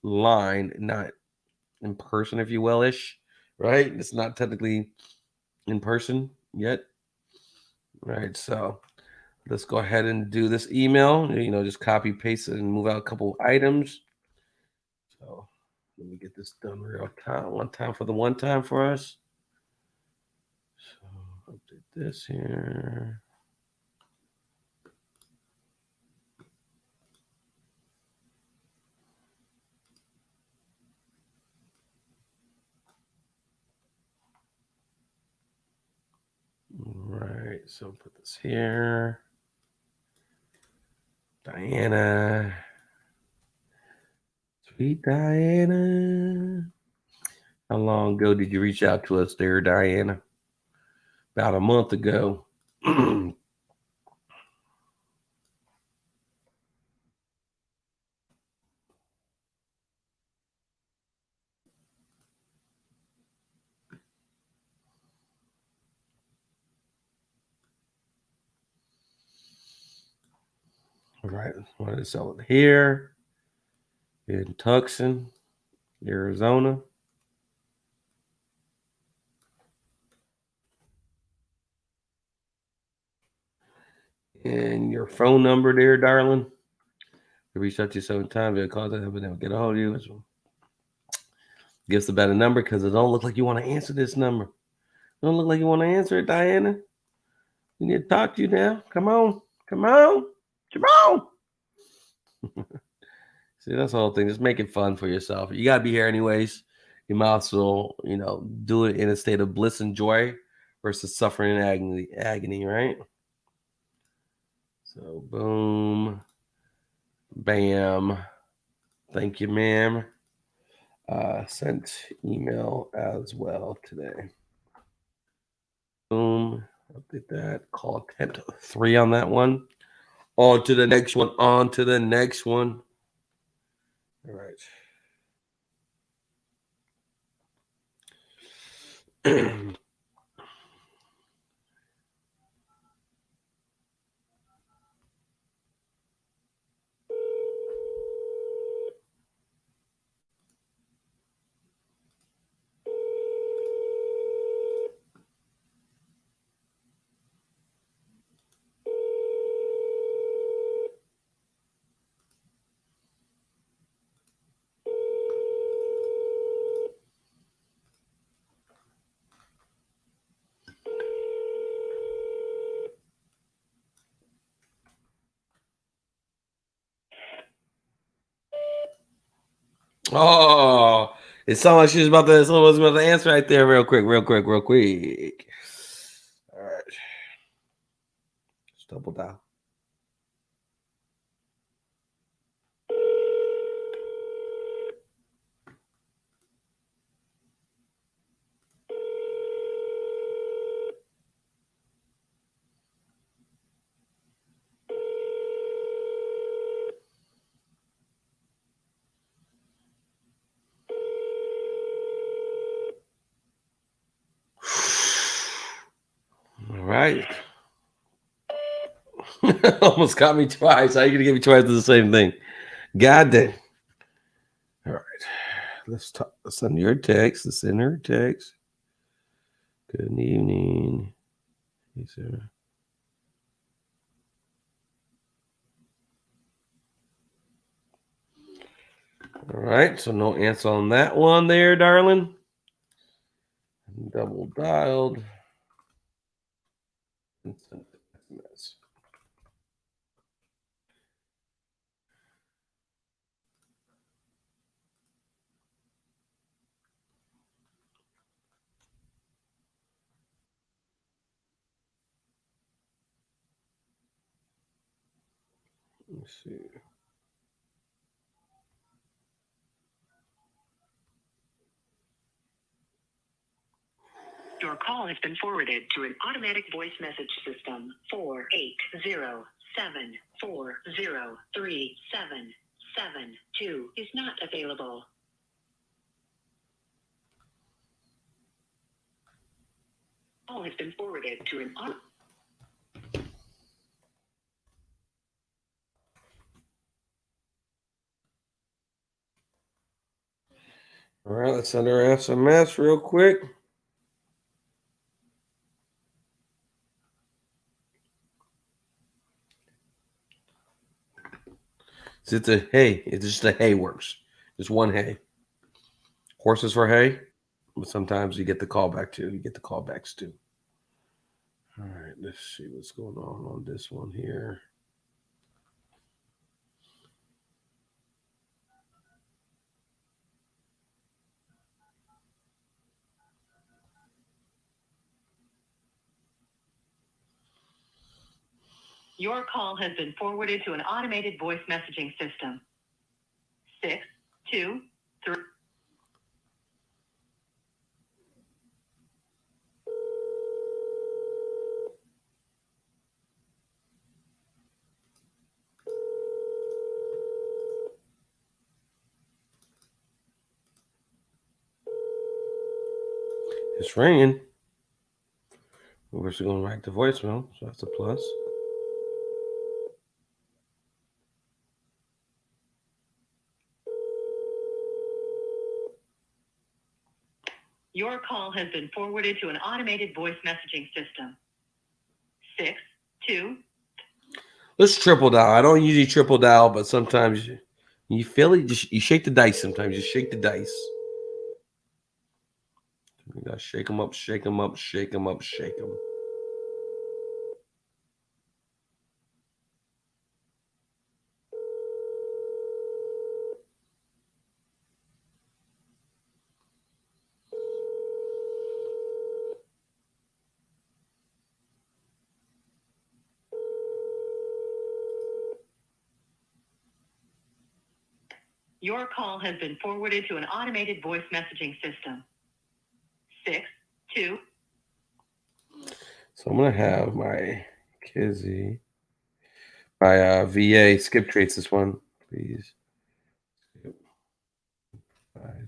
line, not in person, if you will, ish, right? It's not technically in person yet, right? So let's go ahead and do this email. You know, just copy, paste it, and move out a couple items. So let me get this done real time. One time for us. So update this here. All right, so put this here. Diana. Sweet Diana. How long ago did you reach out to us there, Diana? About a month ago. All right, I wanted to sell it here in Tucson, Arizona. And your phone number there, darling. We reached out to you 7 times. We called it, but never get a hold of you. So give us a better number because it don't look like you want to answer this number. Don't look like you want to answer it, Diana. We need to talk to you now. Come on. Come on. Come on. See, that's the whole thing. Just make it fun for yourself. You got to be here anyways. You might also, do it in a state of bliss and joy versus suffering and agony, right? So, boom. Bam. Thank you, ma'am. Sent email as well today. Boom. Update that. Call attempt 3 on that one. On to the next one. On to the next one. All right. Oh, it sounded like someone was about to answer right there real quick. All right. Let's double down. All right. Almost got me twice. How are you going to get me twice to the same thing? God damn. All right. Let's send your text. Let's send her text. Good evening. Hey, Sarah. All right. So no answer on that one there, darling. Double dialed. And sent SMS. Let's see. Your call has been forwarded to an automatic voice message system. 480-740-3772 is not available. Call has been forwarded to an All right, let's send her SMS real quick. It's a hey. It's just a hey works. Just one hey. Horses for hay, but sometimes you get the callback too. You get the callbacks too. All right, let's see what's going on this one here. Your call has been forwarded to an automated voice messaging system. 623. It's ringing. We're still going right to voicemail, so that's a plus. Your call has been forwarded to an automated voice messaging system. 623. Let's triple dial. I don't usually triple dial, but sometimes you feel it. Just you shake the dice. Sometimes you shake the dice. You gotta shake them up, shake them up, shake them up, shake them. Your call has been forwarded to an automated voice messaging system. 6-2. So I'm gonna have my Kizzy, my VA skip trace this one, please. Skip 5.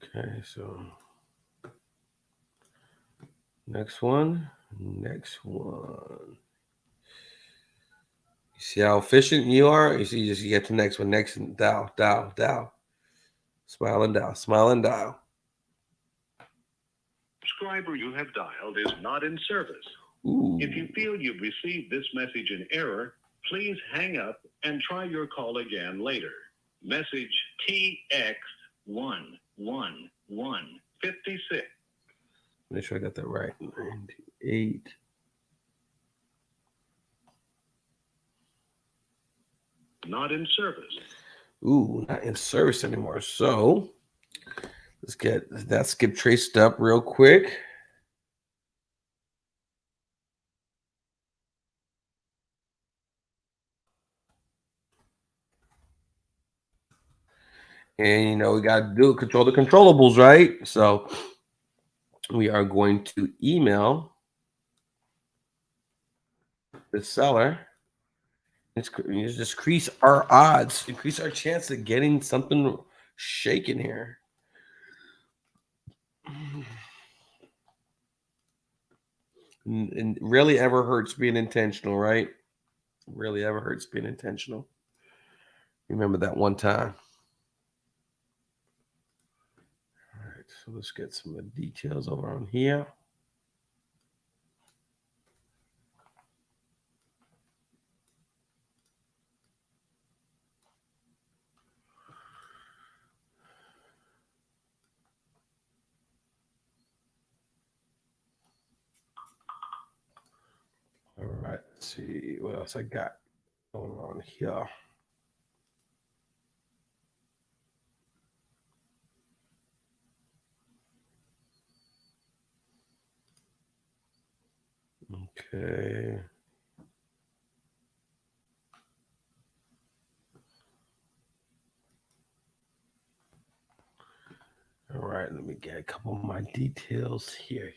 Okay, so next one. You see how efficient you are? You see, you get the next one. Next, dial. Smile and dial, smile and dial. Subscriber you have dialed is not in service. Ooh. If you feel you've received this message in error, please hang up and try your call again later. Message TX11156. Make sure I got that right. 98. Not in service. Ooh, not in service anymore. So let's get that skip traced up real quick. And you know, we got to control the controllables, right? So we are going to email the seller. Let's just increase our odds, increase our chance of getting something shaken here. And really ever hurts being intentional, right? Really ever hurts being intentional. Remember that one time. All right, so let's get some of the details over on here. All right, let's see what else I got going on here. Okay. All right, let me get a couple of my details here.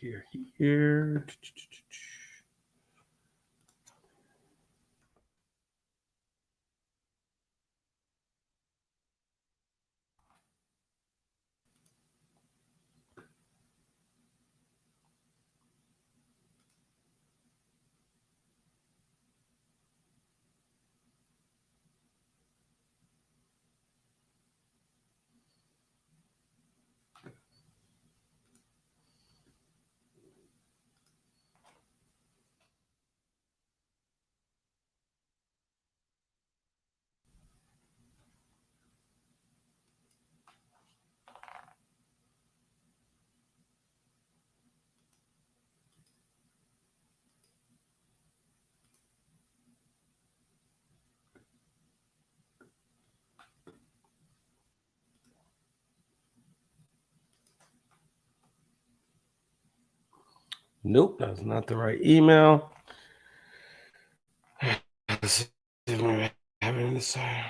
Nope, that's not the right email. Let's see if we have it in the side.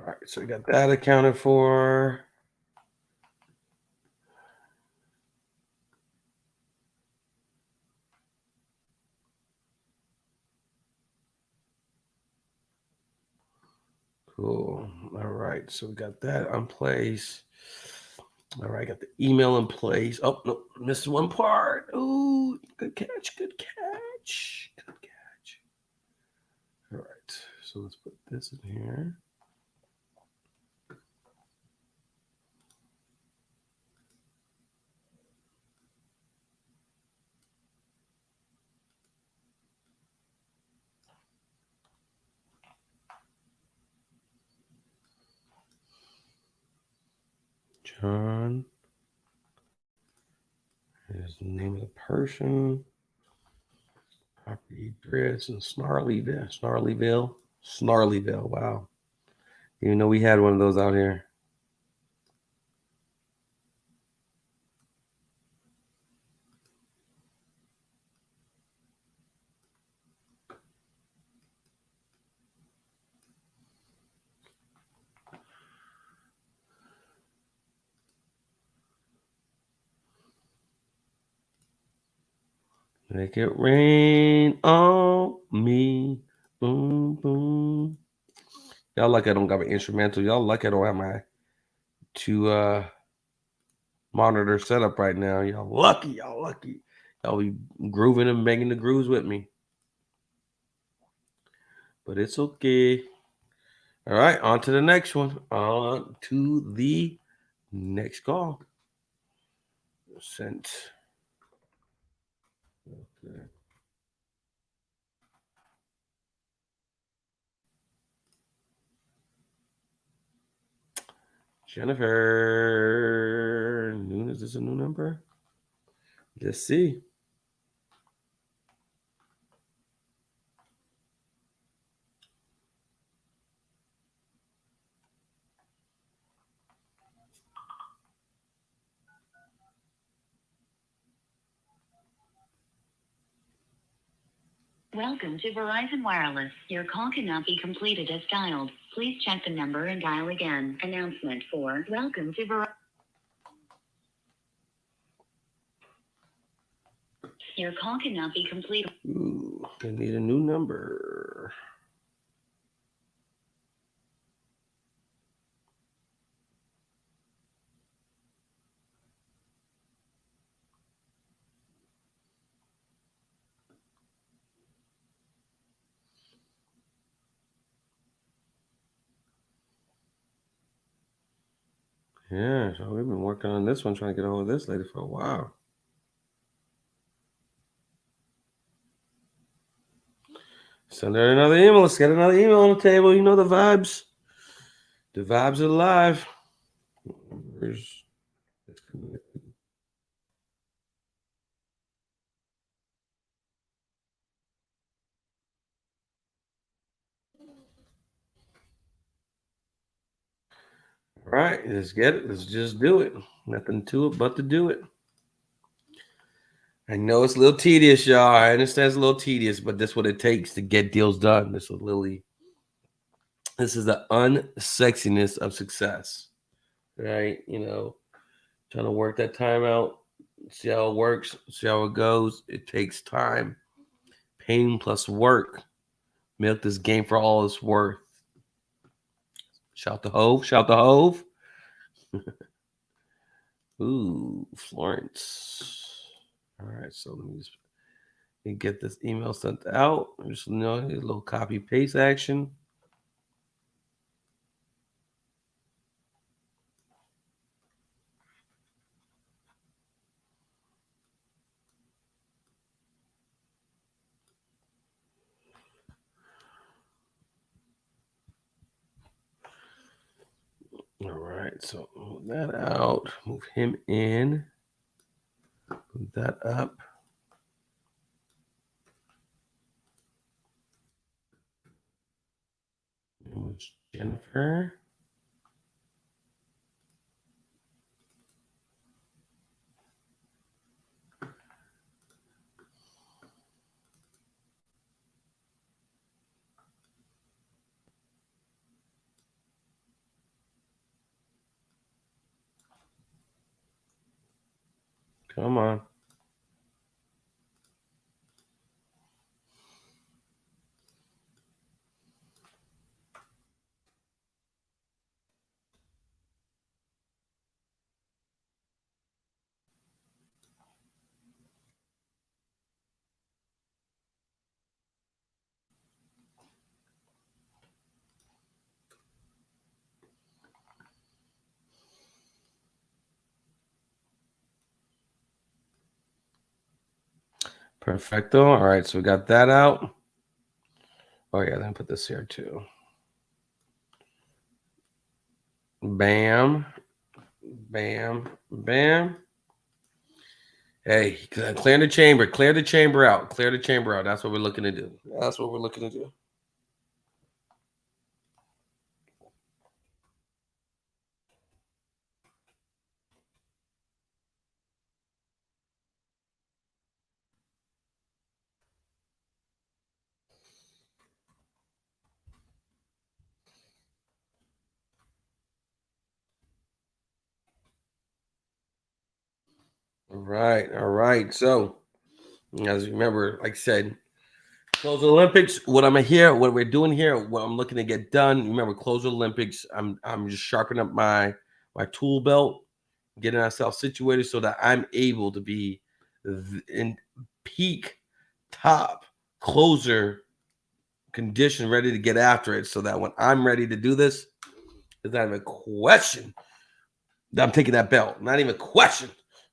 All right, so we got that accounted for. Cool. All right, so we got that in place. All right, got the email in place. Oh, no, missed one part. Ooh, good catch, good catch, good catch. All right, so let's put this in here. John is the name of the person. Property address in Snarlyville. Wow. Even though we had one of those out here. Make it rain on me. Boom, boom. Y'all lucky I don't got an instrumental. Y'all lucky I don't have my two monitor setup right now. Y'all lucky. Y'all be grooving and banging the grooves with me. But it's okay. All right, on to the next one. On to the next call. Sent. Okay. Jennifer. Is this a new number? Let's see. Welcome to Verizon Wireless. Your call cannot be completed as dialed. Please check the number and dial again. Announcement for Welcome to Verizon. Your call cannot be completed. Ooh, I need a new number. Yeah, so we've been working on this one, trying to get a hold of this lady for a while. Send her another email. Let's get another email on the table. You know the vibes. The vibes are live. All right, let's get it. Let's just do it. Nothing to it but to do it. I know it's a little tedious, y'all. I understand it's a little tedious, but that's what it takes to get deals done. This is the unsexiness of success, right? You know, trying to work that time out, see how it works, see how it goes. It takes time, pain plus work. Milk this game for all it's worth. Shout the Hove. Shout the Hove. Ooh, Florence. All right, so let me just get this email sent out. Just a little copy paste action. All right, so move that out, move him in, move that up. Jennifer. Come on. Perfecto. All right, so we got that out. Oh yeah, let me put this here too. Bam, bam, bam. Hey, clear the chamber. Clear the chamber out. Clear the chamber out. That's what we're looking to do. That's what we're looking to do. All right, all right. So, as you remember, like I said, close Olympics. What we're doing here, what I'm looking to get done. Remember, close Olympics. I'm just sharpening up my tool belt, getting ourselves situated so that I'm able to be in peak top closer condition, ready to get after it, so that when I'm ready to do this, there's not even a question that I'm taking that belt. Not even a question.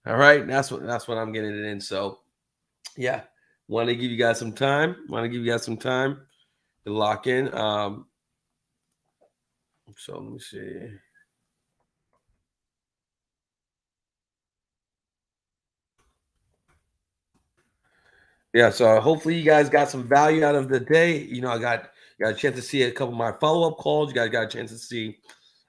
All right, that's what I'm getting it in. So, yeah, want to give you guys some time. To lock in. So let me see. Yeah, so hopefully you guys got some value out of the day. You know, I got a chance to see a couple of my follow-up calls. You guys got a chance to see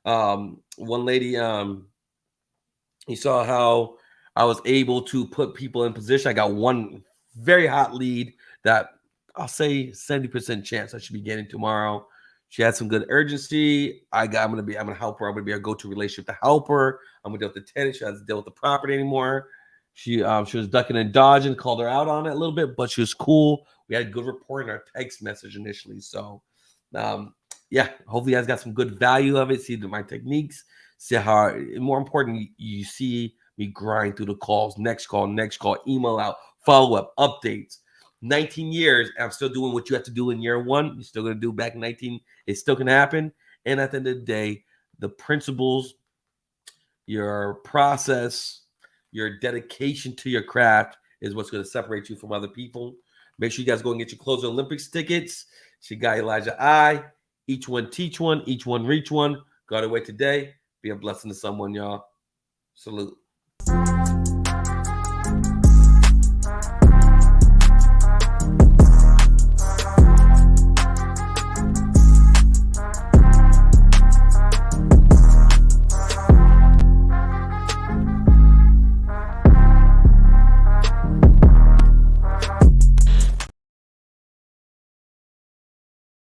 one lady. You saw how I was able to put people in position. I got one very hot lead that I'll say 70% chance I should be getting tomorrow. She had some good urgency. I'm gonna help her. I'm gonna be a go-to relationship to help her. I'm gonna deal with the tenant. She doesn't deal with the property anymore. She was ducking and dodging, called her out on it a little bit, but she was cool. We had a good rapport in our text message initially. So yeah, hopefully you guys got some good value of it. See my techniques. See how, more important, you see me grind through the calls, next call, email out, follow up, updates. 19 years, I'm still doing what you have to do in year one. You're still going to do back in 19. It still can happen. And at the end of the day, the principles, your process, your dedication to your craft is what's going to separate you from other people. Make sure you guys go and get your Closer Olympics tickets. It's your guy, Elijah I. Each one teach one, each one reach one. Go out of the way today. Be a blessing to someone, y'all. Salute.